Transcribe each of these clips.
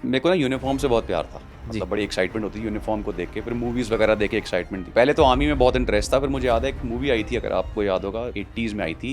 मेरे को ना यूनिफॉर्म से बहुत प्यार था। मतलब बड़ी एक्साइटमेंट होती थी यूनिफॉर्म को देख के, फिर मूवीज़ वगैरह देख के एक्साइटमेंट थी। पहले तो आर्मी में बहुत इंटरेस्ट था, फिर मुझे याद है एक मूवी आई थी, अगर आपको याद होगा 80s में आई थी,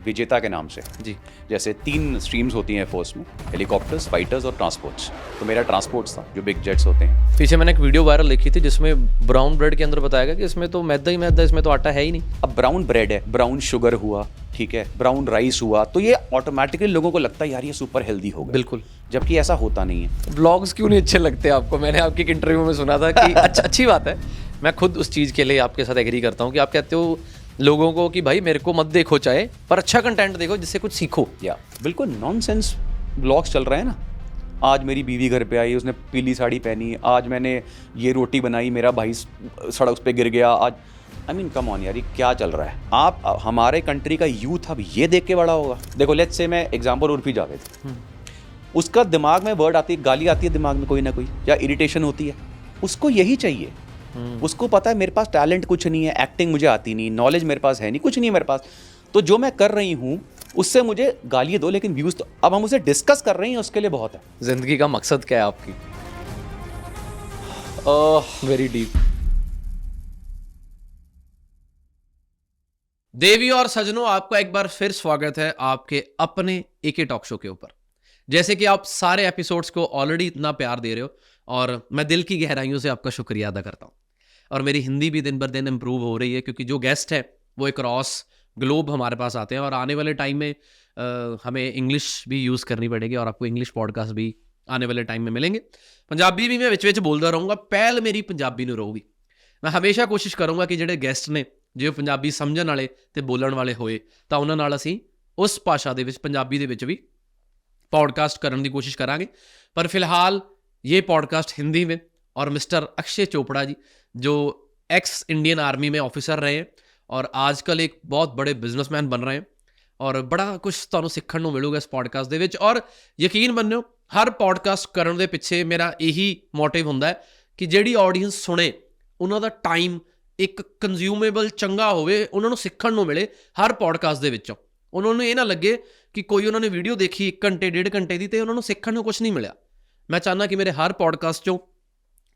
विजेता के नाम से। जी। जैसे 3 स्ट्रीम्स होती हैं फोर्स में, हेलीकॉप्टर्स, फाइटर्स और ट्रांसपोर्ट्स। तो मेरा ट्रांसपोर्ट्स था, जो बिग जेट्स होते हैं। पीछे मैंने एक वीडियो वायरल देखी थी जिसमें ब्राउन ब्रेड के अंदर बताया गया कि इसमें तो मैदा ही मैदा, इसमें तो आटा है ही नहीं। अब ब्राउन ब्रेड है, ब्राउन शुगर हुआ, ठीक है, ब्राउन राइस हुआ, तो ये ऑटोमेटिकली लोगों को लगता है यार ये सुपर हेल्दी होगा। बिल्कुल। जबकि ऐसा होता नहीं है। ब्लॉग्स क्यों नहीं अच्छे लगते आपको? मैंने आपकी एक इंटरव्यू में सुना था कि अच्छी बात है, मैं खुद उस चीज़ के लिए आपके साथ एग्री करता हूँ कि आप कहते हो लोगों को कि भाई मेरे को मत देखो चाहे, पर अच्छा कंटेंट देखो जिससे कुछ सीखो। या बिल्कुल नॉनसेंस ब्लॉग्स चल रहे हैं ना। आज मेरी बीवी घर पे आई, उसने पीली साड़ी पहनी, आज मैंने ये रोटी बनाई, मेरा भाई सड़क पे गिर गया, आज आई मीन कम ऑन यार, ये क्या चल रहा है? आप हमारे कंट्री का यूथ अब ये देख के बड़ा होगा। देखो लेट्स से मैं एग्जांपल उर्फी जावेद, उसका दिमाग में वर्ड आती है, गाली आती है दिमाग में कोई ना कोई, या इरिटेशन होती है, उसको यही चाहिए। उसको पता है मेरे पास टैलेंट कुछ नहीं है, एक्टिंग मुझे आती नहीं, नॉलेज मेरे पास है नहीं, कुछ नहीं है मेरे पास, तो जो मैं कर रही हूँ उससे मुझे गालियाँ दो, लेकिन व्यूज़ तो अब हम उसे डिस्कस कर रहे हैं, उसके लिए बहुत है। जिंदगी का मकसद क्या है आपकी? Very deep. देवी और सजनों, आपका एक बार फिर स्वागत है आपके अपने एके टॉक शो के ऊपर। जैसे कि आप सारे एपिसोड्स को ऑलरेडी इतना प्यार दे रहे हो, और मैं दिल की गहराइयों से आपका शुक्रिया अदा करता हूँ। और मेरी हिंदी भी दिन ब दिन इम्प्रूव हो रही है, क्योंकि जो गेस्ट है वो एक क्रॉस ग्लोब हमारे पास आते हैं, और आने वाले टाइम में हमें इंग्लिश भी यूज़ करनी पड़ेगी, और आपको इंग्लिश पॉडकास्ट भी आने वाले टाइम में मिलेंगे। पंजाबी भी मैं विच बोलता रहूँगा, पहल मेरी पंजाबी ਨੂੰ ਰਹੂਗੀ। मैं हमेशा कोशिश करूँगा कि ਜਿਹੜੇ ਗੈਸਟ ਨੇ ਜੇ ਉਹ ਪੰਜਾਬੀ ਸਮਝਣ ਵਾਲੇ ਤੇ ਬੋਲਣ ਵਾਲੇ ਹੋਏ ਤਾਂ ਉਹਨਾਂ ਨਾਲ ਅਸੀਂ ਉਸ ਭਾਸ਼ਾ ਦੇ ਵਿੱਚ, ਪੰਜਾਬੀ ਦੇ ਵਿੱਚ ਵੀ पॉडकास्ट करने की कोशिश करांगे। पर फिलहाल ये पॉडकास्ट हिंदी में, और मिस्टर अक्षय चोपड़ा जी जो एक्स इंडियन आर्मी में ऑफिसर रहे हैं और आजकल एक बहुत बड़े बिजनेसमैन बन रहे हैं, और बड़ा कुछ तुहानूं सीखण नूं मिलूगा इस पॉडकास्ट दे विच। और यकीन मन्निओ, हर पॉडकास्ट करन दे पिछे मेरा यही मोटिव हुंदा है कि जिहड़ी ऑडियंस सुने उन्हां दा टाइम एक कंज्यूमेबल चंगा होवे, उन्हां नूं सीखण नूं मिले हर पॉडकास्ट दे विचों। उन्हां नूं ये ना लगे कि कोई उन्होंने वीडियो देखी 1 घंटे 1.5 घंटे की, तो उन्होंने सीखने को कुछ नहीं मिला। मैं चाहना कि मेरे हर पॉडकास्ट चों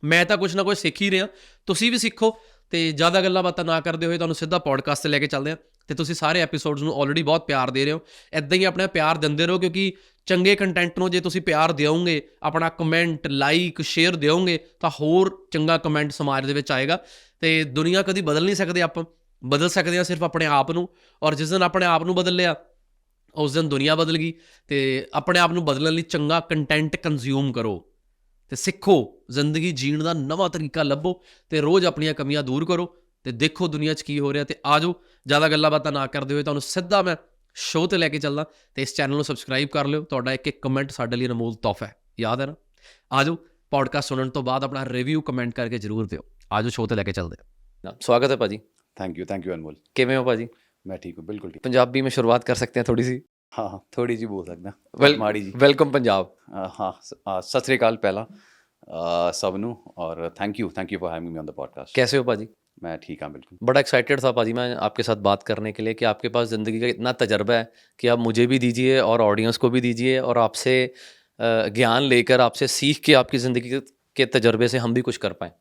मैं तो कुछ ना कुछ सीख ही रहा, तुसीं भी सीखो। तो ज़्यादा गल्लां बातां ना करते हुए तुहानूं सीधा पॉडकास्ट से लैके चलते हैं। तो तुसीं सारे एपीसोड्स नूं ऑलरेडी बहुत प्यार दे रहे हो, इदां ही अपना प्यार दिंदे रहो, क्योंकि चंगे कंटेंट नूं जे तुसीं प्यार दिओगे, अपना कमेंट लाइक शेयर दिओगे, तो होर चंगा कमेंट समाज दे विच आएगा। तो दुनिया कभी बदल नहीं सकते, आप बदल सकते हैं सिर्फ अपने आप नूं, और जिस दिन अपने आप नूं बदल लिया उस दिन दुनिया बदल गई। तो अपने आप को बदलने लिए चंगा कंटेंट कंज्यूम करो, तो सीखो, जिंदगी जीण का नवा तरीका लभो, तो रोज़ अपन कमियां दूर करो, तो देखो दुनिया की हो रहा। तो आ जाओ, ज़्यादा गल्लां बातां ना करते हुए तुहानूं सीधा मैं शो ते लैके चलदा। तो इस चैनल को सबसक्राइब कर लिओ, तुहाडा एक एक कमेंट साडे लिए अनमोल तोहफा है, याद है ना। आ जाओ, पॉडकास्ट सुनने तो बाद अपना रिव्यू कमेंट करके जरूर दिओ। आ जाओ, शो ते लैके चलते हैं। स्वागत है भाजी। थैंक यू अनमोल। किवें हो भाजी? मैं ठीक हूँ, बिल्कुल ठीक। पंजाबी में शुरुआत कर सकते हैं थोड़ी सी? हाँ हाँ, थोड़ी जी बोल सकते हैं। माड़ी जी। वेलकम पंजाब। हाँ, सत श्री अकाल पहला सबनू, और thank you for having me on the podcast. कैसे हो भाजी? मैं ठीक हाँ, बिल्कुल। बड़ा एक्साइटेड था भाजी मैं आपके साथ बात करने के लिए, कि आपके पास ज़िंदगी का इतना तजर्बा है कि आप मुझे भी दीजिए और ऑडियंस को भी दीजिए, और आपसे ज्ञान लेकर, आपसे सीख के आपकी ज़िंदगी के तजर्बे से हम भी कुछ कर पाएँ।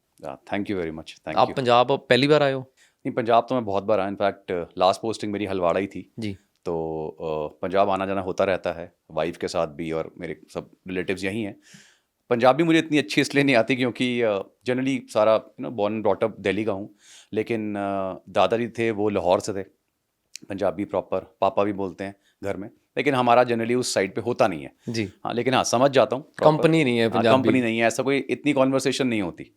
Thank you very much. Thank आप यू। पंजाब पहली बार आए हो? नहीं, पंजाब तो मैं बहुत बार आया। इनफैक्ट लास्ट पोस्टिंग मेरी हलवाड़ा ही थी जी। तो पंजाब आना जाना होता रहता है, वाइफ के साथ भी, और मेरे सब रिलेटिव्स यहीं हैं। पंजाबी मुझे इतनी अच्छी इसलिए नहीं आती क्योंकि जनरली सारा बॉर्न ब्रॉट अप दिल्ली का हूँ, लेकिन दादाजी थे वो लाहौर से थे, पंजाबी प्रॉपर, पापा भी बोलते हैं घर में, लेकिन हमारा जनरली उस साइड पे होता नहीं है जी। हाँ, लेकिन हाँ समझ जाता हूँ। कंपनी नहीं है पंजाबी। कंपनी नहीं है, ऐसा कोई इतनी कॉन्वर्सेशन नहीं होती।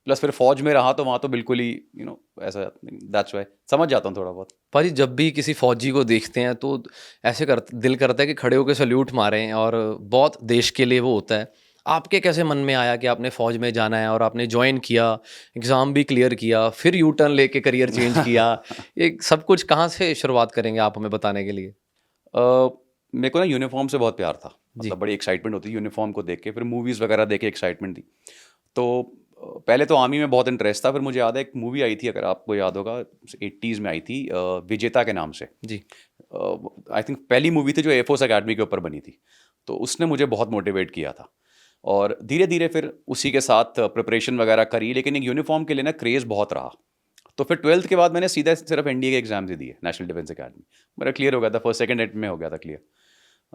प्लस फिर फौज में रहा तो वहाँ तो बिल्कुल ही ऐसा, दैट्स वाई समझ जाता हूँ थोड़ा बहुत। भाजी जब भी किसी फौजी को देखते हैं तो ऐसे दिल करता है कि खड़े होकर सल्यूट मारें, और बहुत देश के लिए वो होता है। आपके कैसे मन में आया कि आपने फ़ौज में जाना है, और आपने ज्वाइन किया, एग्ज़ाम भी क्लियर किया, फिर यू टर्न लेके करियर चेंज किया? ये सब कुछ कहाँ से शुरुआत करेंगे आप हमें बताने के लिए? मेरे को ना यूनिफॉर्म से बहुत प्यार था। मतलब बड़ी एक्साइटमेंट होती थी यूनिफॉर्म को देख के, फिर मूवीज़ वगैरह देख के एक्साइटमेंट थी। तो पहले तो आर्मी में बहुत इंटरेस्ट था, फिर मुझे याद है एक मूवी आई थी, अगर आपको याद होगा 80s में आई थी, विजेता के नाम से। जी। आई थिंक पहली मूवी थी जो एयरफोर्स अकेडमी के ऊपर बनी थी, तो उसने मुझे बहुत मोटिवेट किया था। और धीरे धीरे फिर उसी के साथ प्रिपरेशन वगैरह करी, लेकिन एक यूनिफॉर्म के लिए ना क्रेज़ बहुत रहा। तो फिर 12th के बाद मैंने सीधा सिर्फ एनडीए के एग्जाम्स ही दिए, नेशनल डिफेंस अकेडमी। मेरा क्लियर हो गया था, फर्स्ट सेकंड अटेम्प्ट में हो गया था क्लियर।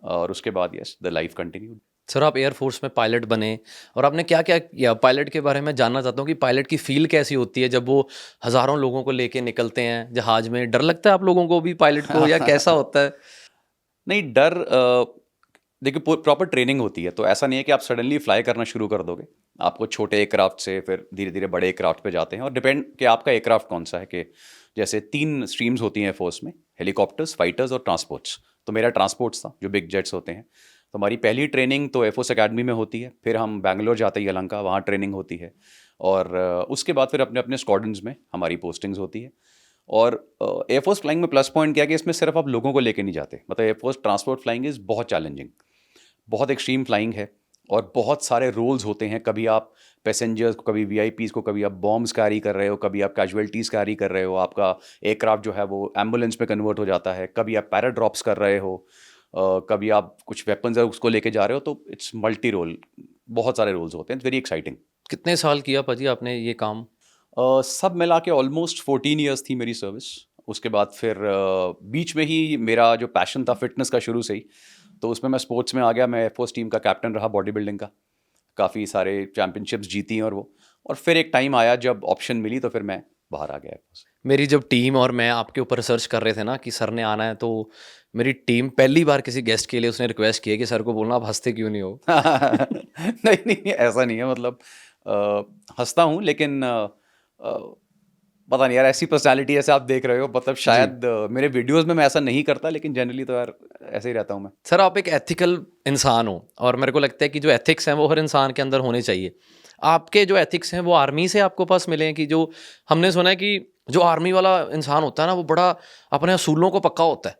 और उसके बाद yes, the life continued. Sir आप एयरफोर्स में पायलट बने और आपने क्या क्या किया? पायलट के बारे में जानना चाहता हूँ कि पायलट की फील कैसी होती है जब वो हज़ारों लोगों को लेके निकलते हैं जहाज़ में। डर लगता है आप लोगों को भी पायलट को, या कैसा होता है? नहीं, डर देखिए प्रॉपर ट्रेनिंग होती है, तो ऐसा नहीं है कि आप सडनली फ्लाई करना शुरू कर दोगे। आपको छोटे एयरक्राफ्ट से फिर धीरे धीरे बड़े एयरक्राफ्ट पे जाते हैं, और डिपेंड कि आपका एयरक्राफ्ट कौन सा है। कि जैसे 3 स्ट्रीम्स होती हैं फोर्स में, हेलीकॉप्टर्स, फाइटर्स और ट्रांसपोर्ट्स। तो मेरा ट्रांसपोर्ट्स था, जो बिग जेट्स होते हैं। तो हमारी पहली ट्रेनिंग तो एयरफोर्स अकेडमी में होती है, फिर हम बैंगलोर जाते हैं, यलहंका, वहाँ ट्रेनिंग होती है। और उसके बाद फिर अपने अपने स्क्वाड्रन्स में हमारी पोस्टिंग्स होती है। और एयरफोर्स फ्लाइंग में प्लस पॉइंट क्या है कि इसमें सिर्फ आप लोगों को लेके नहीं जाते। मतलब एयरफोर्स ट्रांसपोर्ट फ्लाइंग इज़ बहुत चैलेंजिंग, बहुत एक्सट्रीम फ्लाइंग है, और बहुत सारे रोल्स होते हैं। कभी आप पैसेंजर्स को, कभी वीआईपीज़ को, कभी आप बॉम्ब्स कैरी कर रहे हो, कभी आप कैजुअलिटीज़ कैरी कर रहे हो, आपका एयरक्राफ्ट जो है वो एम्बुलेंस में कन्वर्ट हो जाता है, कभी आप पैराड्रॉप्स कर रहे हो, कभी आप कुछ वेपन्स है उसको लेके जा रहे हो। तो इट्स मल्टी रोल, बहुत सारे रोल्स होते हैं, वेरी एक्साइटिंग। कितने साल किया पाजी आपने ये काम? सब मिला के ऑलमोस्ट 14 ईयर्स थी मेरी सर्विस। उसके बाद फिर बीच में ही मेरा जो पैशन था फिटनेस का शुरू से ही, तो उसमें मैं स्पोर्ट्स में आ गया। मैं एयरफोर्स टीम का कैप्टन रहा बॉडी बिल्डिंग का, काफ़ी सारे चैम्पियनशिप्स जीती और फिर एक टाइम आया जब ऑप्शन मिली, तो फिर मैं बाहर आ गया एयरफोर्स। मेरी जब टीम और मैं आपके ऊपर रिसर्च कर रहे थे ना कि सर ने आना है, तो मेरी टीम पहली बार किसी गेस्ट के लिए उसने रिक्वेस्ट की है कि सर को बोलना आप हंसते क्यों नहीं हो। नहीं नहीं, ऐसा नहीं है। मतलब हंसता हूँ, लेकिन पता नहीं यार, ऐसी पर्सनालिटी ऐसे आप देख रहे हो, मतलब शायद मेरे वीडियोस में मैं ऐसा नहीं करता, लेकिन जनरली तो यार ऐसे ही रहता हूँ मैं। सर आप एक एथिकल इंसान हो, और मेरे को लगता है कि जो एथिक्स हैं वो हर इंसान के अंदर होने चाहिए। आपके जो एथिक्स हैं वो आर्मी से आपको पास मिले हैं? कि जो हमने सुना है कि जो आर्मी वाला इंसान होता है ना, वो बड़ा अपने असूलों को पक्का होता है,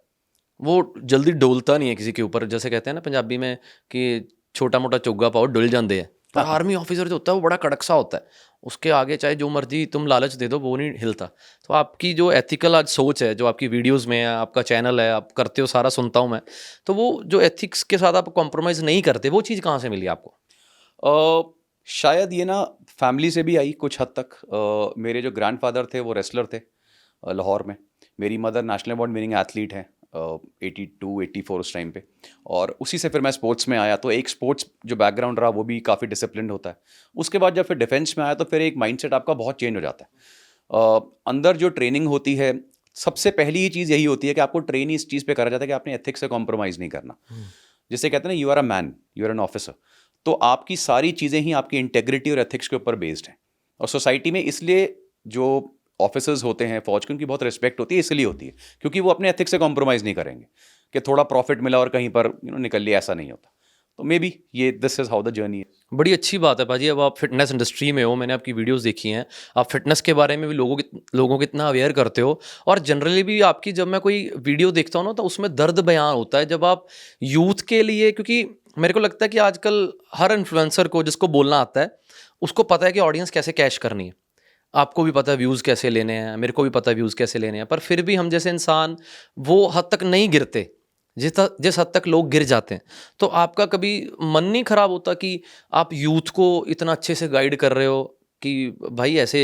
वो जल्दी डोलता नहीं है किसी के ऊपर। जैसे कहते हैं ना पंजाबी में कि छोटा मोटा चोगा पाओ डुल जाते हैं, पर आर्मी ऑफिसर जो होता है वो बड़ा कड़क सा होता है, उसके आगे चाहे जो मर्जी तुम लालच दे दो वो नहीं हिलता। तो आपकी जो एथिकल आज सोच है, जो आपकी वीडियोस में है, आपका चैनल है, आप करते हो, सारा सुनता हूँ मैं, तो वो जो एथिक्स के साथ आप कॉम्प्रोमाइज़ नहीं करते, वो चीज़ कहाँ से मिली आपको? शायद ये ना फैमिली से भी आई कुछ हद तक। मेरे जो ग्रैंडफादर थे वो रेसलर थे लाहौर में। मेरी mother national award winning athlete हैं, 82 84 उस टाइम पे। और उसी से फिर मैं स्पोर्ट्स में आया, तो एक स्पोर्ट्स जो बैकग्राउंड रहा वो भी काफ़ी डिसिप्लिन्ड होता है। उसके बाद जब फिर डिफेंस में आया, तो फिर एक माइंडसेट आपका बहुत चेंज हो जाता है। अंदर जो ट्रेनिंग होती है, सबसे पहली ही चीज़ यही होती है कि आपको ट्रेन इस चीज़ पे करा जाता है कि आपने एथिक्स से कॉम्प्रोमाइज़ नहीं करना। जिसे कहते हैं ना, you are a man, you are an officer. तो आपकी सारी चीज़ें ही आपकी इंटेग्रिटी और एथिक्स के ऊपर बेस्ड हैं। और सोसाइटी में इसलिए जो ऑफिसर्स होते हैं फौज की, उनकी बहुत रिस्पेक्ट होती है, इसलिए होती है क्योंकि वो अपने एथिक्स से कॉम्प्रोमाइज़ नहीं करेंगे कि थोड़ा प्रॉफिट मिला और कहीं पर निकल लिया, ऐसा नहीं होता। तो मे बी ये this is how the journey है। बड़ी अच्छी बात है पाजी, अब आप फिटनेस इंडस्ट्री में हो, मैंने आपकी वीडियोस देखी हैं, आप फिटनेस के बारे में भी लोगों को इतना अवेयर करते हो। और जनरली भी आपकी जब मैं कोई वीडियो देखता हूँ ना, तो उसमें दर्द बयान होता है जब आप यूथ के लिए, क्योंकि मेरे को लगता है कि आजकल हर इन्फ्लुएंसर को जिसको बोलना आता है उसको पता है कि ऑडियंस कैसे कैश करनी है। आपको भी पता है व्यूज़ कैसे लेने हैं, मेरे को भी पता है व्यूज़ कैसे लेने हैं, पर फिर भी हम जैसे इंसान वो हद तक नहीं गिरते जिस हद तक लोग गिर जाते हैं। तो आपका कभी मन नहीं खराब होता कि आप यूथ को इतना अच्छे से गाइड कर रहे हो कि भाई ऐसे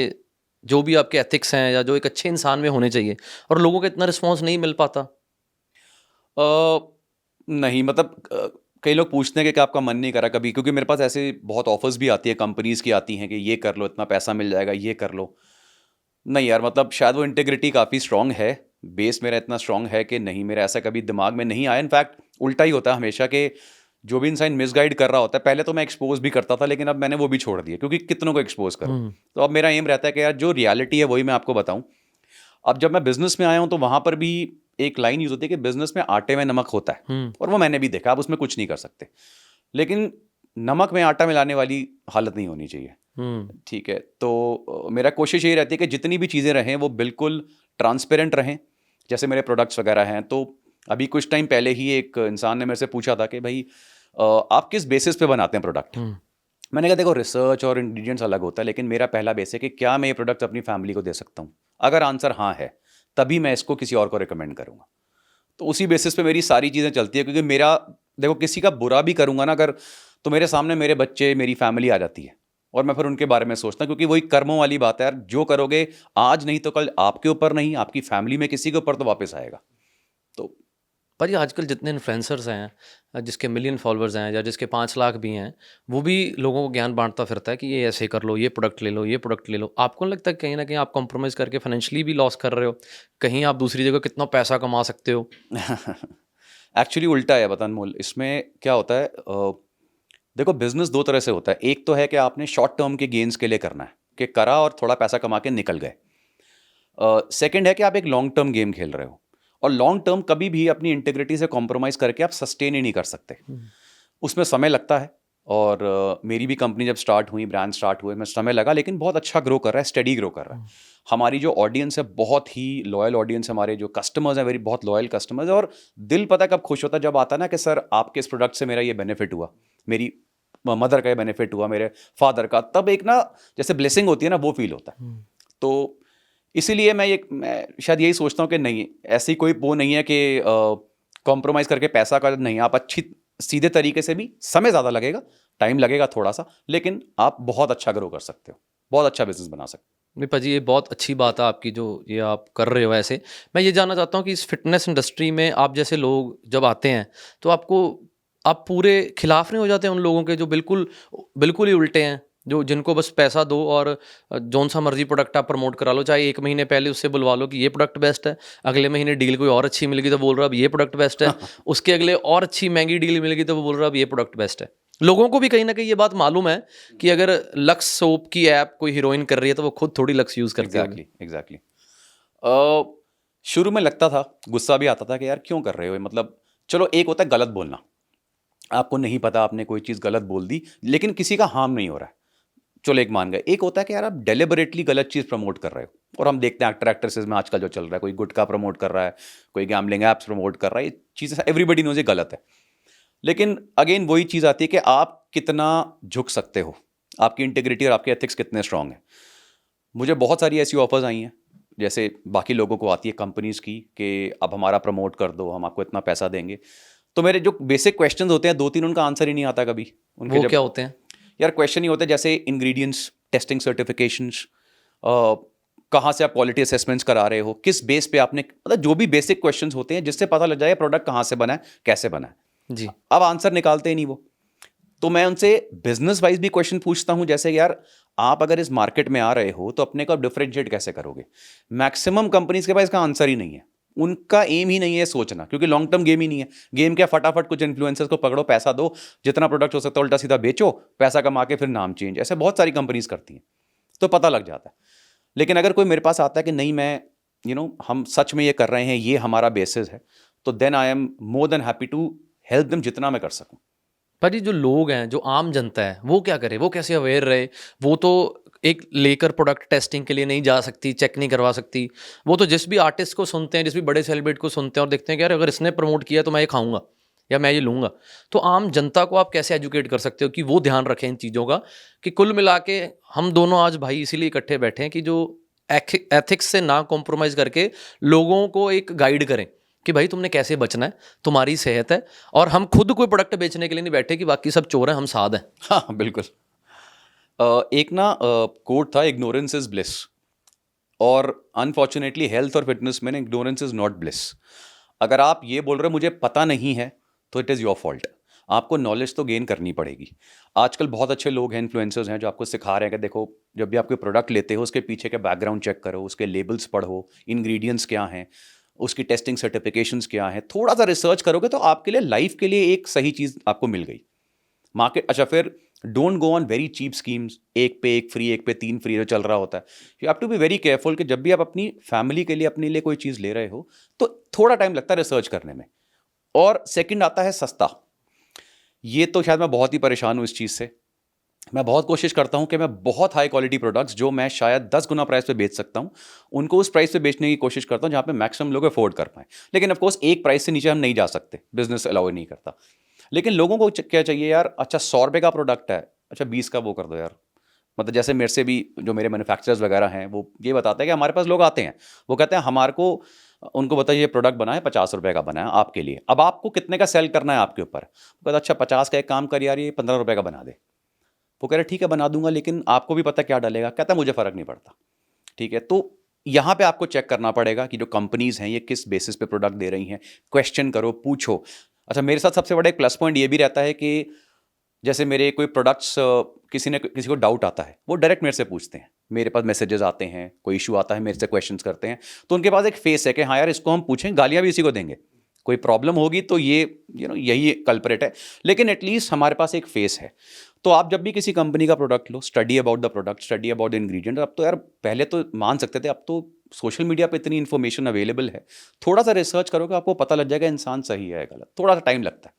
जो भी आपके एथिक्स हैं या जो एक अच्छे इंसान में होने चाहिए, और लोगों को इतना रिस्पॉन्स नहीं मिल पाता? नहीं, मतलब कई लोग पूछते हैं कि क्या आपका मन नहीं करा कभी, क्योंकि मेरे पास ऐसे बहुत ऑफर्स भी आती है, कंपनीज़ की आती हैं कि ये कर लो, इतना पैसा मिल जाएगा, ये कर लो। नहीं यार, मतलब शायद वो इंटीग्रिटी काफ़ी स्ट्रांग है, बेस मेरा इतना स्ट्रांग है कि नहीं, मेरा ऐसा कभी दिमाग में नहीं आया। इनफैक्ट उल्टा ही होता है हमेशा कि जो भी इंसान मिसगाइड कर रहा होता है, पहले तो मैं एक्सपोज भी करता था, लेकिन अब मैंने वो भी छोड़ दिया, क्योंकि कितनों को एक्सपोज करूँ। तो अब मेरा एम रहता है कि यार जो रियलिटी है वही मैं आपको बताऊँ। अब जब मैं बिजनेस में आया हूँ, तो वहाँ पर भी एक लाइन यूज़ होती है कि बिजनेस में आटे में नमक होता है, और वो मैंने भी देखा। आप उसमें कुछ नहीं कर सकते, लेकिन नमक में आटा मिलाने वाली हालत नहीं होनी चाहिए। ठीक है, तो मेरा कोशिश यही रहती है कि जितनी भी चीज़ें रहें वो बिल्कुल ट्रांसपेरेंट रहें। जैसे मेरे प्रोडक्ट्स वगैरह हैं, तो अभी कुछ टाइम पहले ही एक इंसान ने मेरे से पूछा था कि भाई आप किस बेसिस पे बनाते हैं प्रोडक्ट। मैंने कहा देखो, रिसर्च और इंग्रेडिएंट्स अलग होता है, लेकिन मेरा पहला बेस है कि क्या मैं ये प्रोडक्ट अपनी फैमिली को दे सकता हूँ। अगर आंसर हाँ है, तभी मैं इसको किसी और को रिकमेंड करूँगा। तो उसी बेसिस पे मेरी सारी चीज़ें चलती है, क्योंकि मेरा देखो, किसी का बुरा भी करूँगा ना अगर, तो मेरे सामने मेरे बच्चे, मेरी फैमिली आ जाती है और मैं फिर उनके बारे में सोचता हूँ, क्योंकि वही कर्मों वाली बात है यार, जो करोगे आज नहीं तो कल आपके ऊपर नहीं, आपकी फैमिली में किसी के ऊपर तो वापस आएगा। तो भाजी आजकल जितने इन्फ्लुएंसर्स हैं, जिसके मिलियन फॉलोअर्स हैं या जिसके 5 लाख भी हैं, वो भी लोगों को ज्ञान बांटता फिरता है कि ये ऐसे कर लो, ये प्रोडक्ट ले लो, ये प्रोडक्ट ले लो। आपको नहीं लगता है कहीं ना कहीं आप कॉम्प्रोमाइज़ करके फाइनेंशियली भी लॉस कर रहे हो? कहीं आप दूसरी जगह कितना पैसा कमा सकते हो? एक्चुअली उल्टा है बता अनमोल, इसमें क्या होता है, देखो बिजनेस दो तरह से होता है। एक तो है कि आपने शॉर्ट टर्म के गेन्स के लिए करना है, कि करा और थोड़ा पैसा कमा के निकल गए। सेकंड है कि आप एक लॉन्ग टर्म गेम खेल रहे हो, और लॉन्ग टर्म कभी भी अपनी इंटीग्रिटी से कॉम्प्रोमाइज़ करके आप सस्टेन ही नहीं कर सकते। उसमें समय लगता है, और मेरी भी कंपनी जब स्टार्ट हुई, ब्रांड स्टार्ट हुए, में समय लगा, लेकिन बहुत अच्छा ग्रो कर रहा है, स्टडी ग्रो कर रहा है। हमारी जो ऑडियंस है बहुत ही लॉयल ऑडियंस, हमारे जो कस्टमर्स हैं वेरी बहुत लॉयल कस्टमर्स है, और दिल पता कब खुश होता है जब आता है ना कि सर आपके इस प्रोडक्ट से मेरा ये बेनिफिट हुआ, मेरी मदर का ये बेनिफिट हुआ, मेरे फादर का, तब एक ना जैसे ब्लेसिंग होती है ना, वो फील होता है। तो इसीलिए मैं शायद यही सोचता हूँ कि नहीं, ऐसी कोई वो नहीं है कि कॉम्प्रोमाइज़ करके पैसा का नहीं, आप अच्छी सीधे तरीके से भी, समय ज़्यादा लगेगा, टाइम लगेगा थोड़ा सा, लेकिन आप बहुत अच्छा ग्रो कर सकते हो, बहुत अच्छा बिजनेस बना सकते हो। नहीं पाजी, ये बहुत अच्छी बात है आपकी जो ये आप कर रहे हो। ऐसे मैं ये जानना चाहता हूँ कि इस फिटनेस इंडस्ट्री में आप जैसे लोग जब आते हैं तो आप पूरे खिलाफ नहीं हो जाते उन लोगों के जो बिल्कुल बिल्कुल ही उल्टे हैं, जो जिनको बस पैसा दो और जौन सा मर्जी प्रोडक्ट आप प्रमोट करा लो, चाहे 1 महीने पहले उससे बुलवा लो कि ये प्रोडक्ट बेस्ट है, अगले महीने डील कोई और अच्छी मिल गई तो बोल रहा अब ये प्रोडक्ट बेस्ट है, उसके अगले और अच्छी महंगी डील मिल गई तो वो बोल रहा अब ये प्रोडक्ट बेस्ट है। लोगों को भी कहीं ना कहीं ये बात मालूम है कि अगर लक्स सोप की ऐप कोई हीरोइन कर रही है तो वो खुद थोड़ी लक्स यूज़ करती है। एग्जैक्टली। शुरू में लगता था, गुस्सा भी आता था कि यार क्यों कर रहे हो, मतलब चलो एक होता है गलत बोलना, आपको नहीं पता, आपने कोई चीज़ गलत बोल दी, लेकिन किसी का हार्म नहीं हो रहा है, चलो एक मान गए। एक होता है कि यार आप डेलिबरेटली गलत चीज़ प्रमोट कर रहे हो, और हम देखते हैं एक्टर एक्ट्रेसेस में आजकल जो चल रहा है, कोई गुटखा प्रमोट कर रहा है, कोई गैम्बलिंग ऐप्स प्रमोट कर रहा है, ये चीज़ें एवरीबडी नोज ये गलत है। लेकिन अगेन वही चीज़ आती है कि आप कितना झुक सकते हो, आपकी इंटीग्रिटी और आपके एथिक्स कितने स्ट्रांग हैं। मुझे बहुत सारी ऐसी ऑफर्स आई हैं, जैसे बाकी लोगों को आती है कंपनीज़ की, कि अब हमारा प्रमोट कर दो, हम आपको इतना पैसा देंगे। तो मेरे जो बेसिक क्वेश्चंस होते हैं 2-3, उनका आंसर ही नहीं आता कभी। उनके वो क्या होते हैं? यार क्वेश्चन ही होते हैं जैसे इंग्रेडिएंट्स, टेस्टिंग सर्टिफिकेशंस, कहाँ से आप क्वालिटी असेसमेंट्स करा रहे हो, किस बेस पे आपने, मतलब जो भी बेसिक क्वेश्चंस होते हैं जिससे पता लग जाए प्रोडक्ट कहाँ से बना है, कैसे बना है। जी। अब आंसर निकालते ही नहीं वो। तो मैं उनसे बिजनेस वाइज भी क्वेश्चन पूछता हूँ, जैसे यार आप अगर इस मार्केट में आ रहे हो तो अपने को आप डिफरेंशिएट कैसे करोगे। मैक्सिमम कंपनीज के पास इसका आंसर ही नहीं है, उनका एम ही नहीं है सोचना, क्योंकि लॉन्ग टर्म गेम ही नहीं है। गेम क्या, फटाफट कुछ इन्फ्लुएंसर्स को पकड़ो, पैसा दो, जितना प्रोडक्ट हो सकता है उल्टा सीधा बेचो, पैसा कमा के फिर नाम चेंज, ऐसे बहुत सारी कंपनीज करती हैं, तो पता लग जाता है। लेकिन अगर कोई मेरे पास आता है कि नहीं मैं हम सच में ये कर रहे हैं, ये हमारा बेसिस है, तो then I am more than happy to help them जितना मैं कर सकूं। पर ये जो लोग हैं, जो आम जनता है, वो क्या करे, वो कैसे अवेयर रहे? वो तो एक लेकर प्रोडक्ट टेस्टिंग के लिए नहीं जा सकती, चेक नहीं करवा सकती। वो तो जिस भी आर्टिस्ट को सुनते हैं, जिस भी बड़े सेलिब्रिटी को सुनते हैं और देखते हैं कि यार अगर इसने प्रमोट किया तो मैं ये खाऊंगा या मैं ये लूँगा। तो आम जनता को आप कैसे एजुकेट कर सकते हो कि वो ध्यान रखें इन चीज़ों का, कि कुल मिला के हम दोनों आज भाई इसीलिए इकट्ठे बैठे हैं कि जो एथिक्स से ना कॉम्प्रोमाइज़ करके लोगों को एक गाइड करें कि भाई तुमने कैसे बचना है, तुम्हारी सेहत है, और हम खुद कोई प्रोडक्ट बेचने के लिए नहीं बैठे कि बाकी सब चोर हैं, हम साध हैं। हाँ बिल्कुल। एक ना कोट था, इग्नोरेंस इज ब्लिस, और अनफॉर्चुनेटली हेल्थ और फिटनेस में इग्नोरेंस इज नॉट ब्लिस। अगर आप ये बोल रहे हो मुझे पता नहीं है, तो इट इज़ योर फॉल्ट। आपको नॉलेज तो गेन करनी पड़ेगी। आजकल बहुत अच्छे लोग हैं, इन्फ्लुएंसर्स हैं, जो आपको सिखा रहे हैं कि देखो जब भी आप कोई प्रोडक्ट लेते हो उसके पीछे के बैकग्राउंड चेक करो, उसके लेबल्स पढ़ो, इंग्रेडिएंट्स क्या हैं, उसकी टेस्टिंग सर्टिफिकेशंस क्या हैं, थोड़ा सा रिसर्च करोगे तो आपके लिए लाइफ के लिए एक सही चीज़ आपको मिल गई। मार्केट, अच्छा फिर don't go on very cheap schemes, एक पे एक फ्री, एक पे 3 फ्री जो चल रहा होता है। You have to be very careful कि जब भी आप अपनी फैमिली के लिए, अपने लिए कोई चीज़ ले रहे हो तो थोड़ा टाइम लगता है रिसर्च करने में। और सेकंड आता है सस्ता। ये तो शायद मैं बहुत ही परेशान हूँ इस चीज़ से। मैं बहुत कोशिश करता हूँ कि मैं बहुत हाई क्वालिटी प्रोडक्ट्स जो मैं शायद 10 गुना प्राइस पे बेच सकता हूँ, उनको उस प्राइस पे बेचने की कोशिश करता हूँ जहाँ पे मैक्सिमम लोग अफोर्ड कर पाएँ। लेकिन ऑफ कोर्स एक प्राइस से नीचे हम नहीं जा सकते, बिजनेस अलाउ नहीं करता। लेकिन लोगों को क्या चाहिए यार, अच्छा 100 रुपये का प्रोडक्ट है, अच्छा 20 का वो कर दो यार। मतलब जैसे मेरे से भी जो मेरे मैन्युफैक्चरर्स वगैरह हैं वो ये बताते हैं कि हमारे पास लोग आते हैं, वो कहते हैं हमारे को उनको बताइए ये प्रोडक्ट बना है 50 रुपये का बना है आपके लिए, अब आपको कितने का सेल करना है आपके ऊपर। कहता अच्छा 50 का एक काम कर यार, ये 15 रुपये का बना दे। वो कह रहे ठीक है बना दूंगा, लेकिन आपको भी पता क्या डालेगा। कहता मुझे फ़र्क नहीं पड़ता। ठीक है, तो यहाँ पे आपको चेक करना पड़ेगा कि जो कंपनीज हैं ये किस बेसिस पे प्रोडक्ट दे रही हैं। क्वेश्चन करो, पूछो। अच्छा, मेरे साथ सबसे बड़ा एक प्लस पॉइंट ये भी रहता है कि जैसे मेरे कोई प्रोडक्ट्स किसी को डाउट आता है, वो डायरेक्ट मेरे से पूछते हैं, मेरे पास मैसेजेस आते हैं, कोई इशू आता है मेरे से क्वेश्चंस करते हैं, तो उनके पास एक फेस है कि हाँ यार इसको हम पूछें, गालियाँ भी इसी को देंगे, कोई प्रॉब्लम होगी तो ये यही कल्परेट है, लेकिन एटलीस्ट हमारे पास एक फेस है। तो आप जब भी किसी कंपनी का product low, study about the product, study about the ingredient. अब तो यार पहले तो मान सकते थे, अब तो सोशल मीडिया पे इतनी इन्फॉर्मेशन अवेलेबल है, थोड़ा सा रिसर्च करोगे आपको पता लग जाएगा इंसान सही है गलत। थोड़ा सा टाइम लगता है।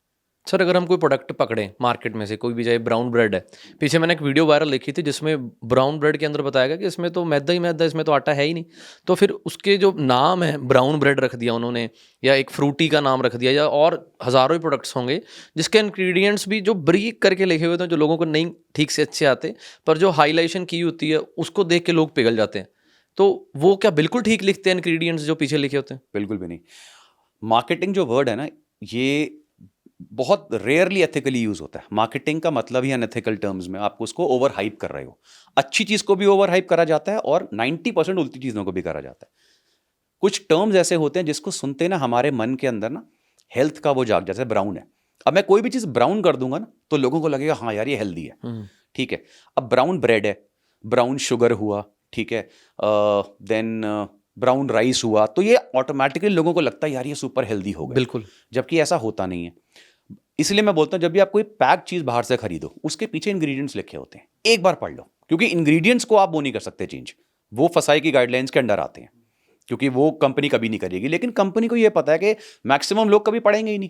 सर अगर हम कोई प्रोडक्ट पकड़ें मार्केट में से, कोई भी, चाहे ब्राउन ब्रेड है, पीछे मैंने एक वीडियो वायरल देखी थी जिसमें ब्राउन ब्रेड के अंदर बताया गया कि इसमें तो मैदा ही मैदा, इसमें तो आटा है ही नहीं। तो फिर उसके जो नाम है ब्राउन ब्रेड रख दिया उन्होंने, या एक फ्रूटी का नाम रख दिया, या और हज़ारों ही प्रोडक्ट्स होंगे जिसके इंग्रेडिएंट्स भी जो ब्रीक करके लिखे हुए थे, जो लोगों को नहीं ठीक से अच्छे आते, पर जो हाईलाइशन की होती है उसको देख के लोग पिघल जाते हैं। तो वो क्या बिल्कुल ठीक लिखते हैं इंग्रेडिएंट्स जो पीछे लिखे होते हैं? बिल्कुल भी नहीं। मार्केटिंग जो वर्ड है ना, ये बहुत रेयरली एथिकली यूज होता है। मार्केटिंग का मतलब ही अनएथिकल टर्म्स में आप उसको ओवर हाइप कर रहे हो। अच्छी चीज को भी ओवर हाइप करा जाता है और 90% उल्टी चीजों को भी करा जाता है। कुछ टर्म्स ऐसे होते हैं जिसको सुनते ना हमारे मन के अंदर ना हेल्थ का वो जाग, जैसे ब्राउन है। अब मैं कोई भी चीज ब्राउन कर दूंगा ना तो लोगों को लगेगा हाँ यार ये हेल्दी है। ठीक है, अब ब्राउन ब्रेड है, ब्राउन शुगर हुआ, ठीक है, देन ब्राउन राइस हुआ, तो ये ऑटोमेटिकली लोगों को लगता है यार ये सुपर हेल्दी हो गया। बिल्कुल। जबकि ऐसा होता नहीं है। इसलिए मैं बोलता हूं जब भी आप कोई पैक चीज बाहर से खरीदो, उसके पीछे इंग्रेडिएंट्स लिखे होते हैं, एक बार पढ़ लो, क्योंकि इंग्रेडिएंट्स को आप वो नहीं कर सकते चेंज, वो फसाई की गाइडलाइंस के अंडर आते हैं, क्योंकि वो कंपनी कभी नहीं करेगी। लेकिन कंपनी को ये पता है कि मैक्सिमम लोग कभी पढ़ेंगे ही नहीं।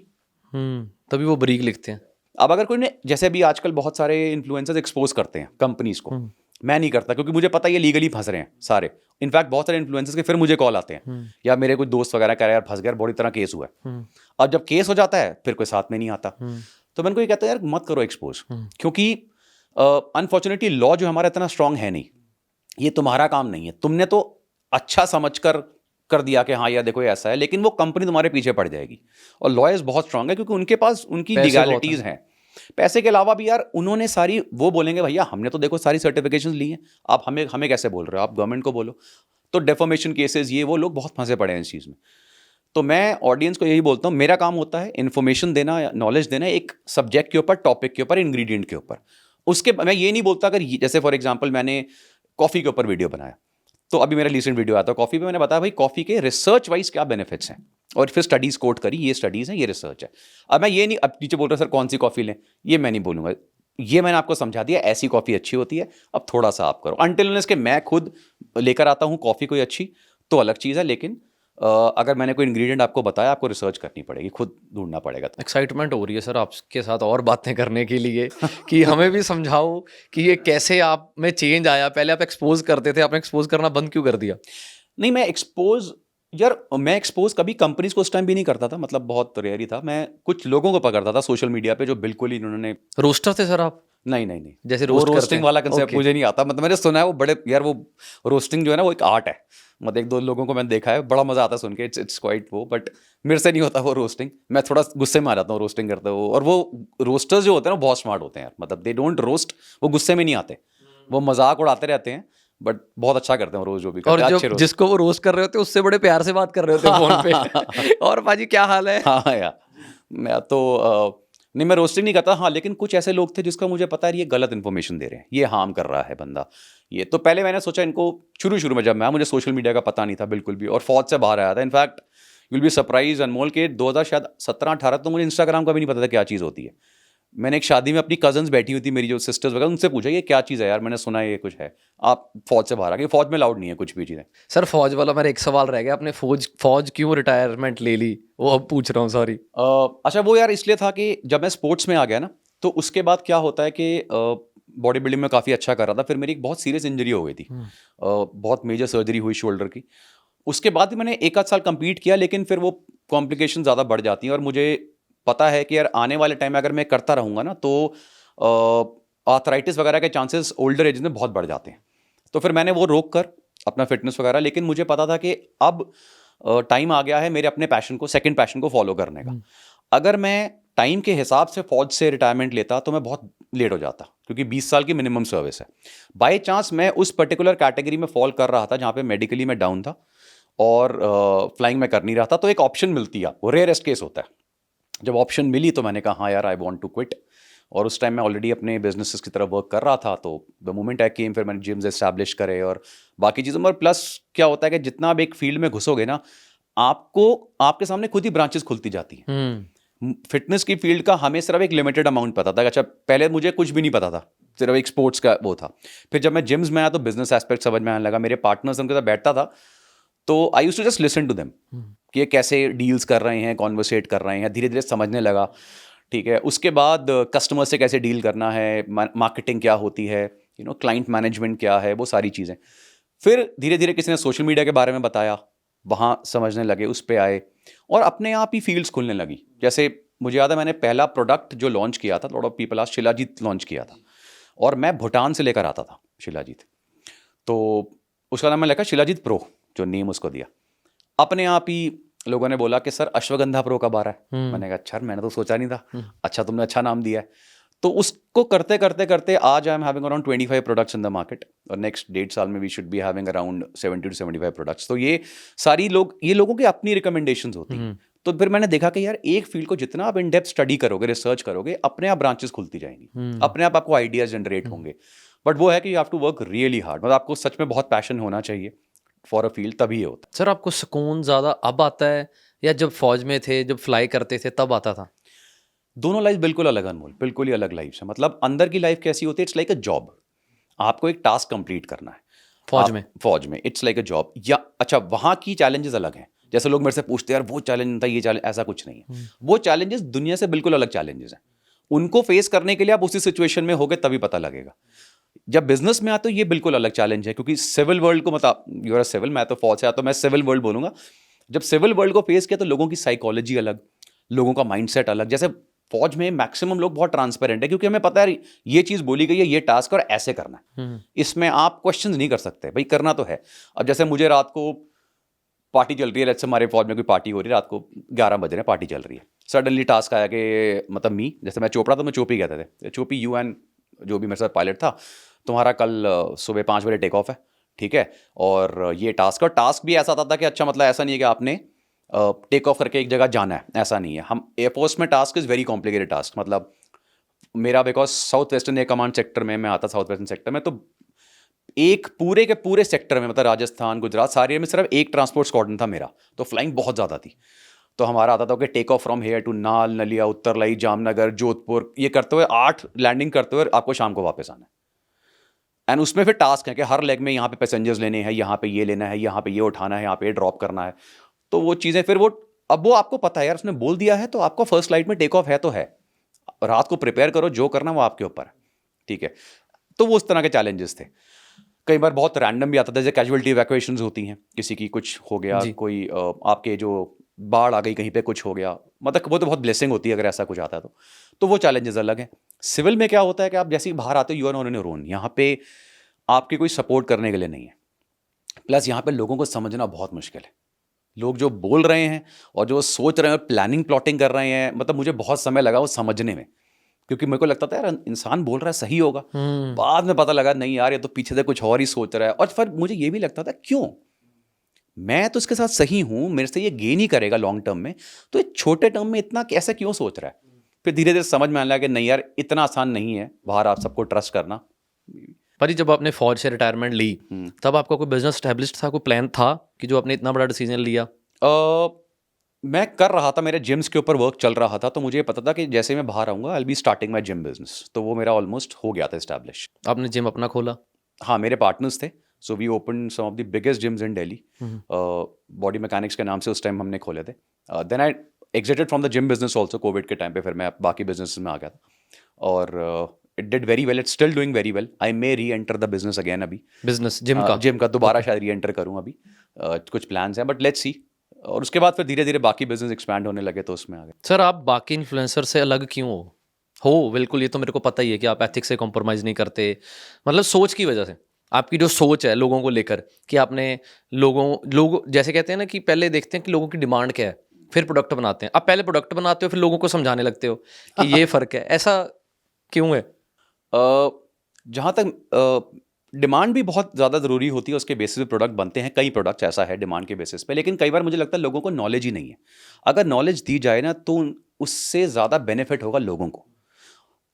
तभी वो ब्रीक लिखते हैं। अब अगर कोई ने, जैसे भी आजकल बहुत सारे इन्फ्लुएंसर्स एक्सपोज करते हैं कंपनीज को, मैं नहीं करता क्योंकि मुझे पता है ये लीगली फंस रहे हैं सारे। इनफैक्ट बहुत सारे इन्फ्लुएंसर्स के फिर मुझे कॉल आते हैं, या मेरे कुछ दोस्त वगैरह कह रहे हैं यार फंस गया, बड़ी तरह केस हुआ है। अब जब केस हो जाता है फिर कोई साथ में नहीं आता। तो मैं उनको ये कहता है यार मत करो एक्सपोज, क्योंकि अनफॉर्चुनेटली लॉ जो हमारा इतना स्ट्रांग है नहीं, ये तुम्हारा काम नहीं है। तुमने तो अच्छा समझ कर दिया कि हाँ यार देखो ये ऐसा है, लेकिन वो कंपनी तुम्हारे पीछे पड़ जाएगी। और लॉयर्स बहुत स्ट्रांग है क्योंकि उनके पास उनकी लीगैलिटीज हैं। पैसे के अलावा भी यार उन्होंने सारी, वो बोलेंगे भैया हमने तो देखो सारी सर्टिफिकेशंस ली हैं, आप हमें कैसे बोल रहे हो, आप गवर्नमेंट को बोलो। तो डेफोमेशन केसेस, ये वो, लोग बहुत फंसे पड़े हैं इस चीज़ में। तो मैं ऑडियंस को यही बोलता हूँ, मेरा काम होता है इन्फॉर्मेशन देना, नॉलेज देना एक सब्जेक्ट के ऊपर, टॉपिक के ऊपर, इंग्रेडिएंट के ऊपर। उसके मैं ये नहीं बोलता अगर जैसे फॉर एग्जांपल मैंने कॉफ़ी के ऊपर वीडियो बनाया, तो अभी मेरा रिसेंट वीडियो आता है कॉफ़ी पे, मैंने बताया भाई कॉफ़ी के रिसर्च वाइज क्या बेनिफिट्स हैं, और फिर स्टडीज़ कोट करी, ये स्टडीज़ हैं, ये रिसर्च है। अब मैं ये नहीं, अब नीचे बोल रहा सर कौन सी कॉफ़ी लें, ये मैं नहीं बोलूँगा। ये मैंने आपको समझा दिया ऐसी कॉफ़ी अच्छी होती है, अब थोड़ा सा आप करो। अनटिल अनलेस के मैं खुद लेकर आता हूँ कॉफ़ी कोई अच्छी, तो अलग चीज़ है। लेकिन अगर मैंने कोई इंग्रेडिएंट आपको बताया, आपको रिसर्च करनी पड़ेगी, खुद ढूंढना पड़ेगा। एक्साइटमेंट हो रही है सर आपके साथ और बातें करने के लिए कि हमें भी समझाओ कि ये कैसे आप में चेंज आया। पहले आप एक्सपोज करते थे, आपने एक्सपोज करना बंद क्यों कर दिया? नहीं, मैं एक्सपोज कभी कंपनीज को उस टाइम भी नहीं करता था, मतलब बहुत रेयर ही था। मैं कुछ लोगों को पकड़ता था सोशल मीडिया पे जो बिल्कुल ही उन्होंने। रोस्टर थे सर आप? नहीं, जैसे वो रोस्टिंग वाला कंसेप्ट Okay. मुझे नहीं आता। मतलब मैंने सुना है वो बड़े यार, वो रोस्टिंग जो है ना वो एक आर्ट है। मतलब एक दो लोगों को मैंने देखा है, बड़ा मजा आता है सुन के, इट्स क्वाइट वो, बट मेरे से नहीं होता वो रोस्टिंग। मैं थोड़ा गुस्से में आ जाता हूँ रोस्टिंग करते हुए। और वो रोस्टर्स जो होते हैं ना बहुत स्मार्ट होते हैं यार, मतलब दे डोंट रोस्ट, वो गुस्से में नहीं आते, वो मजाक उड़ाते रहते हैं, बट बहुत अच्छा करते हैं रोज जो भी करते हैं। और अच्छे जो रोस्ट। जिसको वो रोस्ट कर रहे होते उससे बड़े प्यार से बात कर रहे होते फोन पे। और पाजी क्या हाल है? हाँ यार, मैं तो नहीं, मैं रोस्टिंग नहीं करता। हाँ, लेकिन कुछ ऐसे लोग थे जिसका मुझे पता है ये गलत इन्फॉर्मेशन दे रहे हैं, ये हार्म कर रहा है बंदा। ये तो पहले मैंने सोचा इनको, शुरू में जब मुझे सोशल मीडिया का पता नहीं था बिल्कुल भी, और फौज से बाहर आया था। In fact you will be surprise Anmol के 2017-18 तो मुझे इंस्टाग्राम का भी नहीं पता था क्या चीज़ होती है। मैंने एक शादी में अपनी कजन्स बैठी हुई थी, मेरी जो सिस्टर्स वगैरह, उनसे पूछा ये क्या चीज़ है यार, मैंने सुना है ये कुछ है। आप फौज से बाहर आ गए, फौज में अलाउड नहीं है कुछ भी चीज़ें। सर फौज वाला मेरा एक सवाल रह गया, आपने फौज क्यों रिटायरमेंट ले ली, वो अब पूछ रहा हूँ, सॉरी। अच्छा, वो यार इसलिए था कि जब मैं स्पोर्ट्स में आ गया ना, तो उसके बाद क्या होता है कि बॉडी बिल्डिंग में काफ़ी अच्छा कर रहा था, फिर मेरी एक बहुत सीरियस इंजरी हो गई थी, बहुत मेजर सर्जरी हुई शोल्डर की। उसके बाद भी मैंने 1 आध साल compete किया, लेकिन फिर वो कॉम्प्लिकेशन ज़्यादा बढ़ जाती हैं, और मुझे पता है कि यार आने वाले टाइम में अगर मैं करता रहूँगा ना, तो आर्थराइटिस वगैरह के चांसेस ओल्डर एज में बहुत बढ़ जाते हैं। तो फिर मैंने वो रोक कर अपना फिटनेस वगैरह, लेकिन मुझे पता था कि अब टाइम आ गया है मेरे अपने पैशन को, सेकंड पैशन को फॉलो करने का। अगर मैं टाइम के हिसाब से फौज से रिटायरमेंट लेता तो मैं बहुत लेट हो जाता, क्योंकि 20 साल की मिनिमम सर्विस है। बाय चांस मैं उस पर्टिकुलर कैटेगरी में फॉल कर रहा था जहाँ पे मेडिकली मैं डाउन था और फ्लाइंग में कर नहीं रहा था, तो एक ऑप्शन मिलती है आपको, रेयरेस्ट केस होता है। जब ऑप्शन मिली तो मैंने कहा हाँ यार, आई वांट टू क्विट। और उस टाइम मैं ऑलरेडी अपने बिजनेसेस की तरफ वर्क कर रहा था, तो द मोमेंट आई केम फिर मैंने जिम्स एस्टैब्लिश करे और बाकी चीज़ों में। और प्लस क्या होता है कि जितना आप एक फील्ड में घुसोगे ना, आपको आपके सामने खुद ही ब्रांचेस खुलती जाती हैं। फिटनेस की फील्ड का हमें सिर्फ एक लिमिटेड अमाउंट पता था। अच्छा, पहले मुझे कुछ भी नहीं पता था, सिर्फ एक स्पोर्ट्स का वो था। फिर जब मैं जिम्स में आया तो बिजनेस एस्पेक्ट समझ में आने लगा। मेरे पार्टनर्स उनके साथ बैठता था तो I used to just listen to them कि ये कैसे डील्स कर रहे हैं, कॉन्वर्सेट कर रहे हैं, धीरे धीरे समझने लगा। ठीक है, उसके बाद कस्टमर से कैसे डील करना है, मार्केटिंग क्या होती है, क्लाइंट मैनेजमेंट क्या है, वो सारी चीज़ें। फिर धीरे धीरे किसी ने सोशल मीडिया के बारे में बताया, वहाँ समझने लगे, उस पर आए और अपने आप ही फील्ड्स खुलने लगी। जैसे मुझे याद है मैंने पहला प्रोडक्ट जो लॉन्च किया था, लॉट ऑफ पीपल आज, शिलाजीत लॉन्च किया था और मैं भूटान से लेकर आता था शिलाजीत। तो उसका नाम मैंने लिखा शिलाजीत प्रो, जो नेम उसको दिया। अपने आप ही लोगों ने बोला कि सर अश्वगंधा प्रो कब आ रहा है। मैंने कहा अच्छा, मैंने तो सोचा नहीं था। अच्छा, तुमने अच्छा नाम दिया है। तो उसको करते करते करते आज I am having around 25 products in the market और नेक्स्ट 1.5 साल में we should be having around 70 to 75 products. तो ये सारी ये लोगों की अपनी रिकमेंडेशंस होती हैं। तो फिर मैंने देखा कि यार एक फील्ड को जितना आप इन डेप्थ स्टडी करोगे, रिसर्च करोगे, अपने आप ब्रांचेस खुलती जाएंगी, अपने आप आपको आइडियाज जनरेट होंगे। बट वो है कि you have to work really hard, मतलब आपको सच में बहुत पैशन होना चाहिए फॉर अ फील्ड, तभी ये होता है। सर आपको सुकून ज़्यादा अब आता है या जब फौज में थे, जब फ्लाई करते थे तब आता था? दोनों लाइफ बिल्कुल अलग, अनमोल, बिल्कुल ही अलग लाइफ है। मतलब अंदर की लाइफ कैसी होती है, इट्स लाइक अ जॉब। आपको एक टास्क कंप्लीट करना है फौज में इट्स लाइक अ जॉब। या अच्छा, वहाँ की चैलेंजेस अलग हैं। जैसे लोग मेरे से पूछते हैं यार वो चैलेंज था, ये चैलेंज, ऐसा कुछ नहीं है। वो चैलेंजेस दुनिया से बिल्कुल अलग चैलेंजेस हैं। उनको फेस करने के लिए आप उसी सिचुएशन में होगे तभी पता लगेगा। जब बिजनेस में आते हो ये बिल्कुल अलग चैलेंज है, क्योंकि सिविल वर्ल्ड को, मतलब यूर अ सिविल, मैं तो फौज से आता हूं, मैं सिविल वर्ल्ड बोलूंगा। जब सिविल वर्ल्ड को फेस किया तो लोगों की साइकोलॉजी अलग, लोगों का माइंडसेट अलग। जैसे फौज में मैक्सिमम लोग बहुत ट्रांसपेरेंट है, क्योंकि हमें पता है ये चीज बोली गई है, ये टास्क और ऐसे करना है, इसमें आप क्वेश्चंस नहीं कर सकते, भाई करना तो है। अब जैसे मुझे रात को पार्टी चल रही है, जैसे हमारे फौज में कोई पार्टी हो रही है, रात को 11 बज रहे हैं, पार्टी चल रही है, सडनली टास्क आया कि मतलब जैसे मैं चोपड़ा, तो मैं चोपी कहते थे, चोपी यूएन जो भी मेरे साथ पायलट था, तुम्हारा कल सुबह 5 बजे टेक ऑफ है, ठीक है, और ये टास्क, और टास्क भी ऐसा था कि अच्छा, मतलब ऐसा नहीं है कि आपने टेक ऑफ करके एक जगह जाना है, ऐसा नहीं है। हम एयरफोर्स में task is very complicated task. मतलब मेरा because south western air command sector में मैं आता, साउथ वेस्टर्न सेक्टर में, तो एक पूरे के पूरे सेक्टर में, मतलब राजस्थान, गुजरात, सारे में सिर्फ एक ट्रांसपोर्ट स्क्वाड्रन था मेरा, तो फ्लाइंग बहुत ज़्यादा थी। तो हमारा आता था कि take off from here to Nal, Naliya, उत्तरलाई, जामनगर, जोधपुर, ये करते हुए 8 लैंडिंग करते हुए आपको शाम को वापस आना है। एंड उसमें फिर टास्क है कि हर लेग में यहाँ पे पैसेंजर्स लेने हैं, यहाँ पे ये लेना है, यहाँ पे ये उठाना है, यहाँ पे ये ड्रॉप करना है। तो वो चीज़ें फिर अब वो आपको पता है यार, उसने बोल दिया है तो आपको फर्स्ट फ्लाइट में टेक ऑफ है तो है, रात को प्रिपेयर करो, जो करना वो आपके ऊपर है, ठीक है। तो वो उस तरह के चैलेंजेस थे। कई बार बहुत रैंडम भी आता था, जैसे कैजुअलिटी इवैक्यूएशंस होती हैं, किसी की कुछ हो गया, कोई आपके जो बाढ़ आ गई, कहीं पे कुछ हो गया, मतलब वो तो बहुत ब्लेसिंग होती है अगर ऐसा कुछ आता है तो वो चैलेंजेस अलग हैं। सिविल में क्या होता है कि आप जैसे ही बाहर आते हो, you are on your own, यहाँ पे आपकी कोई सपोर्ट करने के लिए नहीं है। प्लस यहाँ पे लोगों को समझना बहुत मुश्किल है, लोग जो बोल रहे हैं और जो सोच रहे हैं, प्लानिंग प्लॉटिंग कर रहे हैं, मतलब मुझे बहुत समय लगा वो समझने में, क्योंकि मेरे को लगता था यार इंसान बोल रहा है सही होगा, बाद में पता लगा नहीं यार, ये तो पीछे से कुछ और ही सोच रहा है। और फिर मुझे ये भी लगता था क्यों, मैं तो इसके साथ सही हूँ, मेरे से ये गेन ही करेगा लॉन्ग टर्म में, तो ये छोटे टर्म में इतना कैसे क्यों सोच रहा है। फिर धीरे धीरे समझ में आने लगा कि नहीं यार, इतना आसान नहीं है बाहर आप सबको ट्रस्ट करना। पर जब आपने फौज से रिटायरमेंट ली, तब आपका कोई बिजनेस स्टैब्लिश्ड था, कोई प्लान था कि जो आपने इतना बड़ा डिसीजन लिया? मैं कर रहा था, मेरे जिम्स के ऊपर वर्क चल रहा था, तो मुझे पता था कि जैसे मैं बाहर आऊँगा I will be starting my gym business, तो वो मेरा ऑलमोस्ट हो गया था इस्टेब्लिश। आपने जिम अपना खोला? हाँ, मेरे पार्टनर्स थे, so we open some of the biggest gyms in Delhi, Body Mechanics के नाम से उस टाइम हमने खोले थे। Then I exited from the gym business also, Covid के टाइम पे फिर मैं बाकी बिजनेस में आ गया था, और it did very well, it's still doing very well. आई मे री एंटर द बिजनेस अगेन, अभी बिजनेस जिम का दोबारा शायद री एंटर करूँ अभी, कुछ प्लान्स हैं, बट लेट्स सी। और उसके बाद फिर धीरे धीरे बाकी बिजनेस एक्सपैंड होने लगे, तो उसमें आ गए। सर आप बाकी इन्फ्लुएंसर से अलग क्यों हो? बिल्कुल, ये तो मेरे को पता ही है कि आप एथिक्स से कॉम्प्रोमाइज़ नहीं करते, मतलब सोच की वजह से आपकी जो सोच है लोगों को लेकर कि आपने लोग जैसे कहते हैं ना कि पहले देखते हैं कि लोगों की डिमांड क्या है, फिर प्रोडक्ट बनाते हैं। आप पहले प्रोडक्ट बनाते हो, फिर लोगों को समझाने लगते हो कि ये फ़र्क है। ऐसा क्यों है? जहाँ तक डिमांड भी बहुत ज़्यादा ज़रूरी होती है, उसके बेसिस पे प्रोडक्ट बनते हैं। कई प्रोडक्ट्स ऐसा है डिमांड के बेसिस पे, लेकिन कई बार मुझे लगता है लोगों को नॉलेज ही नहीं है। अगर नॉलेज दी जाए ना तो उससे ज़्यादा बेनिफिट होगा लोगों को।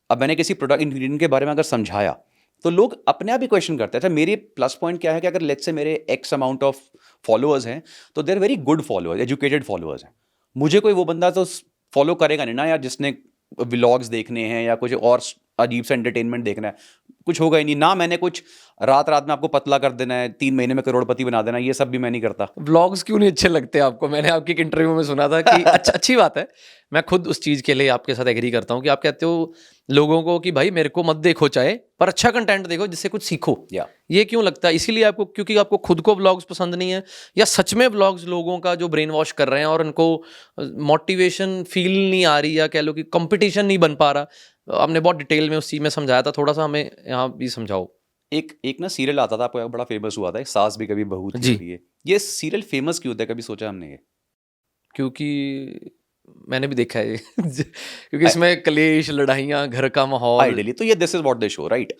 अब मैंने किसी प्रोडक्ट इंग्रेडिएंट के बारे में अगर समझाया तो लोग अपने आप ही क्वेश्चन करते हैं। अच्छा, मेरी प्लस पॉइंट क्या है कि अगर लेट्स से मेरे एक्स अमाउंट ऑफ फॉलोअर्स हैं तो they are very good followers, educated followers हैं। मुझे कोई वो बंदा तो फॉलो करेगा नहीं ना यार जिसने व्लॉग्स देखने हैं या कुछ और अजीब सा एंटरटेनमेंट देखना है, कुछ होगा ही नहीं ना। मैंने कुछ रात रात में आपको पतला कर देना है, 3 महीने में करोड़पति बना देना, ये सब भी मैं नहीं करता। व्लॉग्स क्यों नहीं अच्छे लगते आपको? मैंने आपकी एक इंटरव्यू में सुना था कि अच्छी बात है। मैं खुद उस चीज़ के लिए आपके साथ एग्री करता हूँ कि आप कहते हो लोगों को कि भाई मेरे को मत देखो चाहे, पर अच्छा कंटेंट देखो जिससे कुछ सीखो। ये क्यों लगता है? इसीलिए आपको, क्योंकि आपको खुद को व्लॉग्स पसंद नहीं है, या सच में व्लॉग्स लोगों का जो ब्रेन वॉश कर रहे हैं और उनको मोटिवेशन फील नहीं आ रही, या कह लो कि कंपटीशन नहीं बन पा रहा? आपने बहुत डिटेल में उस चीज़ में समझाया था, थोड़ा सा हमें यहाँ भी समझाओ। एक ना सीरियल आता था, आपको बड़ा फेमस हुआ था, सास भी कभी बहू थी। जी। ये सीरियल फेमस क्यों होता है, कभी सोचा हमने? ये क्योंकि मैंने भी देखा है क्योंकि इसमें कलेश, लड़ाइयाँ, घर का माहौल। आइडियली तो ये this is what they show, right?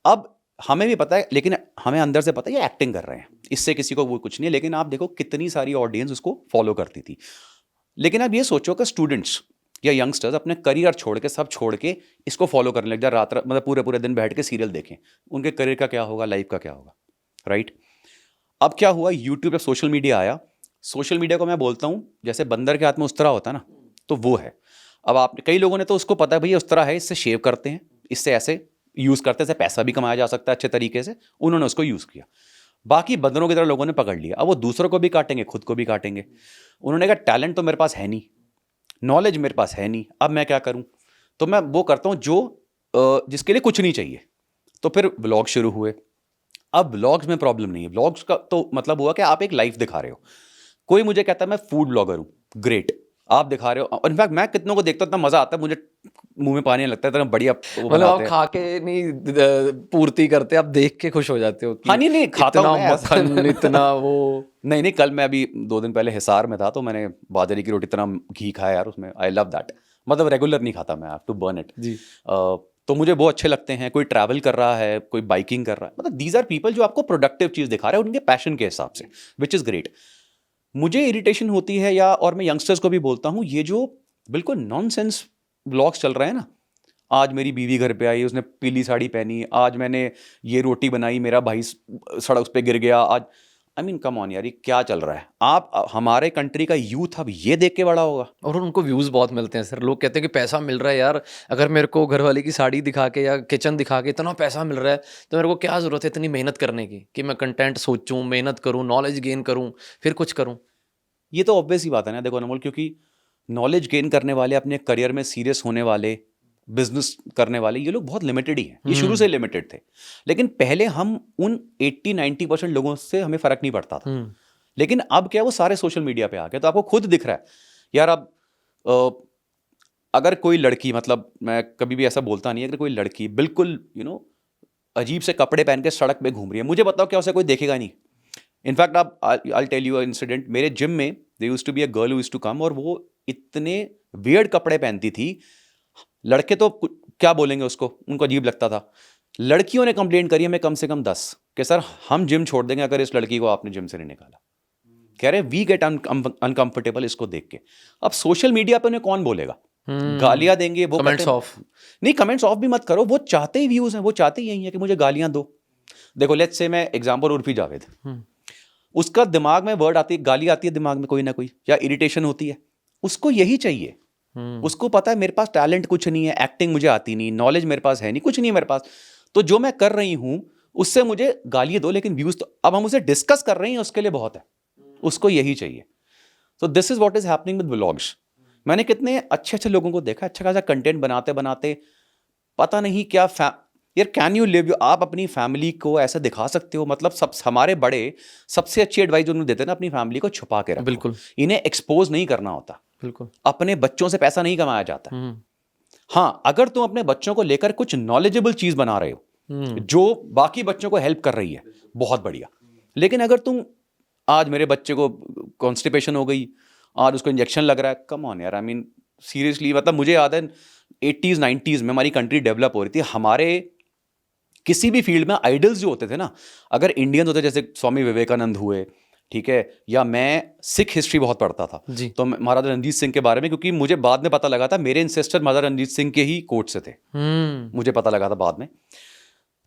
अब हमें भी पता है, लेकिन हमें अंदर से पता है ये एक्टिंग कर रहे हैं, इससे किसी को वो कुछ नहीं है। लेकिन आप देखो कितनी सारी ऑडियंस उसको फॉलो करती थी। लेकिन आप ये सोचो कि स्टूडेंट्स या यंगस्टर्स अपने करियर छोड़ के, सब छोड़ के इसको फॉलो करने लग जाए, रात रात मतलब पूरे पूरे दिन बैठ के सीरियल देखें। उनके करियर का क्या होगा, लाइफ का क्या होगा, राइट? अब क्या हुआ, यूट्यूब पे सोशल मीडिया आया। सोशल मीडिया को मैं बोलता हूँ जैसे बंदर के हाथ में उस्तरा होता है ना, तो वो है। अब आप कई लोगों ने तो उसको पता है भैया उस्तरा है, इससे शेव करते हैं, इससे ऐसे यूज़ करते हैं, इससे पैसा भी कमाया जा सकता है अच्छे तरीके से। उन्होंने उसको यूज़ किया। बाकी बंदरों की तरह लोगों ने पकड़ लिया। अब वो दूसरों को भी काटेंगे, खुद को भी काटेंगे। उन्होंने कहा टैलेंट तो मेरे पास है नहीं, नॉलेज मेरे पास है नहीं, अब मैं क्या करूं? तो मैं वो करता हूं जो जिसके लिए कुछ नहीं चाहिए। तो फिर व्लॉग शुरू हुए। अब व्लॉग्स में प्रॉब्लम नहीं है। व्लॉग्स का तो मतलब हुआ कि आप एक लाइफ दिखा रहे हो। कोई मुझे कहता है मैं फूड ब्लॉगर हूं, ग्रेट, आप दिखा रहे हो। इनफैक्ट मैं कितनों को देखता हूं, इतना मजा आता है, मुझे मुंह में पानी लगता है, इतना बढ़िया वो मतलब आप बनाते हैं। खा के नहीं पूर्ति करते, आप देख के खुश हो जाते हो कि हाँ, नहीं खाता हूं इतना मैं मक्खन, इतना वो। नहीं, कल मैं अभी 2 दिन पहले हिसार में था, तो मैंने बाजरे की रोटी, इतना घी खाया यार उसमें। I love that. मतलब रेगुलर नहीं खाता मैं, I have to burn it जी। तो मुझे वो अच्छे लगते हैं। कोई ट्रैवल कर रहा है, कोई बाइकिंग कर रहा है, मतलब दीज आर पीपल जो आपको प्रोडक्टिव चीज़ दिखा रहे हैं उनके पैशन के हिसाब से, विच इज़ ग्रेट। मुझे इरिटेशन होती है, या और मैं यंगस्टर्स को भी बोलता हूँ, ये जो बिल्कुल नॉनसेंस ब्लॉग्स चल रहे हैं ना, आज मेरी बीवी घर पे आई, उसने पीली साड़ी पहनी, आज मैंने ये रोटी बनाई, मेरा भाई सड़क पे गिर गया, आज आई मीन कम ऑन यार, ये क्या चल रहा है? आप हमारे कंट्री का यूथ अब ये देख के बड़ा होगा। और उनको व्यूज़ बहुत मिलते हैं सर। लोग कहते हैं कि पैसा मिल रहा है यार, अगर मेरे को घरवाली की साड़ी दिखा के या किचन दिखा के इतना पैसा मिल रहा है, तो मेरे को क्या ज़रूरत है इतनी मेहनत करने की, कि मैं कंटेंट सोचूं, मेहनत करूं, नॉलेज गेन करूं, फिर कुछ करूं। ये तो ऑब्वियस ही बात है ना। देखो अनमोल, क्योंकि नॉलेज गेन करने वाले, अपने करियर में सीरियस होने वाले, बिजनेस करने वाले, ये लोग बहुत लिमिटेड ही हैं। ये शुरू से लिमिटेड थे। लेकिन पहले हम उन 80-90% लोगों से हमें फर्क नहीं पड़ता था। लेकिन अब क्या, वो सारे सोशल मीडिया पे आ गए, तो आपको खुद दिख रहा है यार। अब अगर कोई लड़की, मतलब मैं कभी भी ऐसा बोलता नहीं है, अगर कोई लड़की बिल्कुल अजीब से कपड़े पहन के सड़क पे घूम रही है, मुझे बताओ क्या उसे कोई देखेगा नहीं? इनफैक्ट आप, आई टेल यू इंसिडेंट। मेरे जिम में there used to be a girl who used to come, और वो इतने वियर्ड कपड़े पहनती थी, लड़के तो क्या बोलेंगे उसको, उनको अजीब लगता था। लड़कियों ने कंप्लेंट करी हमें कम से कम 10 कि सर हम जिम छोड़ देंगे अगर इस लड़की को आपने जिम से नहीं निकाला। कह रहे वी गेट अनकंफर्टेबल इसको देख के। अब सोशल मीडिया पे उन्हें कौन बोलेगा, गालियां देंगे वो, कमेंट्स ऑफ। नहीं, कमेंट्स ऑफ भी मत करो, वो चाहते ही व्यूज हैं, वो चाहते ही यही है कि मुझे गालियां दो। देखो लेट्स से मैं एग्जांपल, उर्फी जावेद, उसका दिमाग में वर्ड आती है, गाली आती है दिमाग में कोई ना कोई, या इरिटेशन होती है, उसको यही चाहिए। उसको पता है मेरे पास टैलेंट कुछ नहीं है, एक्टिंग मुझे आती नहीं, नॉलेज मेरे पास है नहीं, कुछ नहीं है मेरे पास, तो जो मैं कर रही हूं उससे मुझे गाली दो, लेकिन व्यूज तो अब हम उसे डिस्कस कर रहे हैं, उसके लिए बहुत है, उसको यही चाहिए। तो this is what is happening with vlogs. मैंने कितने अच्छे अच्छे लोगों को देखा, अच्छा खासा कंटेंट बनाते बनाते पता नहीं क्या यार, कैन यू लिव, आप अपनी फैमिली को ऐसा दिखा सकते हो? मतलब सब हमारे बड़े सबसे अच्छी एडवाइस उन्होंने देते हैं ना, अपनी फैमिली को छुपा के रखो, बिल्कुल, इन्हें एक्सपोज नहीं करना होता। बिल्कुल, अपने बच्चों से पैसा नहीं कमाया जाता। हाँ, अगर तुम अपने बच्चों को लेकर कुछ नॉलेजेबल चीज बना रहे हो, जो बाकी बच्चों को हेल्प कर रही है, बहुत बढ़िया। लेकिन अगर तुम आज मेरे बच्चे को कॉन्स्टिपेशन हो गई, आज उसको इंजेक्शन लग रहा है, कम ऑन यार, आई मीन सीरियसली, मतलब मुझे याद है 80s 90s में हमारी कंट्री डेवलप हो रही थी, हमारे किसी भी फील्ड में आइडल्स जो होते थे ना, अगर इंडियंस होते जैसे स्वामी विवेकानंद हुए, ठीक है, या मैं सिख हिस्ट्री बहुत पढ़ता था जी। तो महाराजा रणजीत सिंह के बारे में, क्योंकि मुझे बाद में पता लगा था मेरे इंसेस्टर महाराजा रणजीत सिंह के ही कोर्ट से थे, मुझे पता लगा था बाद में।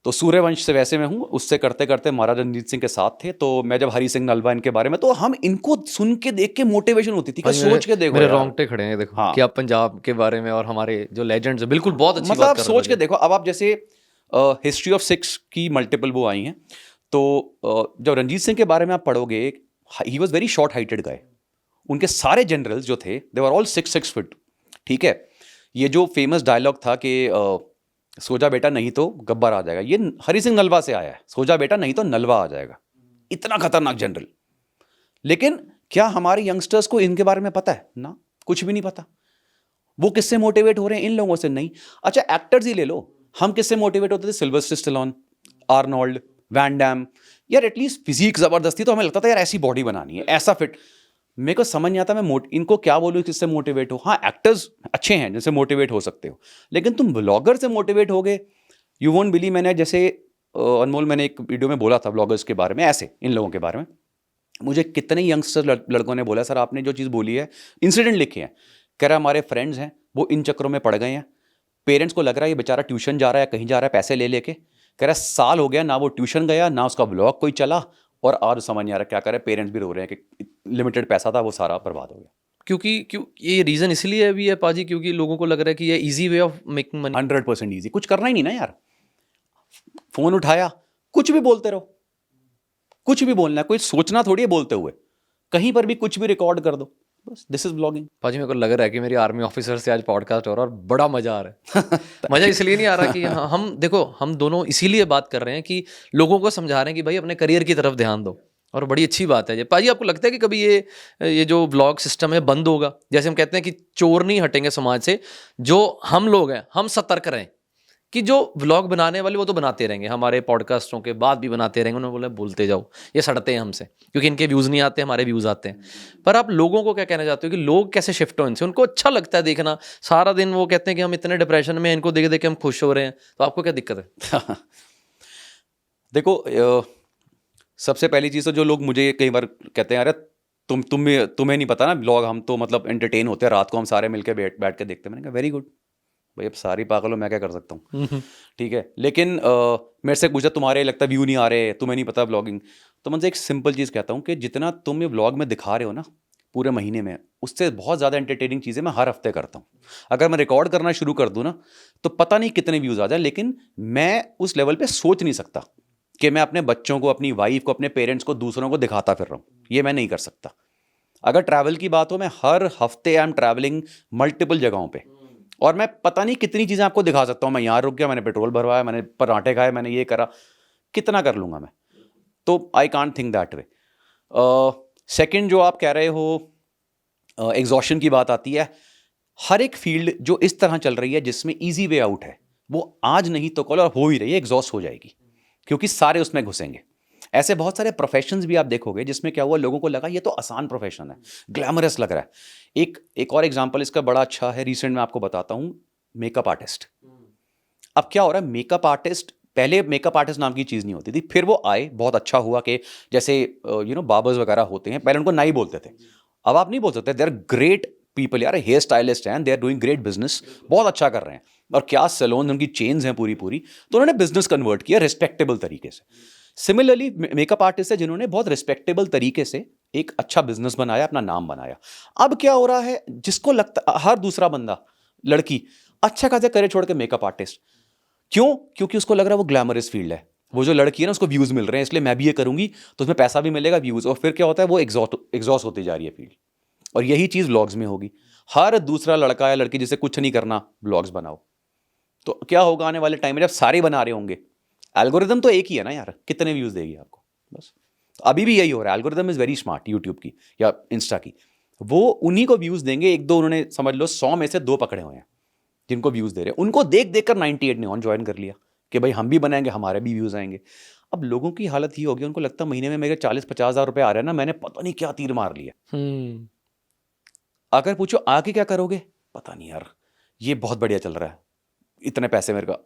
तो सूर्यवंश से वैसे मैं हूँ, उससे करते करते महाराजा रणजीत सिंह के साथ थे। तो मैं जब हरि सिंह नलवा इनके बारे में, तो हम इनको सुन के देख के मोटिवेशन होती थी कि सोच के देखो मेरे यार। रोंगटे खड़े हैं देखो हाँ। कि आप पंजाब के बारे में और हमारे जो लेजेंड्स हैं, बिल्कुल बहुत अच्छी मतलब बात आप कर रहे सोच हैं के देखो, अब आप जैसे हिस्ट्री ऑफ सिक्स की मल्टीपल वो आई हैं, तो जब रणजीत सिंह के बारे में आप पढ़ोगे, he was very short heighted guy. उनके सारे जनरल्स जो थे दे वर ऑल 6 फीट, ठीक है। ये जो फेमस डायलॉग था कि सोजा बेटा नहीं तो गब्बर आ जाएगा, ये हरि सिंह नलवा से आया है, सोजा बेटा नहीं तो नलवा आ जाएगा। इतना खतरनाक जनरल। लेकिन क्या हमारे यंगस्टर्स को इनके बारे में पता है? ना, कुछ भी नहीं पता। वो किससे मोटिवेट हो रहे हैं? इन लोगों से नहीं। अच्छा, एक्टर्स ही ले लो, हम किससे मोटिवेट होते थे? Sylvester Stallone, Arnold, Van Damme. यार एटलीस्ट फिजिक जबरदस्ती, तो हमें लगता था यार ऐसी बॉडी बनानी है, ऐसा फिट। मेरे को समझ नहीं आता मैं इनको क्या बोलूँ किससे मोटिवेट हो। हाँ, एक्टर्स अच्छे हैं जिनसे मोटिवेट हो सकते हो, लेकिन तुम ब्लॉगर से मोटिवेट हो गए, यू वोंट बिलीव। मैंने जैसे अनमोल, मैंने एक वीडियो में बोला था ब्लॉगर्स के बारे में, ऐसे इन लोगों के बारे में मुझे कितने यंगस्टर लड़कों ने बोला, सर आपने जो चीज़ बोली है, इंसिडेंट लिखे हैं, कह रहा हमारे फ्रेंड्स हैं वो इन चक्करों में पड़ गए हैं, पेरेंट्स को लग रहा है ये बेचारा ट्यूशन जा रहा है, कहीं जा रहा है पैसे ले लेके, कह रहा साल हो गया ना वो ट्यूशन गया ना उसका ब्लॉग कोई चला, और आज समझ नहीं आ रहा क्या करे। पेरेंट्स भी रो रहे हैं कि लिमिटेड पैसा था वो सारा बर्बाद हो गया। क्योंकि ये रीज़न इसलिए भी है पाजी, क्योंकि लोगों को लग रहा है कि ये easy way of making money. 100% easy, कुछ करना ही नहीं ना यार, फोन उठाया कुछ भी बोलते रहो, कुछ भी बोलना है, कोई सोचना थोड़ी है बोलते हुए, कहीं पर भी कुछ भी रिकॉर्ड कर दो, बस दिस इज ब्लॉगिंग। पाजी मेरे को लग रहा है कि मेरी आर्मी ऑफिसर से आज पॉडकास्ट हो रहा है और बड़ा मजा आ रहा है। मजा इसलिए नहीं आ रहा कि हम देखो, हम दोनों इसीलिए बात कर रहे हैं कि लोगों को समझा रहे हैं कि भाई अपने करियर की तरफ ध्यान दो, और बड़ी अच्छी बात है ये। पाजी आपको लगता है कि कभी ये जो व्लॉग सिस्टम है बंद होगा? जैसे हम कहते हैं कि चोर नहीं हटेंगे समाज से, जो हम लोग हैं हम सतर्क रहें कि जो व्लॉग बनाने वाले वो तो बनाते रहेंगे, हमारे पॉडकास्टों के बाद भी बनाते रहेंगे। उन्होंने बोला बोलते जाओ, ये सड़ते हैं हमसे क्योंकि इनके व्यूज़ नहीं आते, हमारे व्यूज़ आते हैं। पर आप लोगों को क्या कहना चाहते हो कि लोग कैसे शिफ्ट हो इनसे? उनको अच्छा लगता है देखना, सारा दिन वो कहते हैं कि हम इतने डिप्रेशन में, इनको देख देख के हम खुश हो रहे हैं, तो आपको क्या दिक्कत है? देखो, सबसे पहली चीज़ तो जो लोग मुझे कई बार कहते हैं अरे तुम्हें नहीं पता ना ब्लॉग, हम तो मतलब एंटरटेन होते हैं, रात को हम सारे मिलकर बैठ के देखते हैं। मैंने कहा वेरी गुड भाई, अब सारी पागल हो, मैं क्या कर सकता हूँ, ठीक है। लेकिन मेरे से पूछा तुम्हारे लगता व्यू नहीं आ रहे, तुम्हें नहीं पता ब्लॉगिंग, तो मैं एक सिंपल चीज़ कहता हूँ कि जितना तुम ये ब्लॉग में दिखा रहे हो ना पूरे महीने में, उससे बहुत ज़्यादा एंटरटेनिंग चीज़ें मैं हर हफ्ते करता हूँ। अगर मैं रिकॉर्ड करना शुरू कर दूँ ना तो पता नहीं कितने व्यूज़ आ जाए, लेकिन मैं उस लेवल पे सोच नहीं सकता कि मैं अपने बच्चों को, अपनी वाइफ को, अपने पेरेंट्स को, दूसरों को दिखाता फिर रहा हूँ, ये मैं नहीं कर सकता। अगर ट्रैवल की बात हो, मैं हर हफ्ते आई एम ट्रैवलिंग मल्टीपल जगहों पे, और मैं पता नहीं कितनी चीज़ें आपको दिखा सकता हूँ। मैं यहाँ रुक गया, मैंने पेट्रोल भरवाया, मैंने पराठे खाए, मैंने ये करा, कितना कर लूँगा मैं? तो I can't think that way. Second, जो आप कह रहे हो एग्जॉशन की बात आती है, हर एक फील्ड जो इस तरह चल रही है जिसमें ईजी वे आउट है, वो आज नहीं तो कल, और हो ही रही है, एग्जॉस्ट हो जाएगी, क्योंकि सारे उसमें घुसेंगे। ऐसे बहुत सारे प्रोफेशंस भी आप देखोगे जिसमें क्या हुआ, लोगों को लगा ये तो आसान प्रोफेशन है, ग्लैमरस लग रहा है। एक और एग्जांपल इसका बड़ा अच्छा है, रिसेंट में आपको बताता हूँ, मेकअप आर्टिस्ट। अब क्या हो रहा है, मेकअप आर्टिस्ट, पहले मेकअप आर्टिस्ट नाम की चीज़ नहीं होती थी, फिर वो आए, बहुत अच्छा हुआ कि जैसे बाबर्स वगैरह होते हैं, पहले उनको नहीं बोलते थे, अब आप नहीं बोल सकते, दे आर ग्रेट पीपल यार, हेयर स्टाइलिस्ट हैं, they are doing great business, बहुत अच्छा कर रहे हैं, और क्या सैलून उनकी चेन्स हैं पूरी, तो उन्होंने बिजनेस कन्वर्ट किया रिस्पेक्टेबल तरीके से। सिमिलरली मेकअप आर्टिस्ट है जिन्होंने बहुत रिस्पेक्टेबल तरीके से एक अच्छा बिजनेस बनाया, अपना नाम बनाया। अब क्या हो रहा है, जिसको लगता हर दूसरा बंदा, लड़की अच्छा खासा करे छोड़ के मेकअप आर्टिस्ट, क्यों? क्योंकि उसको लग रहा है वो ग्लैमरस फील्ड है, वो जो लड़की है ना उसको व्यूज मिल रहे हैं, इसलिए मैं भी ये करूंगी तो उसमें पैसा भी मिलेगा, व्यूज, और फिर क्या होता है, वो एग्जॉस्ट होती जा रही है फील्ड। और यही चीज़ व्लॉग्स में होगी, हर दूसरा लड़का या लड़की जिसे कुछ नहीं करना, व्लॉग्स बनाओ, तो क्या होगा आने वाले टाइम में, जब सारे बना रहे होंगे, एल्गोरिदम तो एक ही है ना यार, कितने व्यूज देगी आपको, बस। तो अभी भी यही हो रहा है, algorithm is very smart, YouTube की या इंस्टा की, वो उन्हीं को व्यूज देंगे, एक दो उन्होंने समझ लो 100 में से 2 पकड़े हुए हैं जिनको व्यूज दे रहे हैं, उनको देख देख कर 98 ने ऑन ज्वाइन कर लिया, कि भाई हम भी बनाएंगे, हमारे भी व्यूज़ आएंगे। अब लोगों की हालत ये होगी, उनको लगता है महीने में मेरे 40-50 हज़ार रुपये आ रहे हैं ना, मैंने पता नहीं क्या तीर मार लिया। अगर पूछो आगे क्या करोगे, पता नहीं यार, ये बहुत बढ़िया चल रहा है, इतने पैसे मेरे का।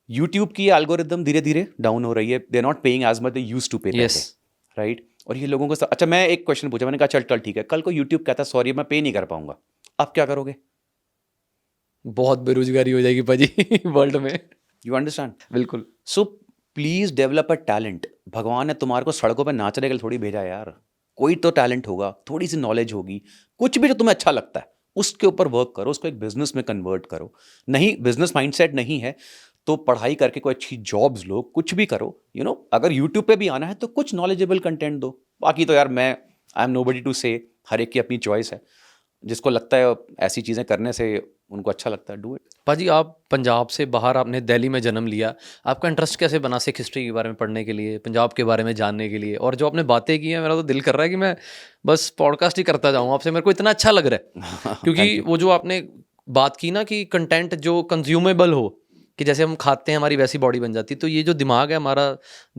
यूट्यूब की एल्गोरिदम धीरे धीरे डाउन हो रही है, they are not paying as much as used used to, राइट। और ये लोगों को अच्छा, मैं एक क्वेश्चन पूछा, मैंने कहा चल चल ठीक है, कल को यूट्यूब कहता है सॉरी मैं पे नहीं कर पाऊंगा, आप क्या करोगे? बहुत बेरोजगारी हो जाएगी भाजी वर्ल्ड में। You understand? बिल्कुल। So please develop a talent. भगवान ने तुम्हारे को सड़कों पर नाचने के लिए थोड़ी भेजा यार, कोई तो टैलेंट होगा, थोड़ी सी नॉलेज होगी, कुछ भी जो तुम्हें अच्छा लगता है उसके ऊपर वर्क करो, उसको एक बिजनेस में कन्वर्ट करो। नहीं बिजनेस माइंडसेट नहीं है तो पढ़ाई करके कोई अच्छी जॉब्स लो, कुछ भी करो, यू नो। अगर यूट्यूब पे भी आना है तो कुछ नॉलेजेबल कंटेंट दो। बाकी तो यार मैं आई एम नोबडी टू से, हर एक की अपनी चॉइस है, जिसको लगता है ऐसी चीज़ें करने से उनको अच्छा लगता है, डू इट। पाजी आप पंजाब से बाहर, आपने दिल्ली में जन्म लिया, आपका इंटरेस्ट कैसे बना सिख हिस्ट्री के बारे में पढ़ने के लिए, पंजाब के बारे में जानने के लिए? और जो आपने बातें की हैं, मेरा तो दिल कर रहा है कि मैं बस पॉडकास्ट ही करता जाऊँ आपसे, मेरे को इतना अच्छा लग रहा है। क्योंकि वो जो आपने बात की ना कि कंटेंट जो कंज्यूमेबल हो, कि जैसे हम खाते हैं हमारी वैसी बॉडी बन जाती है, तो ये जो दिमाग है हमारा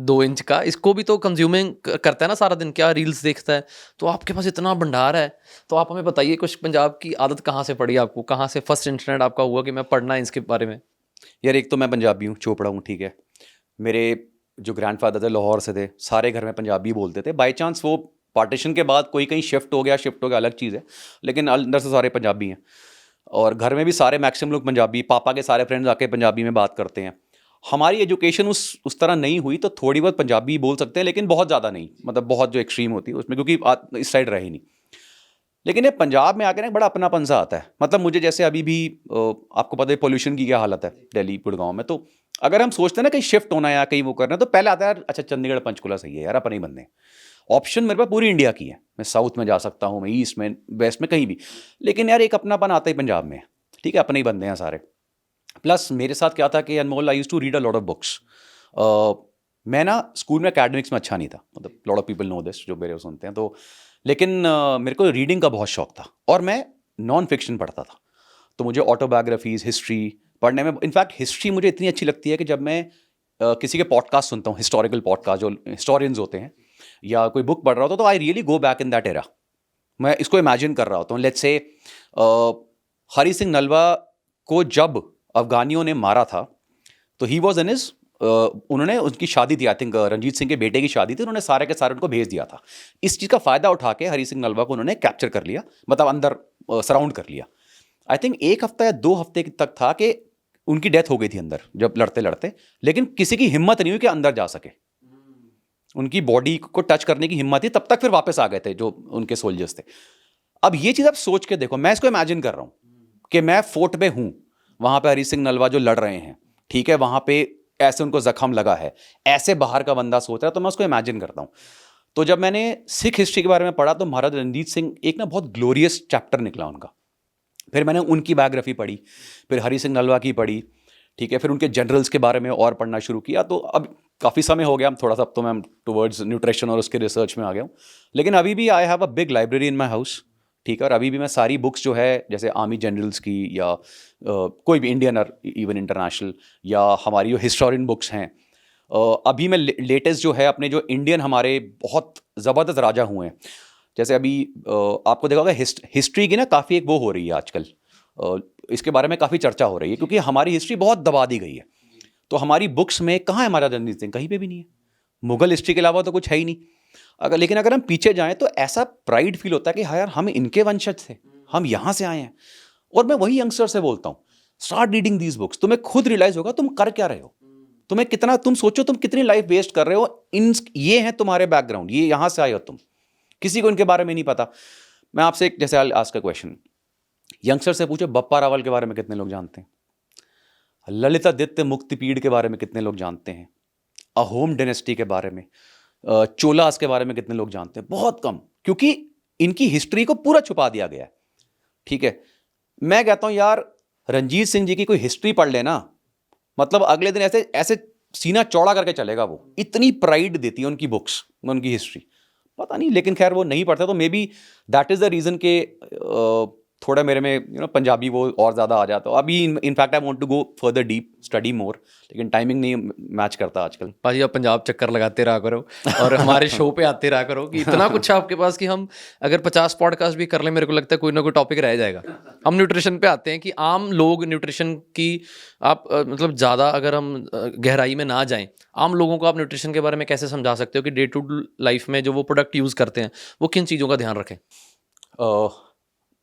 2 इंच का, इसको भी तो कंज्यूमिंग करता है ना सारा दिन, क्या रील्स देखता है। तो आपके पास इतना भंडार है, तो आप हमें बताइए कुछ पंजाब की आदत कहाँ से पड़ी आपको, कहाँ से फर्स्ट इंटरनेट आपका हुआ कि मैं पढ़ना है इसके बारे में? यार एक तो मैं पंजाबी हूँ, चोपड़ा हूँ, ठीक है। मेरे जो ग्रैंडफादर थे लाहौर से थे, सारे घर में पंजाबी बोलते थे। बाई चांस वो पार्टीशन के बाद कोई कहीं शिफ्ट हो गया अलग चीज़ है, लेकिन अंदर से सारे पंजाबी हैं। और घर में भी सारे मैक्सिमम लोग पंजाबी, पापा के सारे फ्रेंड्स आके पंजाबी में बात करते हैं। हमारी एजुकेशन उस तरह नहीं हुई, तो थोड़ी बहुत पंजाबी बोल सकते हैं, लेकिन बहुत ज़्यादा नहीं, मतलब बहुत जो एक्सट्रीम होती है उसमें, क्योंकि इस साइड रहे नहीं। लेकिन ये पंजाब में आकर ना बड़ा अपनापन सा आता है। मतलब मुझे जैसे अभी भी आपको पता है पोल्यूशन की क्या हालत है दिल्ली गुड़गांव में, तो अगर हम सोचते हैं ना कहीं शिफ्ट होना है या कहीं वो करना है, तो पहले आता है यार अच्छा चंडीगढ़ पंचकुला सही है यार, अपने ही बंदे। ऑप्शन मेरे पास पूरी इंडिया की है, मैं साउथ में जा सकता हूँ, मैं ईस्ट में, वेस्ट में, कहीं भी। लेकिन यार एक अपनापन आता है पंजाब में, ठीक है, अपने ही बंदे हैं सारे। प्लस मेरे साथ क्या था कि Anmol, I used to read a lot of books. मैं ना स्कूल में एकेडमिक्स में अच्छा नहीं था, मतलब lot of people know this जो मेरे सुनते हैं तो। लेकिन मेरे को रीडिंग का बहुत शौक था, और मैं नॉन फिक्शन पढ़ता था। तो मुझे ऑटोबायोग्राफीज, हिस्ट्री पढ़ने में, इनफैक्ट हिस्ट्री मुझे इतनी अच्छी लगती है कि जब मैं किसी के पॉडकास्ट सुनता हूँ, हिस्टोरिकल पॉडकास्ट, जो हिस्टोरियंस होते हैं, या कोई बुक पढ़ रहा होता, तो I really go back in that era. मैं इसको इमेजिन कर रहा होता हूँ। लेट्स से हरी सिंह नलवा को जब अफगानियों ने मारा था, तो ही वॉज इन इज, उन्होंने, उनकी शादी थी, आई थिंक रंजीत सिंह के बेटे की शादी थी, उन्होंने सारे के सारे उनको भेज दिया था। इस चीज़ का फ़ायदा उठा के हरी सिंह नलवा को उन्होंने कैप्चर कर लिया, मतलब अंदर सराउंड कर लिया। आई थिंक 1 हफ्ता या 2 हफ्ते तक था कि उनकी डेथ हो गई थी अंदर, जब लड़ते लड़ते, लेकिन किसी की हिम्मत नहीं हुई कि अंदर जा सके, उनकी बॉडी को टच करने की हिम्मत थी। तब तक फिर वापस आ गए थे जो उनके सोल्जर्स थे। अब ये चीज़ आप सोच के देखो, मैं इसको इमेजिन कर रहा हूँ कि मैं फोर्ट पे हूँ, वहाँ पे हरी सिंह नलवा जो लड़ रहे हैं, ठीक है, वहाँ पे ऐसे उनको जख्म लगा है, ऐसे बाहर का बंदा सोच रहा है, तो मैं उसको इमेजिन करता हूँ। तो जब मैंने सिख हिस्ट्री के बारे में पढ़ा, तो महाराजा रणजीत सिंह एक ना बहुत ग्लोरियस चैप्टर निकला उनका। फिर मैंने उनकी बायोग्राफी पढ़ी, फिर हरी सिंह नलवा की पढ़ी, ठीक है, फिर उनके जनरल्स के बारे में और पढ़ना शुरू किया। तो अब काफ़ी समय हो गया, थोड़ा सा अब तो मैं टुवर्ड्स न्यूट्रिशन और उसके रिसर्च में आ गया हूँ। लेकिन अभी भी I have a big library in my house, ठीक है, और अभी भी मैं सारी बुक्स जो है, जैसे आर्मी जनरल्स की, या कोई भी इंडियन और इवन इंटरनेशनल, या हमारी जो हिस्टोरियन बुक्स हैं, अभी मैं लेटेस्ट जो है अपने जो इंडियन हमारे बहुत ज़बरदस्त राजा हुए हैं, जैसे अभी आपको देखा होगा हिस्ट्री की ना काफ़ी एक वो हो रही है आजकल, इसके बारे में काफ़ी चर्चा हो रही है, क्योंकि हमारी हिस्ट्री बहुत दबा दी गई है। तो हमारी बुक्स में कहाँ है महाराजा रणजीत सिंह? कहीं पे भी नहीं है। मुगल हिस्ट्री के अलावा तो कुछ है ही नहीं। लेकिन अगर हम पीछे जाएं तो ऐसा प्राइड फील होता है कि हाँ यार, हम इनके वंशज थे, हम यहाँ से आए हैं। और मैं वही यंगस्टर से बोलता हूँ, स्टार्ट रीडिंग दीज बुक्स, तुम्हें खुद रियलाइज होगा तुम कर क्या रहे हो, तुम्हें कितना, तुम सोचो तुम कितनी लाइफ वेस्ट कर रहे हो। ये हैं तुम्हारे बैकग्राउंड, ये यहाँ से आए हो तुम, किसी को इनके बारे में नहीं पता। मैं आपसे एक, जैसे आस्क अ क्वेश्चन, यंगस्टर से पूछो बप्पा रावल के बारे में कितने लोग जानते हैं? ललितादित्य मुक्तिपीड़ के बारे में कितने लोग जानते हैं? अहोम डायनेस्टी के बारे में, चोलास के बारे में कितने लोग जानते हैं? बहुत कम, क्योंकि इनकी हिस्ट्री को पूरा छुपा दिया गया है, ठीक है। मैं कहता हूं यार, रंजीत सिंह जी की कोई हिस्ट्री पढ़ लेना, मतलब अगले दिन ऐसे ऐसे सीना चौड़ा करके चलेगा वो, इतनी प्राइड देती है उनकी बुक्स, उनकी हिस्ट्री। पता नहीं, लेकिन खैर वो नहीं पढ़ता, तो maybe that is the reason के थोड़ा मेरे में पंजाबी वो और ज़्यादा आ जाता है अभी। In fact I want to go further deep study more, लेकिन टाइमिंग नहीं मैच करता आजकल। भाजी आप पंजाब चक्कर लगाते रहा करो और हमारे शो पे आते रहा करो कि इतना कुछ है आपके पास कि हम अगर 50 पॉडकास्ट भी कर लें मेरे को लगता है कोई ना कोई टॉपिक रह जाएगा। हम न्यूट्रिशन पे आते हैं कि आम लोग न्यूट्रिशन की आप मतलब ज़्यादा अगर हम गहराई में ना जाएं, आम लोगों को आप न्यूट्रिशन के बारे में कैसे समझा सकते हो कि डे टू लाइफ में जो वो प्रोडक्ट यूज़ करते हैं वो किन चीज़ों का ध्यान रखें?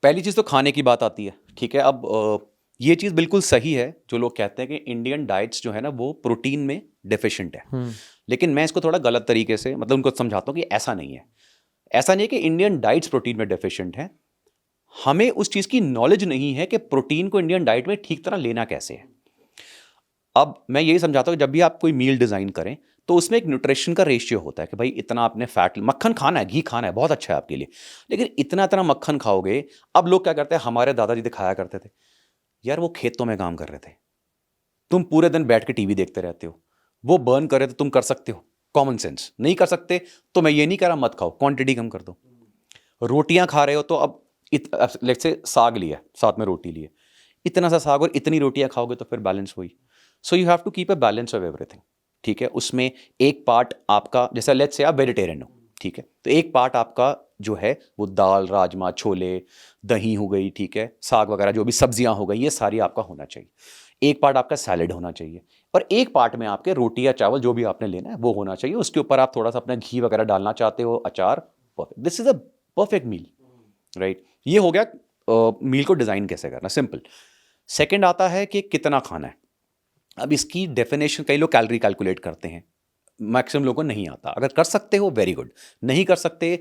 पहली चीज़ तो खाने की बात आती है, ठीक है। अब ये चीज़ बिल्कुल सही है जो लोग कहते हैं कि इंडियन डाइट्स जो है ना वो प्रोटीन में डेफिशिएंट है, लेकिन मैं इसको थोड़ा गलत तरीके से मतलब उनको समझाता हूँ कि ऐसा नहीं है। ऐसा नहीं है कि इंडियन डाइट्स प्रोटीन में डेफिशिएंट है, हमें उस चीज़ की नॉलेज नहीं है कि प्रोटीन को इंडियन डाइट में ठीक तरह लेना कैसे है। अब मैं यही समझाता हूँ कि जब भी आप कोई मील डिज़ाइन करें तो उसमें एक न्यूट्रिशन का रेशियो होता है कि भाई इतना आपने फैट, मक्खन खाना है, घी खाना है, बहुत अच्छा है आपके लिए, लेकिन इतना इतना मक्खन खाओगे। अब लोग क्या करते हैं, हमारे दादाजी दिखाया करते थे, यार वो खेतों में काम कर रहे थे, तुम पूरे दिन बैठ के टीवी देखते रहते हो, वो बर्न करे तो तुम कर सकते हो, कॉमन सेंस नहीं कर सकते तो मैं ये नहीं कह रहा मत खाओ, क्वांटिटी कम कर दो। रोटियां खा रहे हो तो अब लेट्स से साग लिया, साथ में रोटी लिए, इतना सा साग और इतनी रोटियां खाओगे तो फिर बैलेंस हुई। So you have to keep a balance of everything, ठीक है। उसमें एक पार्ट आपका, जैसा लेट्स से आप वेजिटेरियन हो, ठीक है, तो एक पार्ट आपका जो है वो दाल, राजमा, छोले, दही हो गई, ठीक है, साग वगैरह जो भी सब्जियां हो गई, ये सारी आपका होना चाहिए। एक पार्ट आपका सैलेड होना चाहिए और एक पार्ट में आपके रोटी या चावल जो भी आपने लेना है वो होना चाहिए। उसके ऊपर आप थोड़ा सा अपना घी वगैरह डालना चाहते हो, अचार, perfect, this is a perfect meal, right. ये हो गया मील को डिज़ाइन कैसे करना, सिंपल। सेकेंड आता है कि कितना खाना है। अब इसकी डेफिनेशन कई लोग कैलोरी कैलकुलेट करते हैं, मैक्सिमम लोगों को नहीं आता। अगर कर सकते हो वेरी गुड, नहीं कर सकते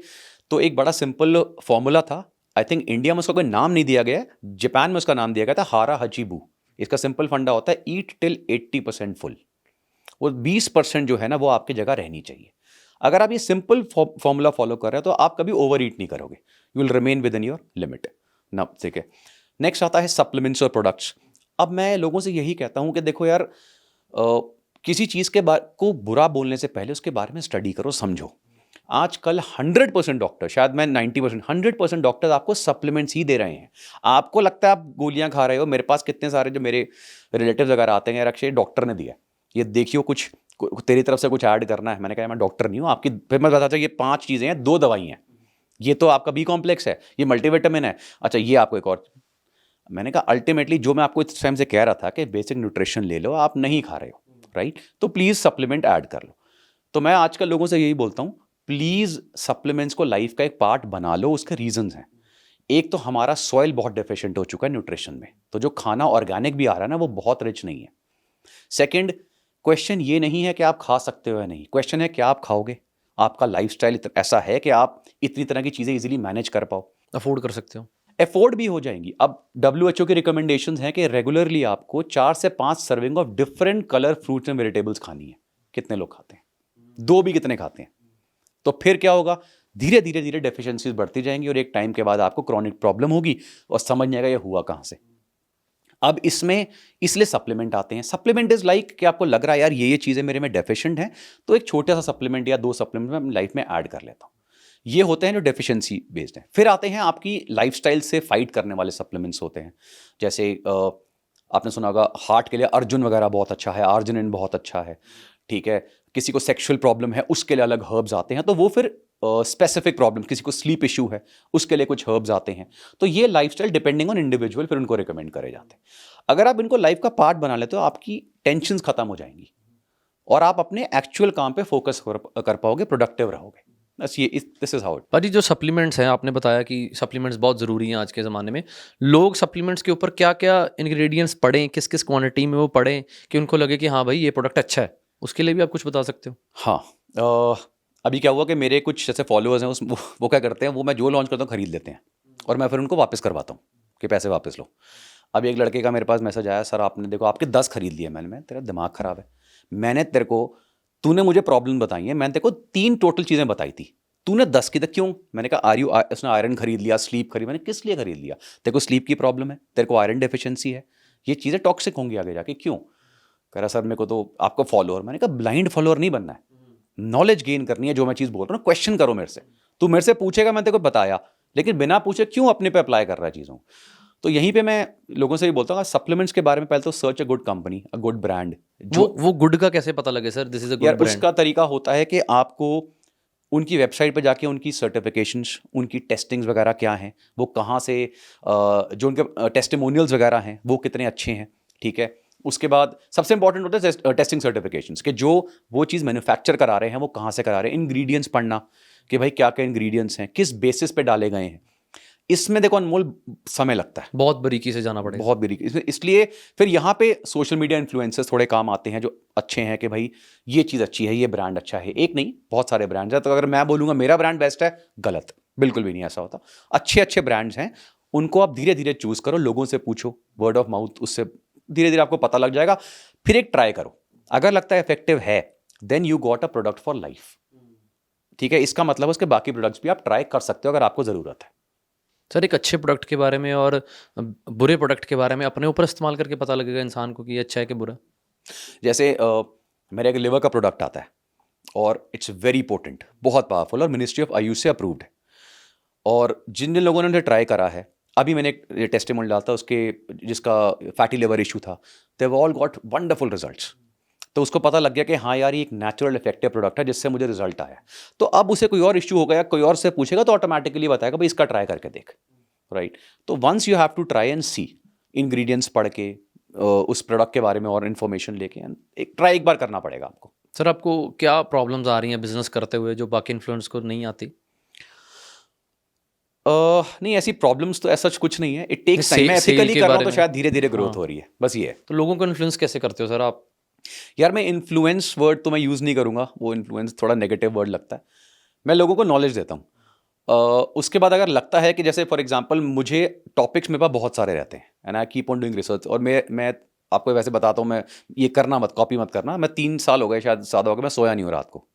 तो एक बड़ा सिंपल फॉर्मूला था, आई थिंक इंडिया में उसका कोई नाम नहीं दिया गया है, जापान में उसका नाम दिया गया था, हारा हचीबू। इसका सिंपल फंडा होता है ईट टिल 80% फुल, वो 20% जो है ना वो आपकी जगह रहनी चाहिए। अगर आप ये सिंपल फॉर्मूला फॉलो कर रहे हो तो आप कभी ओवर ईट नहीं करोगे, you will remain with in your limit ना, ठीक है। नेक्स्ट आता है सप्लीमेंट्स और प्रोडक्ट्स। अब मैं लोगों से यही कहता हूँ कि देखो यार, किसी चीज़ के को बुरा बोलने से पहले उसके बारे में स्टडी करो, समझो। आजकल 100% डॉक्टर, शायद मैं 90%, 100% डॉक्टर आपको सप्लीमेंट्स ही दे रहे हैं। आपको लगता है आप गोलियां खा रहे हो। मेरे पास कितने सारे जो मेरे रिलेटिव्स वगैरह आते हैं, यार अक्षय डॉक्टर ने दिया, ये देखियो कुछ तेरी तरफ से कुछ ऐड करना है। मैंने कहा मैं डॉक्टर नहीं हूँ आपकी, फिर मैं बताता ये 5 चीज़ें हैं, 2 दवाई हैं, ये तो आपका बी कॉम्प्लेक्स है, ये मल्टीविटामिन है, अच्छा ये आपको एक और। मैंने कहा अल्टीमेटली जो मैं आपको इस टाइम से कह रहा था कि बेसिक न्यूट्रिशन ले लो, आप नहीं खा रहे हो, राइट, तो प्लीज़ सप्लीमेंट ऐड कर लो। तो मैं आजकल लोगों से यही बोलता हूँ, प्लीज़ सप्लीमेंट्स को लाइफ का एक पार्ट बना लो। उसके रीजंस हैं, एक तो हमारा सॉइल बहुत डेफिशिएंट हो चुका है न्यूट्रिशन में, तो जो खाना ऑर्गेनिक भी आ रहा है ना वो बहुत रिच नहीं है। सेकंड, क्वेश्चन ये नहीं है कि आप खा सकते हो या नहीं, क्वेश्चन है क्या आप खाओगे। आपका लाइफस्टाइल ऐसा है कि आप इतनी तरह की चीज़ें इजीली मैनेज कर पाओ, अफोर्ड कर सकते हो, एफोर्ड भी हो जाएंगी। अब WHO की रिकमेंडेशंस हैं कि रेगुलरली आपको 4 से 5 serving of different colour fruits and vegetables खानी है। कितने लोग खाते हैं? 2 भी कितने खाते हैं? तो फिर क्या होगा, धीरे धीरे धीरे डेफिशिएंसीज बढ़ती जाएंगी और एक टाइम के बाद आपको क्रॉनिक प्रॉब्लम होगी और समझ नहीं आएगा ये हुआ कहाँ से। अब इसमें इसलिए सप्लीमेंट आते हैं। सप्लीमेंट इज लाइक कि आपको लग रहा है यार ये चीज़ें मेरे में डेफिशिएंट हैं, तो एक छोटा सा सप्लीमेंट या 2 सप्लीमेंट मैं अपनी लाइफ में ऐड कर लेता हूँ। ये होते हैं जो डेफिशिएंसी बेस्ड हैं। फिर आते हैं आपकी लाइफस्टाइल से फाइट करने वाले सप्लीमेंट्स होते हैं, जैसे आपने सुना होगा हार्ट के लिए अर्जुन वगैरह बहुत अच्छा है, आर्जिनिन बहुत अच्छा है, ठीक है। किसी को सेक्सुअल प्रॉब्लम है उसके लिए अलग हर्ब्स आते हैं, तो वो फिर स्पेसिफिक प्रॉब्लम, किसी को स्लीप इशू है उसके लिए कुछ हर्ब्स आते हैं। तो ये लाइफस्टाइल डिपेंडिंग ऑन इंडिविजुअल फिर उनको रिकमेंड करे जाते हैं। अगर आप इनको लाइफ का पार्ट बना लेते हो, आपकी टेंशन खत्म हो जाएंगी और आप अपने एक्चुअल काम पे फोकस कर पाओगे, प्रोडक्टिव रहोगे। बस ये दिस इज हाउ इट। भाजी जो सप्लीमेंट्स हैं, आपने बताया कि सप्लीमेंट्स बहुत ज़रूरी हैं आज के ज़माने में। लोग सप्लीमेंट्स के ऊपर क्या क्या इंग्रेडिएंट्स पढ़ें, किस किस क्वांटिटी में वो पढ़ें कि उनको लगे कि हाँ भाई ये प्रोडक्ट अच्छा है, उसके लिए भी आप कुछ बता सकते हो? हाँ, अभी क्या हुआ कि मेरे कुछ जैसे फॉलोअर्स हैं वो क्या करते हैं, वो मैं जो लॉन्च करता हूँ खरीद लेते हैं और मैं फिर उनको वापस करवाता हूँ कि पैसे वापस लो। अब एक लड़के का मेरे पास मैसेज आया, सर आपने देखो आपके 10 खरीद लिए। मैं तेरा दिमाग ख़राब है, मैंने तेरे को, तूने मुझे प्रॉब्लम बताई है, मैंने तेरे को 3 टोटल चीज़ें बताई थी, तूने 10 की तक क्यों? मैंने कहा उसने आयरन खरीद लिया, स्लीप खरीद। मैंने किस लिए खरीद लिया? तेरे को स्लीप की प्रॉब्लम है, तेरे को आयरन डेफिशिएंसी है, ये चीज़ें टॉक्सिक होंगी आगे जाके, क्यों? कह रहा सर मेरे को तो आपको फॉलोअर। मैंने कहा ब्लाइंड फॉलोअर नहीं बनना है, नॉलेज गेन करनी है। जो मैं चीज़ बोल रहा हूँ क्वेश्चन करो मेरे से, तू मेरे से पूछेगा मैं तेरे को बताया, लेकिन बिना पूछे क्यों अपने पे अप्लाई कर रहा है चीज़ों। तो यहीं पे मैं लोगों से ये बोलता हूँ, सप्लीमेंट्स के बारे में पहले तो search a good company, a good brand. वो गुड का कैसे पता लगे सर, दिस इज अ यार गुड ब्रांड? उसका तरीका होता है कि आपको उनकी वेबसाइट पे जाके उनकी सर्टिफिकेशंस, उनकी टेस्टिंग्स वगैरह क्या हैं, वो कहाँ से जो उनके टेस्टिमोनियल्स वगैरह हैं वो कितने अच्छे हैं, ठीक है। उसके बाद सबसे इंपॉर्टेंट होता है टेस्टिंग सर्टिफिकेशंस, कि जो वो चीज़ मैन्युफैक्चर करा रहे हैं वो कहाँ से करा रहे हैं। इंग्रेडिएंट्स पढ़ना कि भाई क्या क्या इंग्रेडिएंट्स हैं, किस बेसिस पे डाले गए हैं। इसमें देखो अनमोल समय लगता है, बहुत बारीकी से जाना पड़ेगा। बहुत बारीकी। इसलिए फिर यहाँ पे सोशल मीडिया इन्फ्लुएंसर्स थोड़े काम आते हैं, जो अच्छे हैं कि भाई ये चीज़ अच्छी है, ये ब्रांड अच्छा है। एक नहीं, बहुत सारे ब्रांड्स हैं। तो अगर मैं बोलूँगा मेरा ब्रांड बेस्ट है, गलत, बिल्कुल भी नहीं ऐसा होता। अच्छे अच्छे ब्रांड्स हैं, उनको आप धीरे धीरे चूज़ करो, लोगों से पूछो, वर्ड ऑफ माउथ, उससे धीरे धीरे आपको पता लग जाएगा। फिर एक ट्राई करो, अगर लगता है इफेक्टिव है, then you got a product for life, ठीक है। इसका मतलब उसके बाकी प्रोडक्ट्स भी आप ट्राई कर सकते हो अगर आपको ज़रूरत है। सर एक अच्छे प्रोडक्ट के बारे में और बुरे प्रोडक्ट के बारे में अपने ऊपर इस्तेमाल करके पता लगेगा इंसान को कि ये अच्छा है कि बुरा? जैसे मेरे एक लिवर का प्रोडक्ट आता है और इट्स वेरी पोटेंट, बहुत पावरफुल, और मिनिस्ट्री ऑफ आयुष से अप्रूव्ड है। और जिन जिन लोगों ने उन्हें ट्राई करा है, अभी मैंने एक टेस्टिमोनियल डाला था उसके, जिसका फैटी लिवर इशू था, they all got wonderful results. तो उसको पता लग गया कि हाँ यार, ये एक नेचुरल इफेक्टिव प्रोडक्ट है जिससे मुझे रिजल्ट आया। तो अब उसे कोई और इशू होगा या कोई और से पूछेगा तो ऑटोमेटिकली बताएगा भाई इसका ट्राई करके देख, राइट। तो once you have to try and see, ingredients पढ़ के उस प्रोडक्ट के बारे में और इन्फॉर्मेशन लेके एक ट्राई एक बार करना पड़ेगा आपको। सर आपको क्या प्रॉब्लम्स आ रही हैं बिजनेस करते हुए जो बाकी इन्फ्लुएंस को नहीं आती? नहीं, ऐसी प्रॉब्लम्स तो ऐसा कुछ नहीं है, इट टेक्स टाइम। मैं सेल एथिकली के कर रहा हूँ बारे तो में? शायद धीरे धीरे ग्रोथ हाँ। हो रही है, बस ये है। तो लोगों को इन्फ्लुएंस कैसे करते हो सर आप? यार मैं इन्फ्लुएंस वर्ड तो मैं यूज़ नहीं करूँगा, वो इन्फ्लुएंस थोड़ा नेगेटिव वर्ड लगता है। मैं लोगों को नॉलेज देता हूँ। उसके बाद अगर लगता है कि जैसे फॉर एग्जांपल मुझे टॉपिक्स मेरे पास बहुत सारे रहते हैं and I keep on doing research, और मैं आपको वैसे बताता हूँ, मैं ये करना मत, कॉपी मत करना। मैं 3 साल हो गए शायद, ज़्यादा हो गया, मैं सोया नहीं हूँ रात को।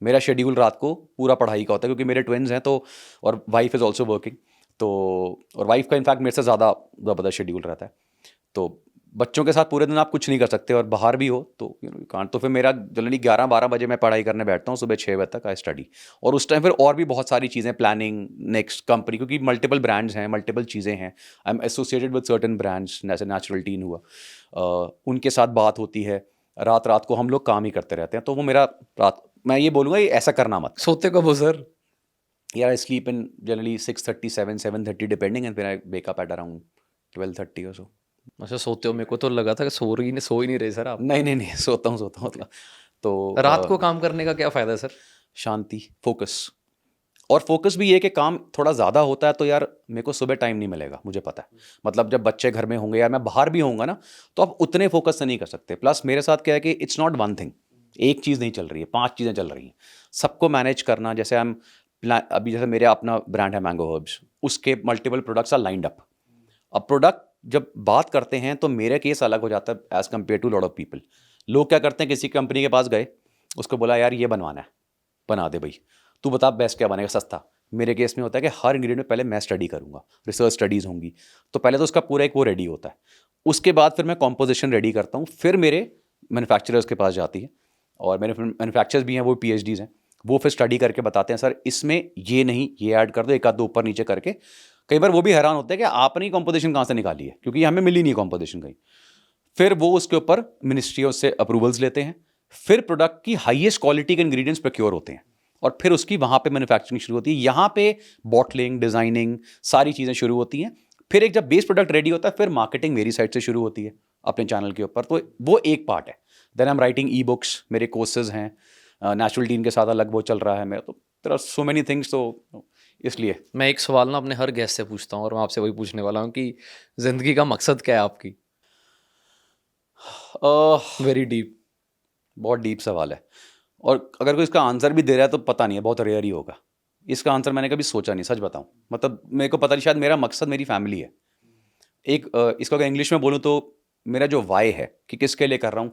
मेरा शेड्यूल रात को पूरा पढ़ाई का होता है, क्योंकि मेरे ट्विन्स हैं तो, और वाइफ इज़ ऑल्सो वर्किंग तो, और वाइफ का इनफैक्ट मेरे से ज़्यादा ज़बरदस्त शेड्यूल रहता है। तो बच्चों के साथ पूरे दिन आप कुछ नहीं कर सकते, और बाहर भी हो तो कांट। तो फिर मेरा जनरली 11-12 बजे मैं पढ़ाई करने बैठता हूँ, सुबह 6 बजे तक आई स्टडी। और उस टाइम फिर और भी बहुत सारी चीज़ें, प्लानिंग, नेक्स्ट कंपनी, क्योंकि मल्टीपल ब्रांड्स हैं, मल्टीपल चीज़ें हैं। I am associated with certain brands, जैसे नेचुरल टीन हुआ, उनके साथ बात होती है। रात रात को हम लोग काम ही करते रहते हैं। तो वो मेरा रात, मैं ये बोलूँगा ये ऐसा करना मत। सोते कब हो सर? यार I sleep in generally 6:30, 7:30 depending, and फिर आई वेक अप एट अराउंड 12:30 और सो। अच्छा सोते हो, मेरे को तो लगा था कि सो ही नहीं रहे सर आप। नहीं नहीं नहीं, सोता हूँ मतलब। तो रात को काम करने का क्या फ़ायदा है सर? शांति, फोकस। और फोकस भी ये कि काम थोड़ा ज़्यादा होता है तो यार मेरे को सुबह टाइम नहीं मिलेगा, मुझे पता है। मतलब जब बच्चे घर में होंगे, यार मैं बाहर भी होऊंगा ना, तो आप उतने फोकस से नहीं कर सकते। प्लस मेरे साथ क्या है कि इट्स नॉट वन थिंग, एक चीज़ नहीं चल रही है, 5 चीज़ें चल रही हैं, सबको मैनेज करना। जैसे अभी जैसे मेरे अपना ब्रांड है मैंगो हर्ब्स, उसके multiple products are lined up. अब प्रोडक्ट जब बात करते हैं तो मेरा केस अलग हो जाता है as compare to lot of people. लोग क्या करते हैं, किसी कंपनी के पास गए, उसको बोला यार ये बनवाना है, बना दे भाई, तू बता बेस्ट क्या बनेगा सस्ता। मेरे केस में होता है कि हर इंग्रेडिएंट में पहले मैं स्टडी करूंगा, रिसर्च स्टडीज़ होंगी, तो पहले तो उसका पूरा एक वो रेडी होता है। उसके बाद फिर मैं कॉम्पोजिशन रेडी करता हूँ, फिर मेरे मैन्युफैक्चरर्स के पास जाती है, और मेरे मैन्युफैक्चरर्स भी हैं, वो PhDs हैं, वो फिर स्टडी करके बताते हैं सर इसमें ये नहीं, ये ऐड कर दो, एक आध दो ऊपर नीचे करके। कई बार वो भी हैरान होते हैं कि आपने कॉम्पोजिशन कहाँ से निकाली है, क्योंकि हमें मिली नहीं कॉम्पोजिशन कहीं। फिर वो उसके ऊपर मिनिस्ट्रियों से अप्रूवल्स लेते हैं, फिर प्रोडक्ट की हाईएस्ट क्वालिटी के इंग्रेडिएंट्स प्रोक्योर होते हैं, और फिर उसकी वहाँ पे मैन्युफैक्चरिंग शुरू होती है। यहाँ पे बॉटलिंग, डिज़ाइनिंग, सारी चीज़ें शुरू होती हैं। फिर एक जब बेस प्रोडक्ट रेडी होता है, फिर मार्केटिंग मेरी साइड से शुरू होती है अपने चैनल के ऊपर। तो वो एक पार्ट है। Then I am writing e books, मेरे कोर्सेज हैं, नेचुरल टीन के साथ अलग वो चल रहा है मेरा। तो there are so many things. तो इसलिए मैं एक सवाल ना अपने हर गेस्ट से पूछता हूँ, और मैं आपसे वही पूछने वाला हूँ कि ज़िंदगी का मकसद क्या है आपकी? Very deep. बहुत डीप सवाल है, और अगर कोई इसका आंसर भी दे रहा है तो पता नहीं है, बहुत रेयर ही होगा। इसका आंसर मैंने कभी सोचा नहीं, सच बताऊं। मतलब मेरे को पता नहीं, शायद मेरा मकसद मेरी फैमिली है। इसको अगर इंग्लिश में बोलूं तो मेरा जो वाई है कि किसके लिए कर रहा हूँ,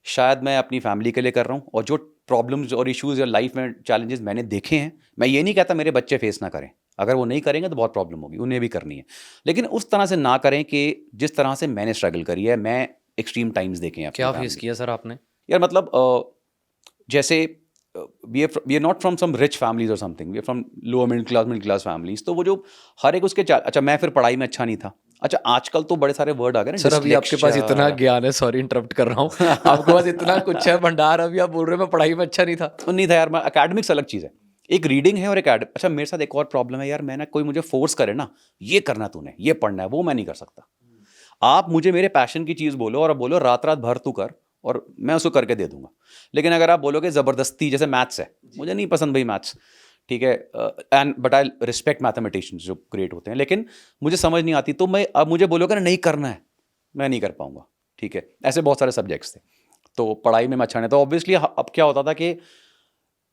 शायद मैं अपनी फैमिली के लिए कर रहा हूँ। और जो प्रॉब्लम्स और इश्यूज़ या लाइफ में चैलेंजेस मैंने देखे हैं, मैं ये नहीं कहता मेरे बच्चे फेस ना करें, अगर वो नहीं करेंगे तो बहुत प्रॉब्लम होगी, उन्हें भी करनी है, लेकिन उस तरह से ना करें कि जिस तरह से मैंने स्ट्रगल करी है। मैं एक्सट्रीम टाइम्स देखे हैं। क्या फेस किया सर आपने? यार मतलब जैसे we are not from some rich families और something, we are from lower middle class families. तो वो जो हर एक उसके अच्छा, मैं फिर पढ़ाई में अच्छा नहीं था। अच्छा, आजकल तो बड़े सारे वर्ड आ गए ना, सर अभी आपके पास इतना ज्ञान है, सॉरी इंटरप्ट कर रहा हूँ, आपके पास इतना कुछ है भंडार, अभी आप बोल रहे हो मैं पढ़ाई में अच्छा नहीं था। नहीं था यार, मैं एकेडमिक्स अलग चीज़ है, एक रीडिंग है और एक अच्छा मेरे साथ एक और प्रॉब्लम है यार, मैं ना कोई मुझे फोर्स करे ना ये करना तूने ये पढ़ना है, वो मैं नहीं कर सकता। आप मुझे मेरे पैशन की चीज़ बोलो और बोलो रात रात भर तू कर और मैं उसको करके दे दूंगा। लेकिन अगर आप बोलोगे ज़बरदस्ती, जैसे मैथ्स है, मुझे नहीं पसंद भाई मैथ्स, ठीक है, and but I respect mathematicians जो क्रिएट होते हैं, लेकिन मुझे समझ नहीं आती, तो मैं अब मुझे बोलोगे ना नहीं करना है, मैं नहीं कर पाऊंगा, ठीक है। ऐसे बहुत सारे सब्जेक्ट्स थे, तो पढ़ाई में मैं अच्छा नहीं था ऑब्वियसली। अब क्या होता था कि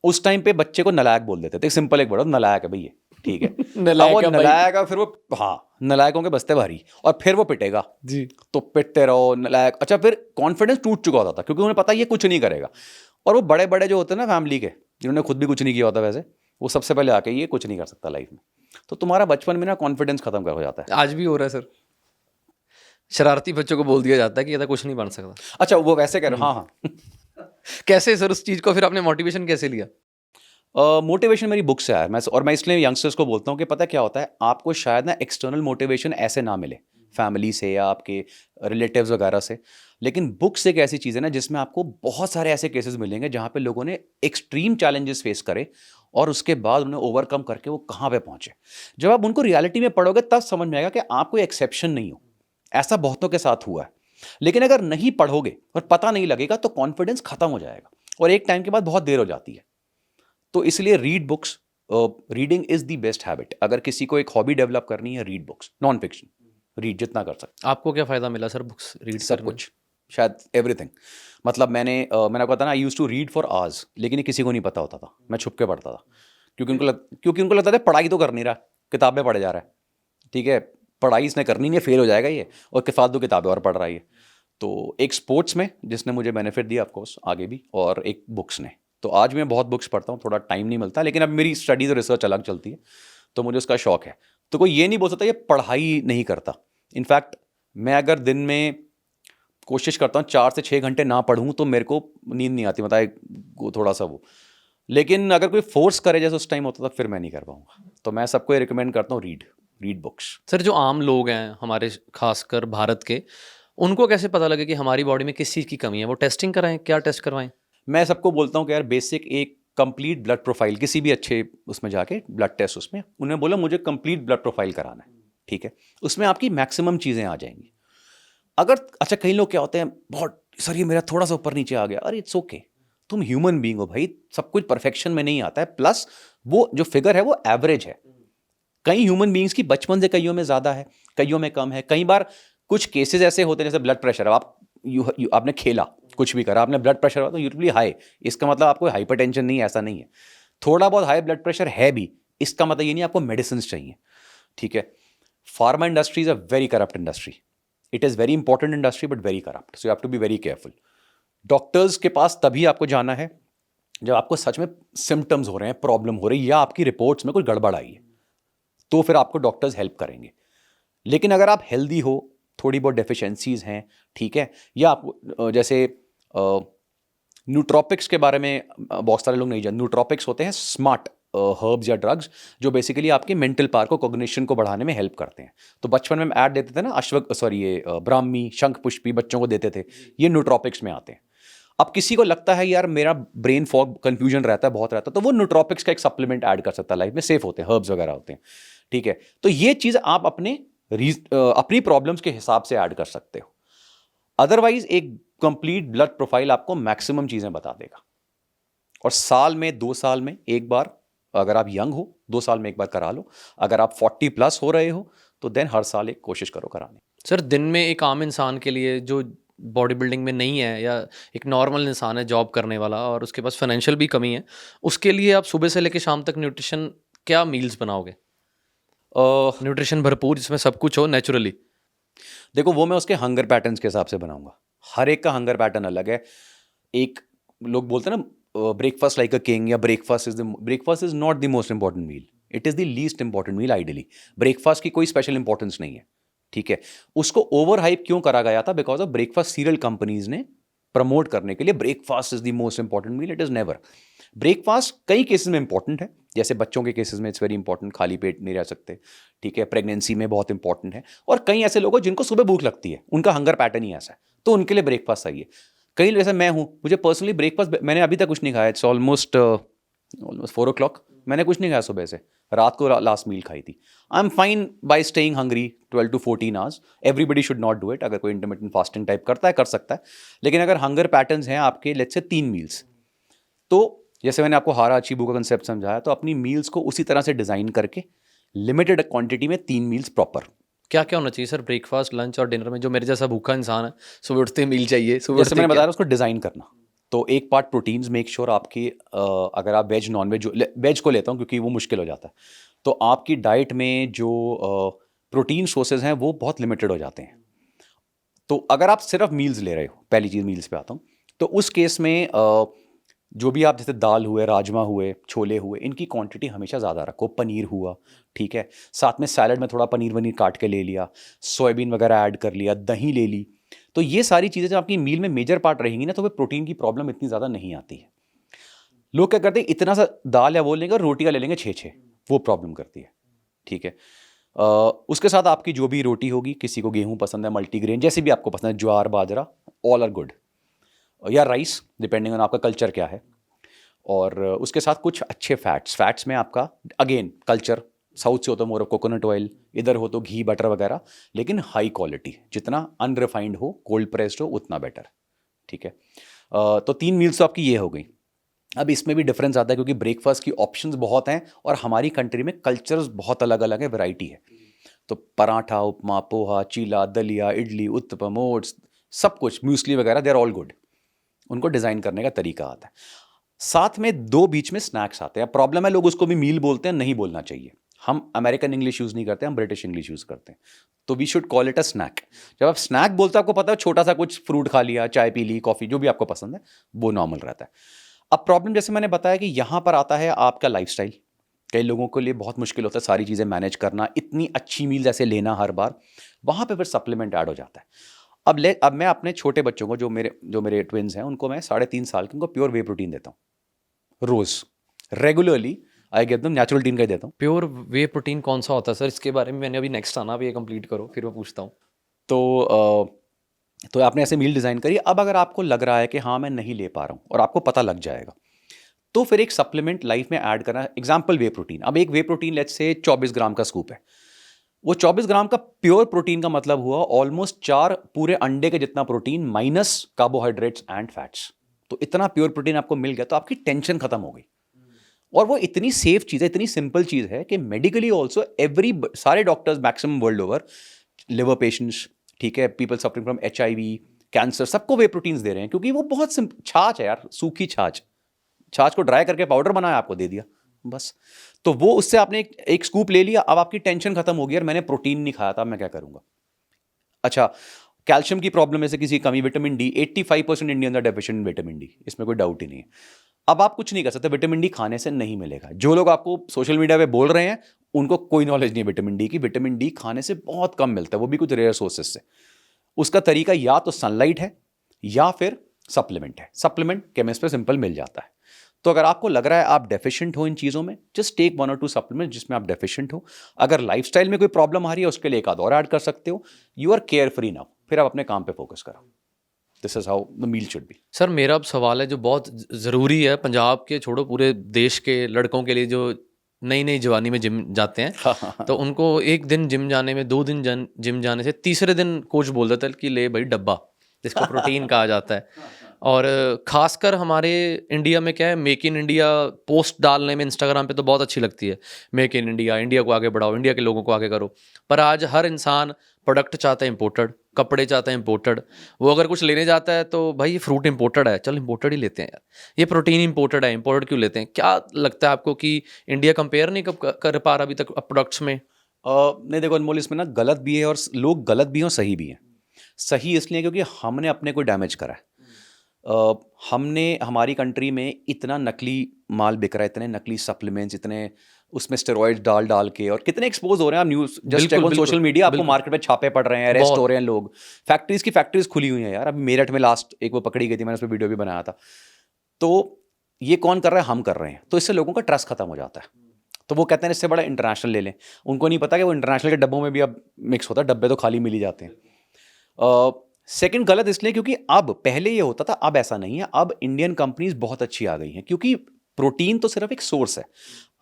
उस टाइम पे बच्चे को नलायक बोल देते थे, सिंपल एक वर्ड, नलायक है भैया, ठीक है। नलायक अब वो है भाई। नलायक है, फिर वो, हाँ, नलायकों के बस्ते भारी, और फिर वो पिटेगा जी। तो पिटते रहो नलायक। अच्छा, फिर कॉन्फिडेंस टूट चुका होता था क्योंकि उन्हें पता ये कुछ नहीं करेगा। और वो बड़े बड़े जो होते हैं ना फैमिली के, जिन्होंने खुद भी कुछ नहीं किया होता वैसे, वो सबसे पहले आके ये कुछ नहीं कर सकता लाइफ में, तो तुम्हारा बचपन में ना कॉन्फिडेंस खत्म कर हो जाता है। आज भी हो रहा है सर, शरारती बच्चों को बोल दिया जाता है कि ये तो कुछ नहीं बन सकता। अच्छा, वो वैसे कह रहे हो, हाँ हाँ। कैसे सर उस चीज़ को फिर आपने मोटिवेशन कैसे लिया? मोटिवेशन मेरी बुक से आया, मैं इसलिए यंगस्टर्स को बोलता हूँ कि पता क्या होता है, आपको शायद ना एक्सटर्नल मोटिवेशन ऐसे ना मिले फैमिली से या आपके रिलेटिव्स वगैरह से, लेकिन बुक्स एक ऐसी चीज़ है ना जिसमें आपको बहुत सारे ऐसे केसेस मिलेंगे जहाँ पे लोगों ने एक्सट्रीम चैलेंजेस फेस करे और उसके बाद उन्हें ओवरकम करके वो कहाँ पे पहुँचे। जब आप उनको रियलिटी में पढ़ोगे तब समझ में आएगा कि आप कोई एक्सेप्शन नहीं हो, ऐसा बहुतों के साथ हुआ है। लेकिन अगर नहीं पढ़ोगे और पता नहीं लगेगा तो कॉन्फिडेंस खत्म हो जाएगा और एक टाइम के बाद बहुत देर हो जाती है। तो इसलिए read books, reading is the best habit. अगर किसी को एक हॉबी डेवलप करनी है, read books, non fiction read जितना कर सकते। आपको क्या फ़ायदा मिला सर बुक्स रीड सब कुछ, शायद एवरीथिंग। मतलब मैंने आपको पता ना, I use to read for hours, लेकिन ये किसी को नहीं पता होता था, मैं छुप के पढ़ता था क्योंकि उनको लगता था पढ़ाई तो कर नहीं रहा, किताबें पढ़े जा रहा है, ठीक है, पढ़ाई इसने करनी नहीं है, फेल हो जाएगा ये, और फालतू किताबें और पढ़ रहा है ये। तो एक स्पोर्ट्स में जिसने मुझे बेनिफिट दिया ऑफकोर्स आगे भी, और एक बुक्स ने। तो आज मैं बहुत बुक्स पढ़ता हूँ, थोड़ा टाइम नहीं मिलता, लेकिन अब मेरी स्टडीज़ और रिसर्च अलग चलती है, तो मुझे उसका शौक है। तो कोई ये नहीं बोल सकता ये पढ़ाई नहीं करता। इनफैक्ट मैं अगर दिन में कोशिश करता हूँ 4 से 6 घंटे ना पढ़ूँ तो मेरे को नींद नहीं आती, मतलब थोड़ा सा वो। लेकिन अगर कोई फोर्स करे जैसे उस टाइम होता था, फिर मैं नहीं कर पाऊँगा। तो मैं सबको रिकमेंड करता हूँ, रीड बुक्स। सर जो आम लोग हैं हमारे, खासकर भारत के, उनको कैसे पता लगे कि हमारी बॉडी में किस चीज़ की कमी है? वो टेस्टिंग कराएं, क्या टेस्ट करवाएं? मैं सबको बोलता हूँ कि यार बेसिक एक कंप्लीट ब्लड प्रोफाइल, किसी भी अच्छे उसमें जाके ब्लड टेस्ट, उसमें उन्हें बोलो मुझे कंप्लीट ब्लड प्रोफाइल कराना है, ठीक है, उसमें आपकी मैक्सिमम चीज़ें आ जाएंगी। अगर अच्छा, कई लोग क्या होते हैं, बहुत सर ये मेरा थोड़ा सा ऊपर नीचे आ गया, अरे इट्स ओके, तुम ह्यूमन बीइंग हो भाई, सब कुछ परफेक्शन में नहीं आता है। प्लस वो जो फिगर है वो एवरेज है। कई ह्यूमन बीइंग्स की बचपन से कईयों में ज़्यादा है, कईयों में कम है। कई बार कुछ केसेस ऐसे होते हैं, जैसे ब्लड प्रेशर, आपने खेला, कुछ भी करा, आपने ब्लड प्रेशर हुआ तो यूजुअली हाई, इसका मतलब आपको हाइपरटेंशन नहीं है, ऐसा नहीं है। थोड़ा बहुत हाई ब्लड प्रेशर है भी, इसका मतलब ये नहीं आपको मेडिसिन चाहिए, ठीक है। Pharma industry is a very corrupt industry, it is very important industry but very corrupt, so you have to be very careful. Doctors के पास तभी आपको जाना है जब आपको सच में सिम्टम्स हो रहे हैं, प्रॉब्लम हो रही है, या आपकी रिपोर्ट्स में कोई गड़बड़ आई है, तो फिर आपको डॉक्टर्स हेल्प करेंगे। लेकिन अगर आप हेल्दी हो, थोड़ी बहुत डेफिशिएंसीज हैं, ठीक है, या आप जैसे न्यूट्रोपिक्स के बारे में बहुत सारे लोग नहीं जानते। न्यूट्रोपिक्स होते हैं स्मार्ट हर्ब्स या ड्रग्स जो बेसिकली आपके मेंटल पावर को, कॉग्निशन को बढ़ाने में हेल्प करते हैं। तो बचपन में ऐड देते थे ना, ये ब्राह्मी, शंख पुष्पी बच्चों को देते थे, ये न्यूट्रोपिक्स में आते हैं। अब किसी को लगता है यार मेरा ब्रेन फॉग, कंफ्यूजन रहता है, बहुत रहता है, तो वो न्यूट्रोपिक्स का एक सप्लीमेंट ऐड कर सकता है, लाइफ में सेफ होते हैं, हर्ब्स वगैरह होते हैं, ठीक है। तो ये चीज़ आप अपनी प्रॉब्लम्स के हिसाब से ऐड कर सकते हो। अदरवाइज एक कंप्लीट ब्लड प्रोफाइल आपको मैक्सिमम चीज़ें बता देगा, और साल में 2 साल में एक बार, अगर आप यंग हो 2 साल में एक बार करा लो। अगर आप 40+ हो रहे हो तो देन हर साल एक कोशिश करो कराने। सर दिन में एक आम इंसान के लिए जो बॉडी बिल्डिंग में नहीं है, या एक नॉर्मल इंसान है जॉब करने वाला और उसके पास फाइनेंशियल भी कमी है, उसके लिए आप सुबह से लेकर शाम तक न्यूट्रिशन, क्या मील्स बनाओगे? न्यूट्रिशन भरपूर, जिसमें सब कुछ हो नेचुरली। देखो वो मैं उसके हंगर पैटर्न्स के हिसाब से बनाऊंगा, हर एक का हंगर पैटर्न अलग है। एक लोग बोलते हैं ना ब्रेकफास्ट लाइक अ किंग, या breakfast is not the most important meal, it is the least important meal ideally. Breakfast की कोई स्पेशल इंपॉर्टेंस नहीं है, ठीक है। उसको ओवर हाइप क्यों करा गया था? Because of breakfast cereal companies ने प्रमोट करने के लिए breakfast is the most important meal, it is never. Breakfast कई केसेस में इंपॉर्टेंट है, जैसे बच्चों के केसेस में इट्स वेरी इंपॉर्टेंट, खाली पेट नहीं रह सकते, ठीक है। प्रेगनेंसी में बहुत इंपॉर्टेंट है, और कई ऐसे लोग हैं जिनको सुबह भूख लगती है, उनका हंगर पैटर्न ही ऐसा है, तो उनके लिए ब्रेकफास्ट सही है। कई जैसे मैं हूँ, मुझे पर्सनली ब्रेकफास्ट, मैंने अभी तक कुछ नहीं खाया, इट्स ऑलमोस्ट 4 o'clock, मैंने कुछ नहीं खाया सुबह से, रात को लास्ट मील खाई थी। I am fine bye staying hungry 12 to 14 hours। Everybody should not do it, अगर कोई इंटरमिटेंट फास्टिंग टाइप करता है कर सकता है, लेकिन अगर हंगर पैटर्न्स हैं आपके लेट्स से 3 मील्स, तो जैसे मैंने आपको हारा अचीबू का कंसेप्ट समझाया, तो अपनी मील्स को उसी तरह से डिज़ाइन करके लिमिटेड क्वांटिटी में 3 मील्स प्रॉपर। क्या क्या होना चाहिए सर ब्रेकफास्ट, लंच और डिनर में, जो मेरे जैसा भूखा इंसान है, सुबह उठते मील चाहिए, सुबह जैसे उठते मैंने क्या? बताया उसको डिज़ाइन करना, तो एक पार्ट प्रोटीन्स मेक श्योर आपकी, अगर आप वेज नॉन वेज, वेज को लेता हूँ क्योंकि वो मुश्किल हो जाता है, तो आपकी डाइट में जो प्रोटीन सोर्सेज हैं वो बहुत लिमिटेड हो जाते हैं। तो अगर आप सिर्फ मील्स ले रहे हो, पहली चीज़ मील्स पे आता हूँ, तो उस केस में जो भी आप जैसे दाल हुए, राजमा हुए, छोले हुए, इनकी क्वांटिटी हमेशा ज़्यादा रखो। पनीर हुआ, ठीक है, साथ में सैलड में थोड़ा पनीर वनीर काट के ले लिया, सोयाबीन वगैरह ऐड कर लिया, दही ले ली, तो ये सारी चीज़ें जब आपकी मील में मेजर पार्ट रहेंगी ना, तो वे प्रोटीन की प्रॉब्लम इतनी ज़्यादा नहीं आती है। लोग क्या करते हैं, इतना सा दाल या वो लेंगे और रोटियाँ ले लेंगे 6-6, वो प्रॉब्लम करती है, ठीक है। उसके साथ आपकी जो भी रोटी होगी, किसी को गेहूँ पसंद है, मल्टीग्रेन, जैसे भी आपको पसंद है, ज्वार बाजरा, ऑल आर गुड, या राइस, डिपेंडिंग ऑन आपका कल्चर क्या है। और उसके साथ कुछ अच्छे फैट्स में आपका अगेन कल्चर, साउथ से हो तो मोर ऑफ कोकोनट ऑयल, इधर हो तो घी बटर वगैरह, लेकिन हाई क्वालिटी, जितना अनरिफाइंड हो, कोल्ड प्रेस्ड हो, उतना बेटर, ठीक है। तो 3 मील्स तो आपकी ये हो गई। अब इसमें भी डिफरेंस आता है क्योंकि ब्रेकफास्ट की ऑप्शंस बहुत हैं और हमारी कंट्री में कल्चर्स बहुत अलग अलग है, वैरायटी है। तो पराठा, उपमा, पोहा, चीला, दलिया, इडली, उत्तपम, ओट्स, सब कुछ, म्यूसली वगैरह, दे आर ऑल गुड। उनको डिज़ाइन करने का तरीका आता है। साथ में 2 बीच में स्नैक्स आते हैं। प्रॉब्लम है, लोग उसको भी मील बोलते हैं, नहीं बोलना चाहिए। हम अमेरिकन इंग्लिश यूज़ नहीं करते, हम ब्रिटिश इंग्लिश यूज़ करते हैं, तो we should call it a snack. जब आप स्नैक बोलते हो, आपको पता है छोटा सा कुछ फ्रूट खा लिया, चाय पी ली, कॉफ़ी, जो भी आपको पसंद है वो नॉर्मल रहता है। अब प्रॉब्लम जैसे मैंने बताया कि यहाँ पर आता है आपका लाइफस्टाइल। कई लोगों के लिए बहुत मुश्किल होता है सारी चीज़ें मैनेज करना, इतनी अच्छी मील जैसे लेना हर बार, वहाँ पे फिर सप्लीमेंट ऐड हो जाता है। अब मैं अपने छोटे बच्चों को, जो मेरे ट्विन्स हैं, उनको मैं 3.5 साल के, उनको प्योर वे प्रोटीन देता हूँ रोज़, regularly. I give them natural टीन का ही देता हूँ। प्योर वे प्रोटीन कौन सा होता है सर? इसके बारे में मैंने अभी नेक्स्ट आना, भी ये कंप्लीट करो फिर मैं पूछता हूँ। तो आपने ऐसे मील डिज़ाइन करी। अब अगर आपको लग रहा है कि हाँ मैं नहीं ले पा रहा हूँ, और आपको पता लग जाएगा, तो फिर एक सप्लीमेंट लाइफ में ऐड करना। एग्जाम्पल वे प्रोटीन। अब एक वे प्रोटीन लेट्स से 24 ग्राम का स्कूप है, वो 24 ग्राम का प्योर प्रोटीन का मतलब हुआ ऑलमोस्ट 4 पूरे अंडे के जितना protein minus carbohydrates and fats. तो इतना प्योर प्रोटीन आपको मिल गया, तो आपकी टेंशन खत्म हो गई। और वो इतनी सेफ चीज़ है, इतनी सिंपल चीज़ है कि मेडिकली ऑल्सो सारे doctors maximum world over, liver patients, ठीक है, people suffering from HIV, cancer, सबको वे प्रोटीन्स दे रहे हैं, क्योंकि वो बहुत छाछ है यार, सूखी छाछ को ड्राई करके पाउडर बनाया, आपको दे दिया बस। तो वो उससे आपने एक स्कूप ले लिया, अब आपकी टेंशन खत्म हो गई, यार मैंने प्रोटीन नहीं खाया था, मैं क्या करूंगा। अच्छा, कैल्शियम की प्रॉब्लम है से किसी कमी, vitamin D, 85% Indians are deficient in vitamin D, इसमें कोई डाउट ही नहीं है। अब आप कुछ नहीं कर सकते, विटामिन डी खाने से नहीं मिलेगा। जो लोग आपको सोशल मीडिया पे बोल रहे हैं, उनको कोई नॉलेज नहीं है विटामिन डी की। विटामिन डी खाने से बहुत कम मिलता है, वो भी कुछ रेयर सोर्सेज से। उसका तरीका या तो सनलाइट है या फिर सप्लीमेंट है। सप्लीमेंट केमिस्ट पे सिंपल मिल जाता है। तो अगर आपको लग रहा है आप डेफिशिएंट हो इन चीज़ों में, जस्ट टेक 1 or 2 सप्लीमेंट जिसमें आप डेफिशिएंट हो। अगर लाइफस्टाइल में कोई प्रॉब्लम आ रही है, उसके लिए एक आध और ऐड कर सकते हो। You are carefree now, फिर आप अपने काम पे फोकस करो। This is how the meal should be. Sir मेरा अब सवाल है जो बहुत ज़रूरी है, पंजाब के छोड़ो पूरे देश के लड़कों के लिए जो नई नई जवानी में जिम जाते हैं, तो उनको एक दिन जिम जाने में, 2 दिन जिम जाने से, तीसरे दिन कोच बोल देता है कि ले भाई डब्बा, जिसको प्रोटीन कहा जाता है। और खासकर हमारे इंडिया में क्या है, मेक इन इंडिया पोस्ट डालने में इंस्टाग्राम पे तो बहुत अच्छी लगती है, मेक इन इंडिया, इंडिया को आगे बढ़ाओ, इंडिया के लोगों को आगे करो। पर आज हर इंसान प्रोडक्ट चाहता है इम्पोर्टेड, कपड़े चाहते हैं इम्पोर्टेड। वो अगर कुछ लेने जाता है तो भाई ये फ्रूट इम्पोर्टेड है, चल इम्पोर्टेड ही लेते हैं यार, ये प्रोटीन इम्पोर्टेड है, इम्पोर्टेड क्यों लेते हैं? क्या लगता है आपको कि इंडिया कंपेयर नहीं कर पा रहा अभी तक प्रोडक्ट्स में? नहीं देखो अनमोल, इसमें ना गलत भी है और लोग गलत भी हैं और सही भी हैं। सही इसलिए क्योंकि हमने अपने को डैमेज करा है। हमने हमारी कंट्री में इतना नकली माल बिक रहा है, इतने नकली सप्लीमेंट्स, इतने उसमें स्टेरॉइड्स डाल डाल के, और कितने एक्सपोज हो रहे हैं। आप न्यूज़ जस्ट बिल्कुल, चेक ऑन बिल्कुल, सोशल मीडिया, आपको बिल्कुल। मार्केट में छापे पड़ रहे हैं, अरेस्ट बहुत। हो रहे हैं लोग। फैक्ट्रीज खुली हुई हैं यार। अभी मेरठ में लास्ट एक वो पकड़ी गई थी, मैंने उस पर वीडियो भी बनाया था। तो ये कौन कर रहा है? हम कर रहे हैं। तो इससे लोगों का ट्रस्ट खत्म हो जाता है। तो वो कहते हैं इससे बड़ा इंटरनेशनल ले लें। उनको नहीं पता कि वो इंटरनेशनल के डब्बों में भी अब मिक्स होता है, डब्बे तो खाली मिल ही जाते हैं। सेकंड गलत इसलिए क्योंकि अब, पहले ये होता था, अब ऐसा नहीं है। अब इंडियन कंपनीज बहुत अच्छी आ गई हैं, क्योंकि प्रोटीन तो सिर्फ एक सोर्स है।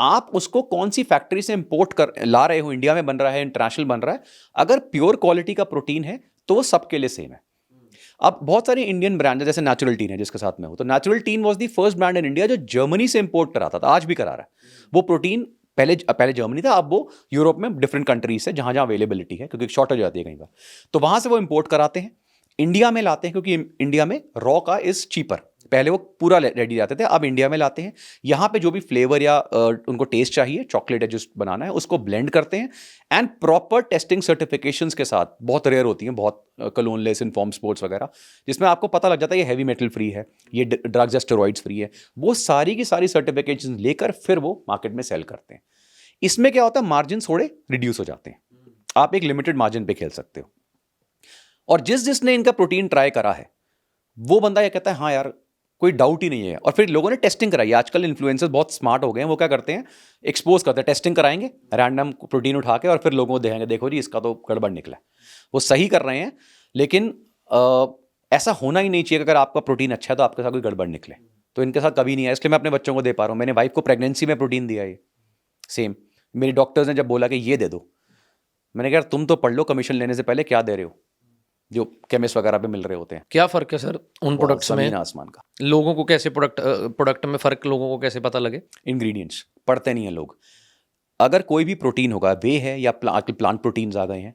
आप उसको कौन सी फैक्ट्री से इंपोर्ट कर ला रहे हो, इंडिया में बन रहा है, इंटरनेशनल बन रहा है, अगर प्योर क्वालिटी का प्रोटीन है तो वो सबके लिए सेम है। अब बहुत सारे इंडियन ब्रांड है, जैसे नेचुरल टीन है जिसके साथ में हो, तो natural tin was the first brand in India जो जर्मनी से इंपोर्ट कराता था, आज भी करा रहा है। वो प्रोटीन पहले जर्मनी था, अब वो यूरोप में डिफरेंट कंट्रीज से जहां जहां अवेलेबिलिटी है, क्योंकि शॉर्टेज आती है कहीं पर, तो वहां से वो इंपोर्ट कराते हैं, इंडिया में लाते हैं, क्योंकि इंडिया में रॉ का इज चीपर। पहले वो पूरा रेडी लाते थे, अब इंडिया में लाते हैं। यहाँ पे जो भी फ्लेवर या उनको टेस्ट चाहिए, चॉकलेट या जिस बनाना है, उसको ब्लेंड करते हैं एंड प्रॉपर टेस्टिंग सर्टिफिकेशंस के साथ, बहुत रेयर होती हैं, बहुत कलोनलेस इनफॉर्म स्पोर्ट्स वगैरह, जिसमें आपको पता लग जाता है ये हैवी मेटल फ्री है, ये ड्रग्स या स्टेरॉइड्स फ्री है। वो सारी की सारी सर्टिफिकेशन लेकर फिर वो मार्केट में सेल करते हैं। इसमें क्या होता है, मार्जिन थोड़े रिड्यूस हो जाते हैं, आप एक लिमिटेड मार्जिन पे खेल सकते हो। और जिसने इनका प्रोटीन ट्राई करा है, वो बंदा ये कहता है हाँ यार कोई डाउट ही नहीं है। और फिर लोगों ने टेस्टिंग कराई। आजकल इन्फ्लुएंसर्स बहुत स्मार्ट हो गए हैं, वो क्या करते हैं, एक्सपोज करते हैं, टेस्टिंग कराएंगे रैंडम प्रोटीन उठा के, और फिर लोगों को देखेंगे, देखो जी इसका तो गड़बड़ निकला है। वो सही कर रहे हैं, लेकिन ऐसा होना ही नहीं चाहिए कि अगर आपका प्रोटीन अच्छा है तो आपके साथ कोई गड़बड़ निकले। तो इनके साथ कभी नहीं है, इसलिए मैं अपने बच्चों को दे पा रहा हूँ। मैंने वाइफ को प्रेगनेंसी में प्रोटीन दिया है, सेम। मेरी डॉक्टर्स ने जब बोला कि ये दे दो, मैंने कहा तुम तो पढ़ लो, कमीशन लेने से पहले क्या दे रहे हो, जो केमिस्ट वगैरह पे मिल रहे होते हैं। क्या फ़र्क है सर उन प्रोडक्ट्स में? ज़मीन आसमान का। लोगों को कैसे प्रोडक्ट में फ़र्क लोगों को कैसे पता लगे? इंग्रेडिएंट्स पढ़ते नहीं हैं लोग। अगर कोई भी प्रोटीन होगा, वे है या प्लांट प्रोटीन्स आ गए हैं,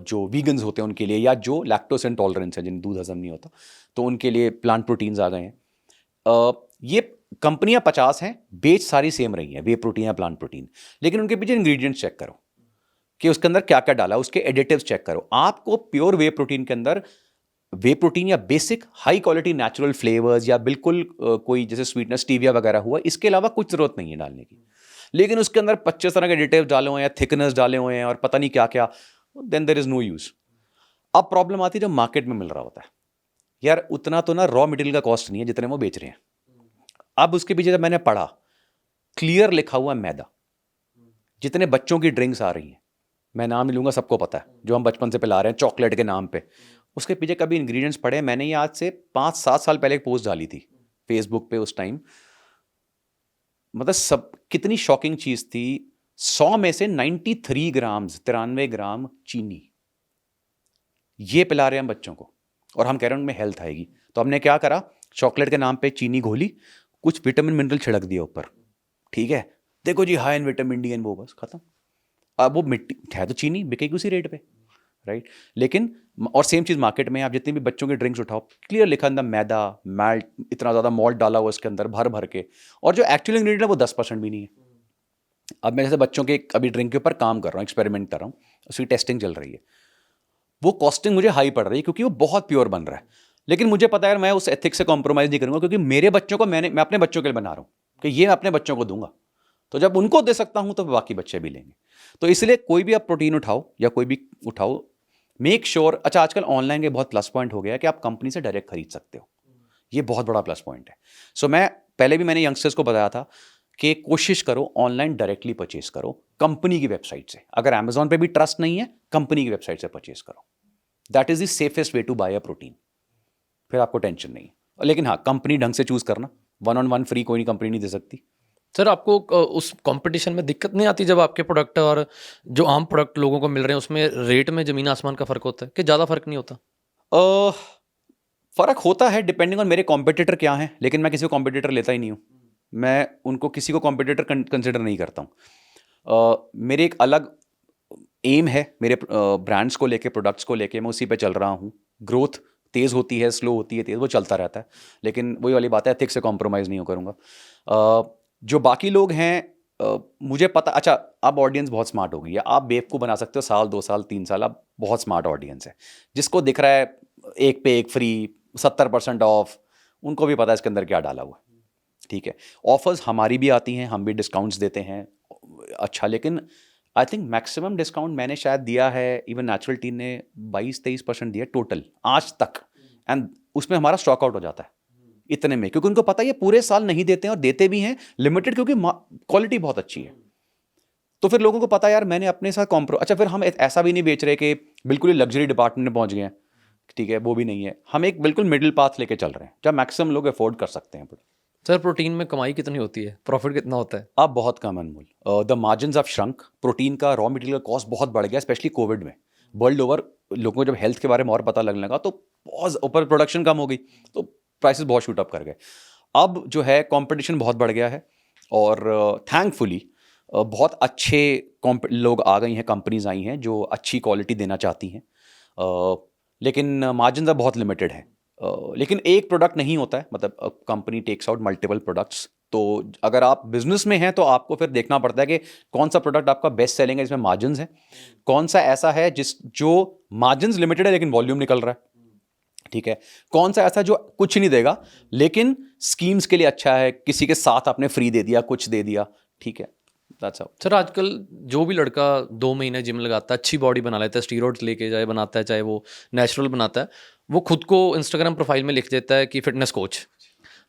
जो वीगन्स होते हैं उनके लिए, या जो लैक्टोस इंटॉलरेंस है, जिन्हें दूध हजम नहीं होता, तो उनके लिए प्लांट प्रोटीन्स आ गए हैं। ये कंपनियां 50 हैं, बेच सारी सेम रही हैं, वे प्रोटीन या प्लांट प्रोटीन, लेकिन उनके पीछे इंग्रेडिएंट्स चेक करो कि उसके अंदर क्या क्या डाला, उसके एडिटिव्स चेक करो। आपको प्योर वे प्रोटीन के अंदर वे प्रोटीन या basic high quality natural flavours, या बिल्कुल कोई जैसे स्वीटनेस स्टीविया वगैरह हुआ, इसके अलावा कुछ जरूरत नहीं है डालने की। लेकिन उसके अंदर 25 तरह के एडिटिव्स डाले हुए हैं, थिकनेस डाले हुए हैं, और पता नहीं क्या क्या, then there is no use. अब प्रॉब्लम आती है जब मार्केट में मिल रहा होता है, यार उतना तो ना रॉ मटेरियल का कॉस्ट नहीं है जितने वो बेच रहे हैं। अब उसके पीछे जब मैंने पढ़ा, क्लियर लिखा हुआ मैदा, जितने बच्चों की ड्रिंक्स आ रही हैं, मैं नाम नहीं लूंगा, सबको पता है, जो हम बचपन से पिला रहे हैं चॉकलेट के नाम पे, उसके पीछे कभी इंग्रेडिएंट्स पढ़े? मैंने ये आज से 5-7 साल पहले एक पोस्ट डाली थी फेसबुक पे उस टाइम। मतलब सब कितनी शॉकिंग चीज थी। 100 में से 93 ग्राम्स, 93 ग्राम चीनी, ये पिला रहे हैं हम बच्चों को, और हम कह रहे हैं उनमें हेल्थ आएगी। तो हमने क्या करा, चॉकलेट के नाम पे चीनी घोली, कुछ विटामिन मिनरल छिड़क दिया ऊपर, ठीक है, देखो जी हाई इन विटामिन डी, वो बस खत्म। अब वो मिट्टी है तो चीनी बिकेगी उसी रेट पे, राइट। लेकिन और सेम चीज़ मार्केट में, आप जितनी भी बच्चों की ड्रिंक्स उठाओ, क्लियर लिखा अंदर मैदा, माल्ट, इतना ज़्यादा मॉल्ट डाला हुआ उसके अंदर भर भर के, और जो एक्चुअल इंग्रेडिएंट है वो 10% भी नहीं है। अब मैं जैसे बच्चों के अभी ड्रिंक के ऊपर काम कर रहा हूँ, एक्सपेरिमेंट कर रहा हूँ, उसकी टेस्टिंग चल रही है, वो कॉस्टिंग मुझे हाई पड़ रही है क्योंकि वो बहुत प्योर बन रहा है। लेकिन मुझे पता है यार मैं उस एथिक्स से कॉम्प्रोमाइज़ नहीं करूँगा, क्योंकि मेरे बच्चों को मैं अपने बच्चों के लिए बना रहा हूँ कि ये मैं अपने बच्चों को दूंगा, तो जब उनको दे सकता हूँ तो बाकी बच्चे भी लेंगे। तो इसलिए कोई भी आप प्रोटीन उठाओ या कोई भी उठाओ, मेक श्योर। अच्छा, आजकल ऑनलाइन के बहुत प्लस पॉइंट हो गया है कि आप कंपनी से डायरेक्ट खरीद सकते हो, ये बहुत बड़ा प्लस पॉइंट है। सो मैं पहले भी मैंने यंगस्टर्स को बताया था कि कोशिश करो ऑनलाइन डायरेक्टली परचेज करो कंपनी की वेबसाइट से। अगर अमेजॉन पे भी ट्रस्ट नहीं है, कंपनी की वेबसाइट से परचेज करो, that is the safest way to buy a protein, फिर आपको टेंशन नहीं है। लेकिन हाँ, कंपनी ढंग से चूज करना, 1-on-1 फ्री कोई नहीं कंपनी नहीं दे सकती। सर आपको उस कंपटीशन में दिक्कत नहीं आती जब आपके प्रोडक्ट और जो आम प्रोडक्ट लोगों को मिल रहे हैं उसमें रेट में ज़मीन आसमान का फ़र्क होता है कि ज़्यादा फ़र्क नहीं होता? फ़र्क होता है डिपेंडिंग ऑन मेरे कॉम्पिटिटर क्या हैं, लेकिन मैं किसी को कॉम्पिटिटर लेता ही नहीं हूँ। मैं उनको किसी को कॉम्पिटिटर कंसिडर नहीं करता हूँ। मेरे एक अलग एम है, मेरे ब्रांड्स को लेके, प्रोडक्ट्स को लेके, मैं उसी पे चल रहा हूँ। ग्रोथ तेज़ होती है, स्लो होती है, तेज़, वो चलता रहता है, लेकिन वही वाली बात है, एथिक्स से कॉम्प्रोमाइज़ नहीं करूँगा। जो बाकी लोग हैं, मुझे पता, अच्छा अब ऑडियंस बहुत स्मार्ट हो गई है, आप बेवकूफ़ बना सकते हो 1 साल 2 साल 3 साल, अब बहुत स्मार्ट ऑडियंस है, जिसको दिख रहा है एक पे एक फ्री, 70% ऑफ, उनको भी पता है इसके अंदर क्या डाला हुआ है, ठीक है। ऑफर्स हमारी भी आती हैं, हम भी डिस्काउंट्स देते हैं, अच्छा, लेकिन आई थिंक मैक्सिमम डिस्काउंट मैंने शायद दिया है, इवन नेचुरल टी ने 22-23% दिया टोटल आज तक, एंड उसमें हमारा स्टॉक आउट हो जाता है इतने में, क्योंकि उनको पता है ये पूरे साल नहीं देते हैं, और देते भी हैं लिमिटेड, क्योंकि क्वालिटी बहुत अच्छी है। तो फिर लोगों को पता है यार मैंने अपने साथ अच्छा, फिर हम ऐसा भी नहीं बेच रहे कि बिल्कुल ही लग्जरी डिपार्टमेंट में पहुंच गए हैं, ठीक है, वो भी नहीं है। हम एक बिल्कुल मिडिल पाथ लेके चल रहे हैं, जब मैक्सिमम लोग अफोर्ड कर सकते हैं। सर प्रोटीन में कमाई कितनी होती है, प्रॉफिट कितना होता है? अब बहुत कम Anmol, the margins of shrunk. Protein का रॉ मटेरियल कॉस्ट बहुत बढ़ गया, स्पेशली कोविड में। वर्ल्ड ओवर लोगों को जब हेल्थ के बारे में और पता लगने लगा तो बहुत ऊपर प्रोडक्शन कम हो गई, तो प्राइसेस बहुत शूट अप कर गए। अब जो है कंपटीशन बहुत बढ़ गया है, और थैंकफुली बहुत अच्छे लोग आ गई हैं, कंपनीज आई हैं जो अच्छी क्वालिटी देना चाहती हैं, लेकिन मार्जिन अब बहुत लिमिटेड है। लेकिन एक प्रोडक्ट नहीं होता है, मतलब company takes out multiple products. तो अगर आप बिजनेस में हैं तो आपको फिर देखना पड़ता है कि कौन सा प्रोडक्ट आपका बेस्ट सेलिंग है, जिसमें मार्जिन्स है, कौन सा ऐसा है जो मार्जिन्स लिमिटेड है लेकिन वॉल्यूम निकल रहा है, ठीक है, कौन सा ऐसा जो कुछ नहीं देगा लेकिन स्कीम्स के लिए अच्छा है, किसी के साथ आपने फ्री दे दिया, कुछ दे दिया, ठीक है, दैट्स हाउ। सर आजकल जो भी लड़का 2 महीने जिम लगाता है, अच्छी बॉडी बना लेता है, स्टीरॉइड्स लेके जाए बनाता है, चाहे वो नेचुरल बनाता है, वो खुद को इंस्टाग्राम प्रोफाइल में लिख देता है कि फिटनेस कोच।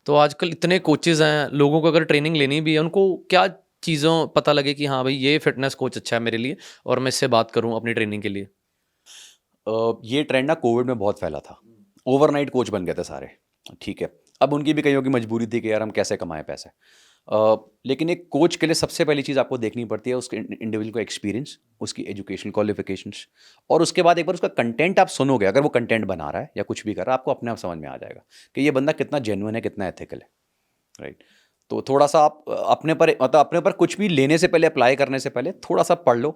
तो आजकल इतने कोचेज़ हैं, लोगों को अगर ट्रेनिंग लेनी भी है, उनको क्या चीज़ों पता लगे कि हाँ भाई ये फिटनेस कोच अच्छा है मेरे लिए और मैं इससे बात करूँ अपनी ट्रेनिंग के लिए? ये ट्रेंड ना कोविड में बहुत फैला था, ओवरनाइट कोच बन गए थे सारे, ठीक है। अब उनकी भी कईयों की मजबूरी थी कि यार हम कैसे कमाएं पैसे, लेकिन एक कोच के लिए सबसे पहली चीज़ आपको देखनी पड़ती है उसके इंडिविजुअल का एक्सपीरियंस, उसकी एजुकेशन क्वालिफिकेशंस, और उसके बाद एक बार उसका कंटेंट आप सुनोगे, अगर वो कंटेंट बना रहा है या कुछ भी कर रहा है, आपको अपने आप समझ में आ जाएगा कि ये बंदा कितना जेन्युइन है, कितना एथिकल है, राइट। तो थोड़ा सा आप अपने पर, मतलब अपने पर कुछ भी लेने से पहले, अप्लाई करने से पहले थोड़ा सा पढ़ लो।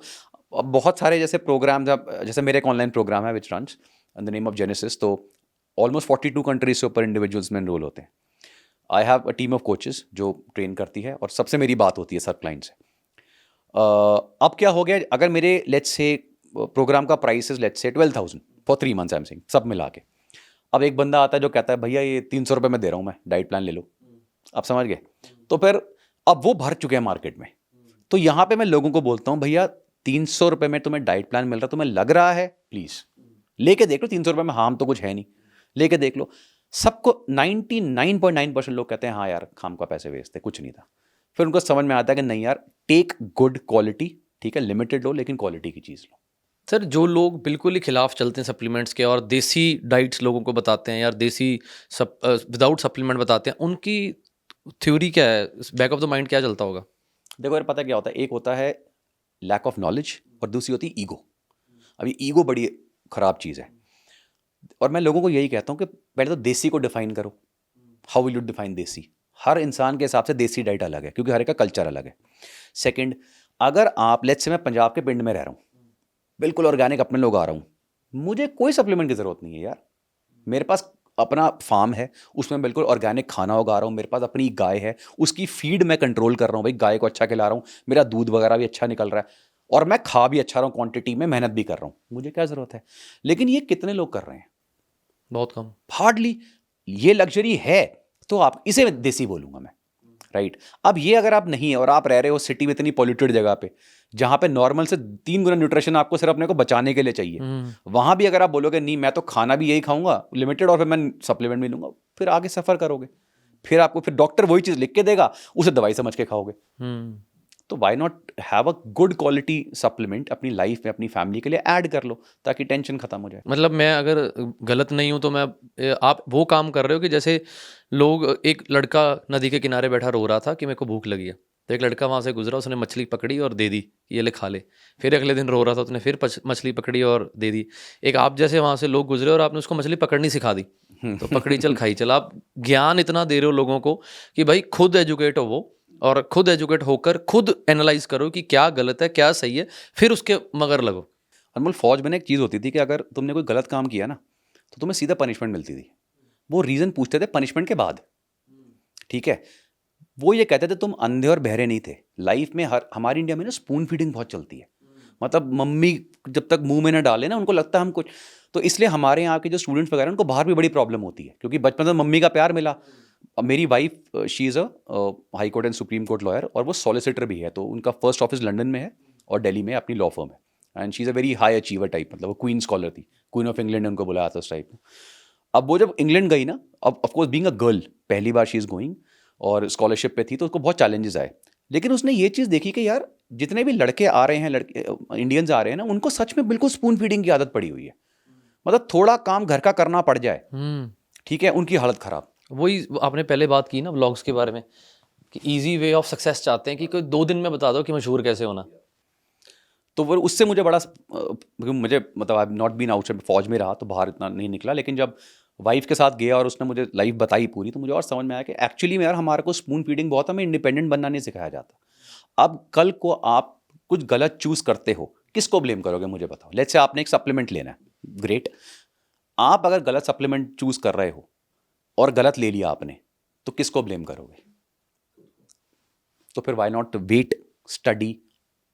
अब बहुत सारे जैसे प्रोग्राम, जैसे मेरे एक ऑनलाइन प्रोग्राम है विच runs in the name of genesis, तो ऑलमोस्ट 42 कंट्रीज से ऊपर इंडिविजुअल्स में एनरोल होते हैं। I have a team of coaches जो ट्रेन करती है, और सबसे मेरी बात होती है सब क्लाइंट से। अब क्या हो गया, अगर मेरे लेट्स से प्रोग्राम का price is let's say 12,000 for 3 months, I am saying सब मिला के। अब एक बंदा आता है जो कहता है भैया ये 300 रुपये में दे रहा हूँ मैं, डाइट प्लान ले लो, आप समझ गए। तो फिर अब वो भर चुके हैं मार्केट में, तो यहाँ पे मैं लोगों को बोलता हूँ भैया 300 रुपये में तुम्हें डाइट प्लान मिल रहा है, तुम्हें लग रहा है, प्लीज़ लेके देख लो। 300 रुपये में हार्म तो कुछ है नहीं, लेके देख लो। सबको 99.9% लोग कहते हैं हाँ यार खाम का पैसे वेस्ट थे, कुछ नहीं था। फिर उनको समझ में आता है कि नहीं यार, टेक गुड क्वालिटी, ठीक है, लिमिटेड लो लेकिन क्वालिटी की चीज़ लो। सर जो लोग बिल्कुल ही खिलाफ चलते हैं सप्लीमेंट्स के और देसी डाइट्स लोगों को बताते हैं, यार देसी विदाउट सप्लीमेंट बताते हैं, उनकी थ्योरी क्या है, बैक ऑफ द माइंड क्या चलता होगा? देखो यार, पता क्या होता है, एक होता है लैक ऑफ नॉलेज और दूसरी होती है ईगो। अभी ईगो बड़ी ख़राब चीज़ है, और मैं लोगों को यही कहता हूँ कि पहले तो देसी को डिफाइन करो। हाउ विल यू डिफाइन देसी? हर इंसान के हिसाब से देसी डाइट अलग है, क्योंकि हर एक का कल्चर अलग है। सेकंड, अगर आप लेट्स से मैं पंजाब के पिंड में रह रहा हूँ, बिल्कुल ऑर्गेनिक अपने लोग आ रहा हूँ, मुझे कोई सप्लीमेंट की ज़रूरत नहीं है यार। मेरे पास अपना फार्म है, उसमें बिल्कुल ऑर्गेनिक खाना उगा रहा हूँ, मेरे पास अपनी गाय है, उसकी फीड मैं कंट्रोल कर रहा हूँ, भाई गाय को अच्छा खिला रहा हूँ, मेरा दूध वगैरह भी अच्छा निकल रहा है, और मैं खा भी अच्छा रहा हूँ, क्वांटिटी में मेहनत भी कर रहा हूँ, मुझे क्या ज़रूरत है? लेकिन ये कितने लोग कर रहे हैं? बहुत कम, हार्डली। ये लग्जरी है तो आप इसे देसी बोलूँगा मैं, राइट। अब ये अगर आप नहीं है और आप रह रहे हो सिटी में इतनी पॉल्यूटेड जगह पे, जहाँ पे नॉर्मल से 3 गुना न्यूट्रिशन आपको सिर्फ अपने को बचाने के लिए चाहिए, वहाँ भी अगर आप बोलोगे नहीं मैं तो खाना भी यही खाऊंगा लिमिटेड और फिर मैं सप्लीमेंट भी लूँगा, फिर आगे सफ़र करोगे। फिर आपको फिर डॉक्टर वही चीज़ लिख के देगा, उसे दवाई समझ के खाओगे। तो why not have a good quality supplement अपनी लाइफ में, अपनी फैमिली के लिए ऐड कर लो, ताकि टेंशन खत्म हो जाए। मतलब मैं अगर गलत नहीं हूँ तो मैं, आप वो काम कर रहे हो कि जैसे लोग, एक लड़का नदी के किनारे बैठा रो रहा था कि मेरे को भूख लगी है, तो एक लड़का वहाँ से गुजरा, उसने मछली पकड़ी और दे दी, ये ले खा ले। फिर अगले दिन रो रहा था, उसने फिर मछली पकड़ी और दे दी। एक आप जैसे वहाँ से लोग गुजरे और आपने उसको मछली पकड़नी सिखा दी, तो पकड़ी चल खाई चल। आप ज्ञान इतना दे रहे हो लोगों को कि भाई खुद एजुकेट हो वो, और खुद एजुकेट होकर खुद एनालाइज करो कि क्या गलत है क्या सही है, फिर उसके मगर लगो। अनमोल, फौज में एक चीज़ होती थी कि अगर तुमने कोई गलत काम किया ना तो तुम्हें सीधा पनिशमेंट मिलती थी। वो रीज़न पूछते थे पनिशमेंट के बाद, ठीक है। वो ये कहते थे तुम अंधे और बहरे नहीं थे। लाइफ में हमारी इंडिया में ना स्पून फीडिंग बहुत चलती है। मतलब मम्मी जब तक मुंह में ना डाले ना उनको लगता है हम कुछ, तो इसलिए हमारे यहाँ के जो स्टूडेंट्स वगैरह उनको बाहर भी बड़ी प्रॉब्लम होती है, क्योंकि बचपन में मम्मी का प्यार मिला। अब मेरी wife she is a high court and supreme court lawyer, और वो सॉलिसिटर भी है, तो उनका फर्स्ट ऑफिस लंदन में है और दिल्ली में अपनी लॉ फर्म है, and she is a very high achiever type, मतलब वो क्वीन स्कॉलर थी, क्वीन ऑफ इंग्लैंड उनको बुलाया था उस टाइप में। अब वो जब इंग्लैंड गई ना, अब ऑफकोर्स बीइंग अ गर्ल पहली बार शी इज़ गोइंग और स्कॉलरशिप पे थी, तो उसको बहुत चैलेंजेस आए, लेकिन उसने ये चीज़ देखी कि यार जितने भी लड़के आ रहे हैं, लड़के इंडियंस आ रहे हैं ना, उनको सच में बिल्कुल स्पून फीडिंग की आदत पड़ी हुई है। मतलब थोड़ा काम घर का करना पड़ जाए, ठीक है, उनकी हालत खराब। वही आपने पहले बात की ना व्लॉग्स के बारे में, कि इजी वे ऑफ सक्सेस चाहते हैं कि कोई 2 दिन में बता दो कि मशहूर कैसे होना। तो वो उससे मुझे बड़ा मुझे मतलब आई नॉट बीन आउटसाइड, फौज में रहा तो बाहर इतना नहीं निकला, लेकिन जब वाइफ के साथ गया और उसने मुझे लाइफ बताई पूरी, तो मुझे और समझ में आया कि एक्चुअली में यार हमारे को स्पून फीडिंग बहुत, हमें इंडिपेंडेंट बनना नहीं सिखाया जाता। अब कल को आप कुछ गलत चूज करते हो, किसको ब्लेम करोगे मुझे बताओ। लेट्स से आपने एक सप्लीमेंट लेना है, ग्रेट, आप अगर गलत सप्लीमेंट चूज कर रहे हो और गलत ले लिया आपने, तो किसको ब्लेम करोगे। तो फिर why not wait, study,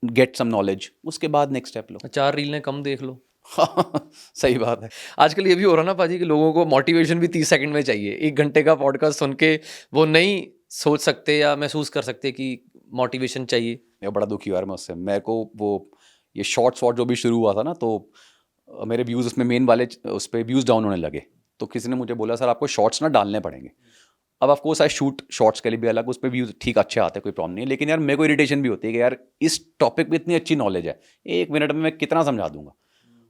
get some knowledge, उसके बाद नेक्स्ट स्टेप लो। 4 रीलें कम देख लो। सही बात है। आजकल ये भी हो रहा ना पाजी कि लोगों को मोटिवेशन भी 30 सेकंड में चाहिए। 1 घंटे का पॉडकास्ट सुन के वो नहीं सोच सकते या महसूस कर सकते कि मोटिवेशन चाहिए। मैं बड़ा दुखी हुआ मैं उससे। मेरे को वो ये शॉर्ट्स जो भी शुरू हुआ था ना, तो मेरे व्यूज़ उसमें मेन वाले उस पर व्यूज़ डाउन होने लगे, तो किसी ने मुझे बोला सर आपको शॉर्ट्स ना डालने पड़ेंगे। अब of course I shoot shorts के लिए भी अलग, उस पर व्यूज़ ठीक अच्छे आते हैं, कोई प्रॉब्लम नहीं है, लेकिन यार मेरे को इरिटेशन भी होती है कि यार इस टॉपिक पे इतनी अच्छी नॉलेज है, 1 मिनट में मैं कितना समझा दूंगा।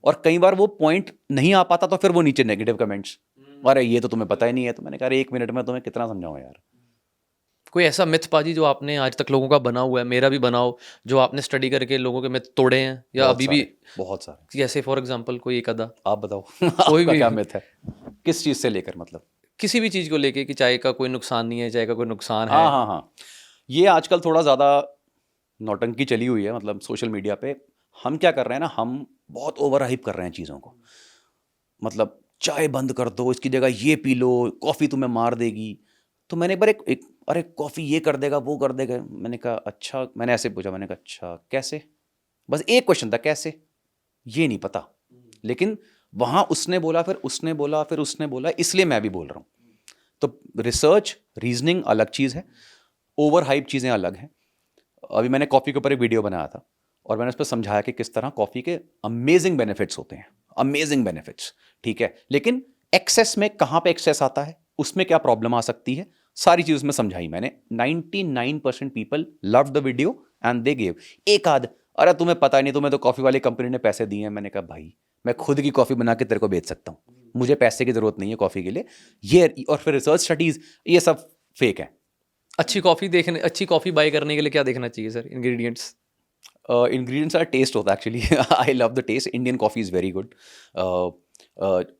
और कई बार वो पॉइंट नहीं आ पाता, तो फिर वो नीचे नेगेटिव कमेंट्स, अरे ये तो तुम्हें पता ही नहीं है। तो मैंने कहा 1 मिनट में तुम्हें कितना समझाऊँ यार। कोई ऐसा मिथ पाजी जो आपने आज तक लोगों का बना हुआ है, मेरा भी बनाओ, जो आपने स्टडी करके लोगों के मिथ तोड़े हैं या बहुत अभी सारे, भी? बहुत सारे। जैसे फॉर एग्जांपल कोई एक आधा आप बताओ कोई आपका भी क्या मिथ है, किस चीज़ से लेकर, मतलब किसी भी चीज़ को लेके कि चाय का कोई नुकसान नहीं है, चाय का कोई नुकसान है। हाँ हाँ हाँ, ये आजकल थोड़ा ज़्यादा नौटंकी चली हुई है, मतलब सोशल मीडिया पे हम क्या कर रहे हैं ना, हम बहुत ओवर हाइप कर रहे हैं चीज़ों को। मतलब चाय बंद कर दो, इसकी जगह ये पी लो, कॉफ़ी तुम्हें मार देगी। तो मैंने एक बार एक अरे कॉफ़ी ये कर देगा वो कर देगा, मैंने कहा अच्छा, मैंने ऐसे पूछा, मैंने कहा अच्छा कैसे, बस एक क्वेश्चन था कैसे, ये नहीं पता। लेकिन वहाँ उसने बोला, फिर उसने बोला, फिर उसने बोला, इसलिए मैं भी बोल रहा हूँ। तो रिसर्च रीजनिंग अलग चीज़ है, ओवर हाइप चीज़ें अलग हैं। अभी मैंने कॉफ़ी के ऊपर एक वीडियो बनाया था और मैंने उस पर समझाया कि किस तरह कॉफ़ी के अमेजिंग बेनिफिट्स होते हैं, अमेजिंग बेनिफिट्स, ठीक है, लेकिन एक्सेस में कहाँ पे एक्सेस आता है, उसमें क्या प्रॉब्लम आ सकती है, सारी चीज़ उसमें समझाई मैंने। 99% people love the video and they gave. एक आध अरे तुम्हें पता ही नहीं, तुम्हें तो कॉफ़ी वाली कंपनी ने पैसे दिए हैं। मैंने कहा भाई मैं खुद की कॉफ़ी बना के तेरे को बेच सकता हूँ, मुझे पैसे की ज़रूरत नहीं है कॉफ़ी के लिए। ये और फिर रिसर्च स्टडीज़ ये सब फेक है। अच्छी कॉफ़ी बाय करने के लिए क्या देखना चाहिए sir? Ingredients ingredients are taste होता है actually. I love the taste, Indian coffee is very good.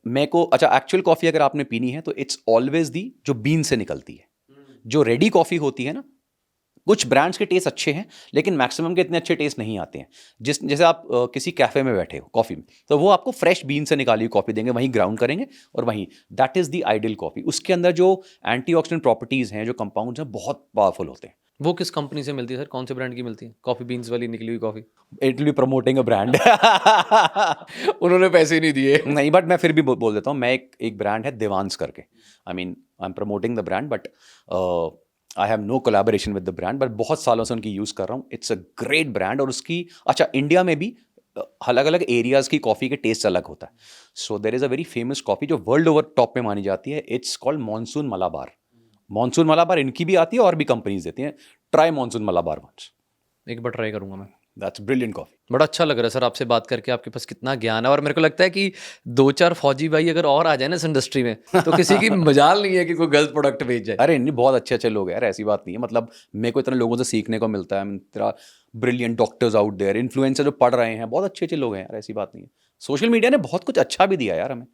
मेरे को अच्छा एक्चुअल कॉफ़ी अगर आपने पीनी है तो इट्स ऑलवेज दी जो बीन से निकलती है। जो रेडी कॉफ़ी होती है ना, कुछ ब्रांड्स के टेस्ट अच्छे हैं लेकिन मैक्सिमम के इतने अच्छे टेस्ट नहीं आते हैं। जैसे आप किसी कैफ़े में बैठे हो कॉफ़ी में, तो वो आपको फ्रेश बीन से निकाली हुई कॉफ़ी देंगे, वहीं ग्राउंड करेंगे और वहीं, that is the ideal coffee. उसके अंदर जो एंटीऑक्सीडेंट प्रॉपर्टीज़ हैं, जो कंपाउंड्स हैं, बहुत पावरफुल होते हैं। वो किस कंपनी से मिलती है सर? कौन से ब्रांड की मिलती है? कॉफ़ी बीन्स वाली निकली हुई coffee? It will be promoting a brand. उन्होंने पैसे नहीं दिए। नहीं, बट मैं फिर भी बोल देता हूँ, मैं एक ब्रांड है देवांश करके, I mean I am promoting the brand, but I have no collaboration with the brand, but बहुत सालों से उनकी यूज़ कर रहा हूँ। It's a great brand. और उसकी अच्छा इंडिया में भी अलग अलग एरियाज़ की कॉफ़ी के टेस्ट अलग होता है। So there is a very famous coffee जो वर्ल्ड ओवर टॉप पे मानी जाती है, it's called monsoon Malabar. Monsoon Malabar इनकी भी आती है और भी कंपनीज देती हैं। ट्राई मॉनसून मलाबार वंस, एक बार ट्राई करूंगा मैं। That's brilliant coffee. बड़ा अच्छा लग रहा है सर आपसे बात करके, आपके पास कितना ज्ञान है। और मेरे को लगता है कि 2-4 फौजी भाई अगर और आ जाए ना इस इंडस्ट्री में, तो किसी की मजाल नहीं है कि कोई गलत प्रोडक्ट बेच जाए। अरे नहीं, बहुत अच्छे अच्छे लोग हैं यार, ऐसी बात नहीं है। मतलब मेरे को इतने लोगों से सीखने को मिलता है। तेरा brilliant doctors out there, influencer जो पढ़ रहे हैं, बहुत अच्छे अच्छे लोग हैं यार, ऐसी बात नहीं है। सोशल मीडिया ने बहुत कुछ अच्छा भी दिया यार हमें,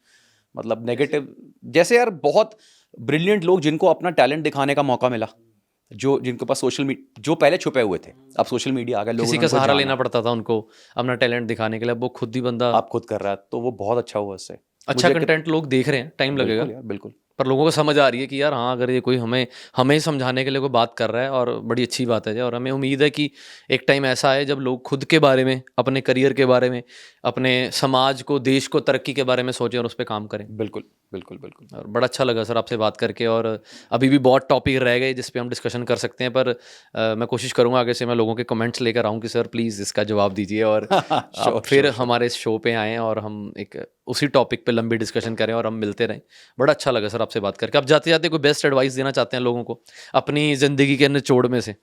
मतलब नेगेटिव जैसे यार बहुत ब्रिलियंट लोग जिनको अपना टैलेंट दिखाने का मौका मिला, जो जिनके पास सोशल मीडिया, जो पहले छुपे हुए थे, अब सोशल मीडिया आ गया, लोगों किसी ने का उनको सहारा जाना। लेना पड़ता था उनको अपना टैलेंट दिखाने के लिए, अब वो खुद ही बंदा। आप खुद कर रहा है, तो वो बहुत अच्छा हुआ इससे। अच्छा मुझे कंटेंट लोग देख रहे हैं, टाइम लगेगा, बिल्कुल यार, बिल्कुल। पर लोगों को समझ आ रही है कि यार हाँ, अगर ये कोई हमें हमें समझाने के लिए कोई बात कर रहा है, और बड़ी अच्छी बात है। और हमें उम्मीद है कि एक टाइम ऐसा आए जब लोग खुद के बारे में, अपने करियर के बारे में, अपने समाज को, देश को तरक्की के बारे में सोचें और उस पर काम करें। बिल्कुल बिल्कुल बिल्कुल। और बड़ा अच्छा लगा सर आपसे बात करके, और अभी भी बहुत टॉपिक रह गए जिस पे हम डिस्कशन कर सकते हैं, पर मैं कोशिश करूंगा आगे से मैं लोगों के कमेंट्स लेकर आऊँ कि सर प्लीज़ इसका जवाब दीजिए, और आप फिर हमारे इस शो पे आएँ और हम एक उसी टॉपिक पे लंबी डिस्कशन करें और हम मिलते रहें। बड़ा अच्छा लगा सर आपसे बात करके। आप जाते जाते कोई बेस्ट एडवाइस देना चाहते हैं लोगों को अपनी ज़िंदगी के निचोड़ में से?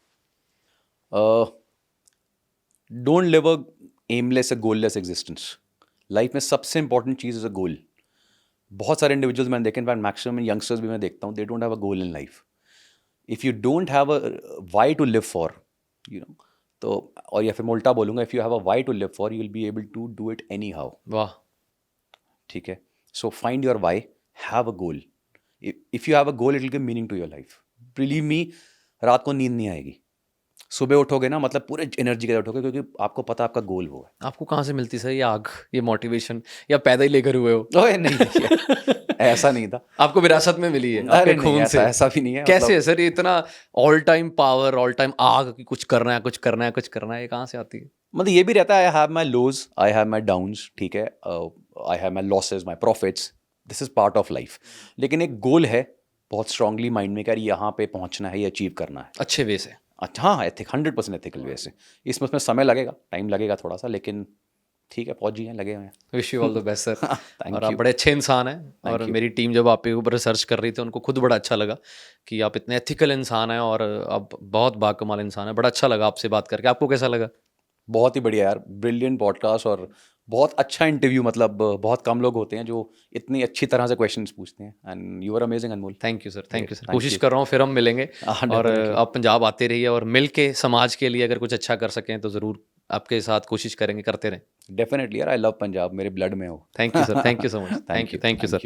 Don't live a aimless, a goalless existence. Life में सबसे इंपॉर्टेंट चीज़ इज़ अ गोल। बहुत सारे इंडिविजुअल्स मैंने देखे, इनफैक्ट मैक्सिमम यंगस्टर्स भी मैं देखता हूँ, they don't have a goal in life. If you don't have a why to live for, you know, तो, और या फिर मैं उल्टा बोलूँगा, if you have a why to live for, you will be able to do it anyhow. वाह, ठीक है, so find your why, have a goal. If you have a goal, it will give meaning to your life. Believe मी, रात को नींद नहीं आएगी। सुबह उठोगे ना, मतलब पूरे एनर्जी के साथ उठोगे, क्योंकि आपको पता है आपका गोल वो है। आपको कहाँ से मिलती सर ये आग, ये मोटिवेशन, या पैदा ही लेकर हुए हो? ओए नहीं नहीं, ऐसा नहीं था। आपको विरासत में मिली है अरे आपके नहीं, खून से? ऐसा भी नहीं है। कैसे मतलब है सर ये इतना all time power, all time आग कि कुछ करना है, कुछ करना है, कुछ करना है, ये कहाँ से आती है? मतलब ये भी रहता है, I have my lows, I have my downs, ठीक है, I have my losses, my profits, this is part of life. लेकिन एक गोल है बहुत स्ट्रांगली माइंड में, कि यार यहाँ पे पहुँचना है, ये अचीव करना है। अच्छे वे से। अच्छा, हाँ, एथिक 100% एथिकल वे से। इसमें समय लगेगा, टाइम लगेगा थोड़ा सा, लेकिन ठीक है, पहुँच जाए, लगेगा। Wish you all the best sir. Thank और आप you. बड़े अच्छे इंसान हैं, और you. मेरी टीम जब आपके ऊपर रिसर्च कर रही थी उनको खुद बड़ा अच्छा लगा कि आप इतने एथिकल इंसान हैं, और आप बहुत बाकमाल इंसान हैं। बड़ा अच्छा लगा आपसे बात करके। आपको कैसा लगा? बहुत ही बढ़िया यार, ब्रिलियंट पॉडकास्ट और बहुत अच्छा इंटरव्यू। मतलब बहुत कम लोग होते हैं जो इतनी अच्छी तरह से क्वेश्चंस पूछते हैं, and you are amazing Anmol. Thank you sir, thank you sir. Thank कोशिश you. कर रहा हूँ फिर हम मिलेंगे, हाँ, और definitely. आप पंजाब आते रहिए, और मिल के समाज के लिए अगर कुछ अच्छा कर सकें तो ज़रूर आपके साथ कोशिश करेंगे, करते रहें। डेफिनेटली यार, आई लव पंजाब, मेरे ब्लड में हो। Thank you sir, thank you so much, thank you sir.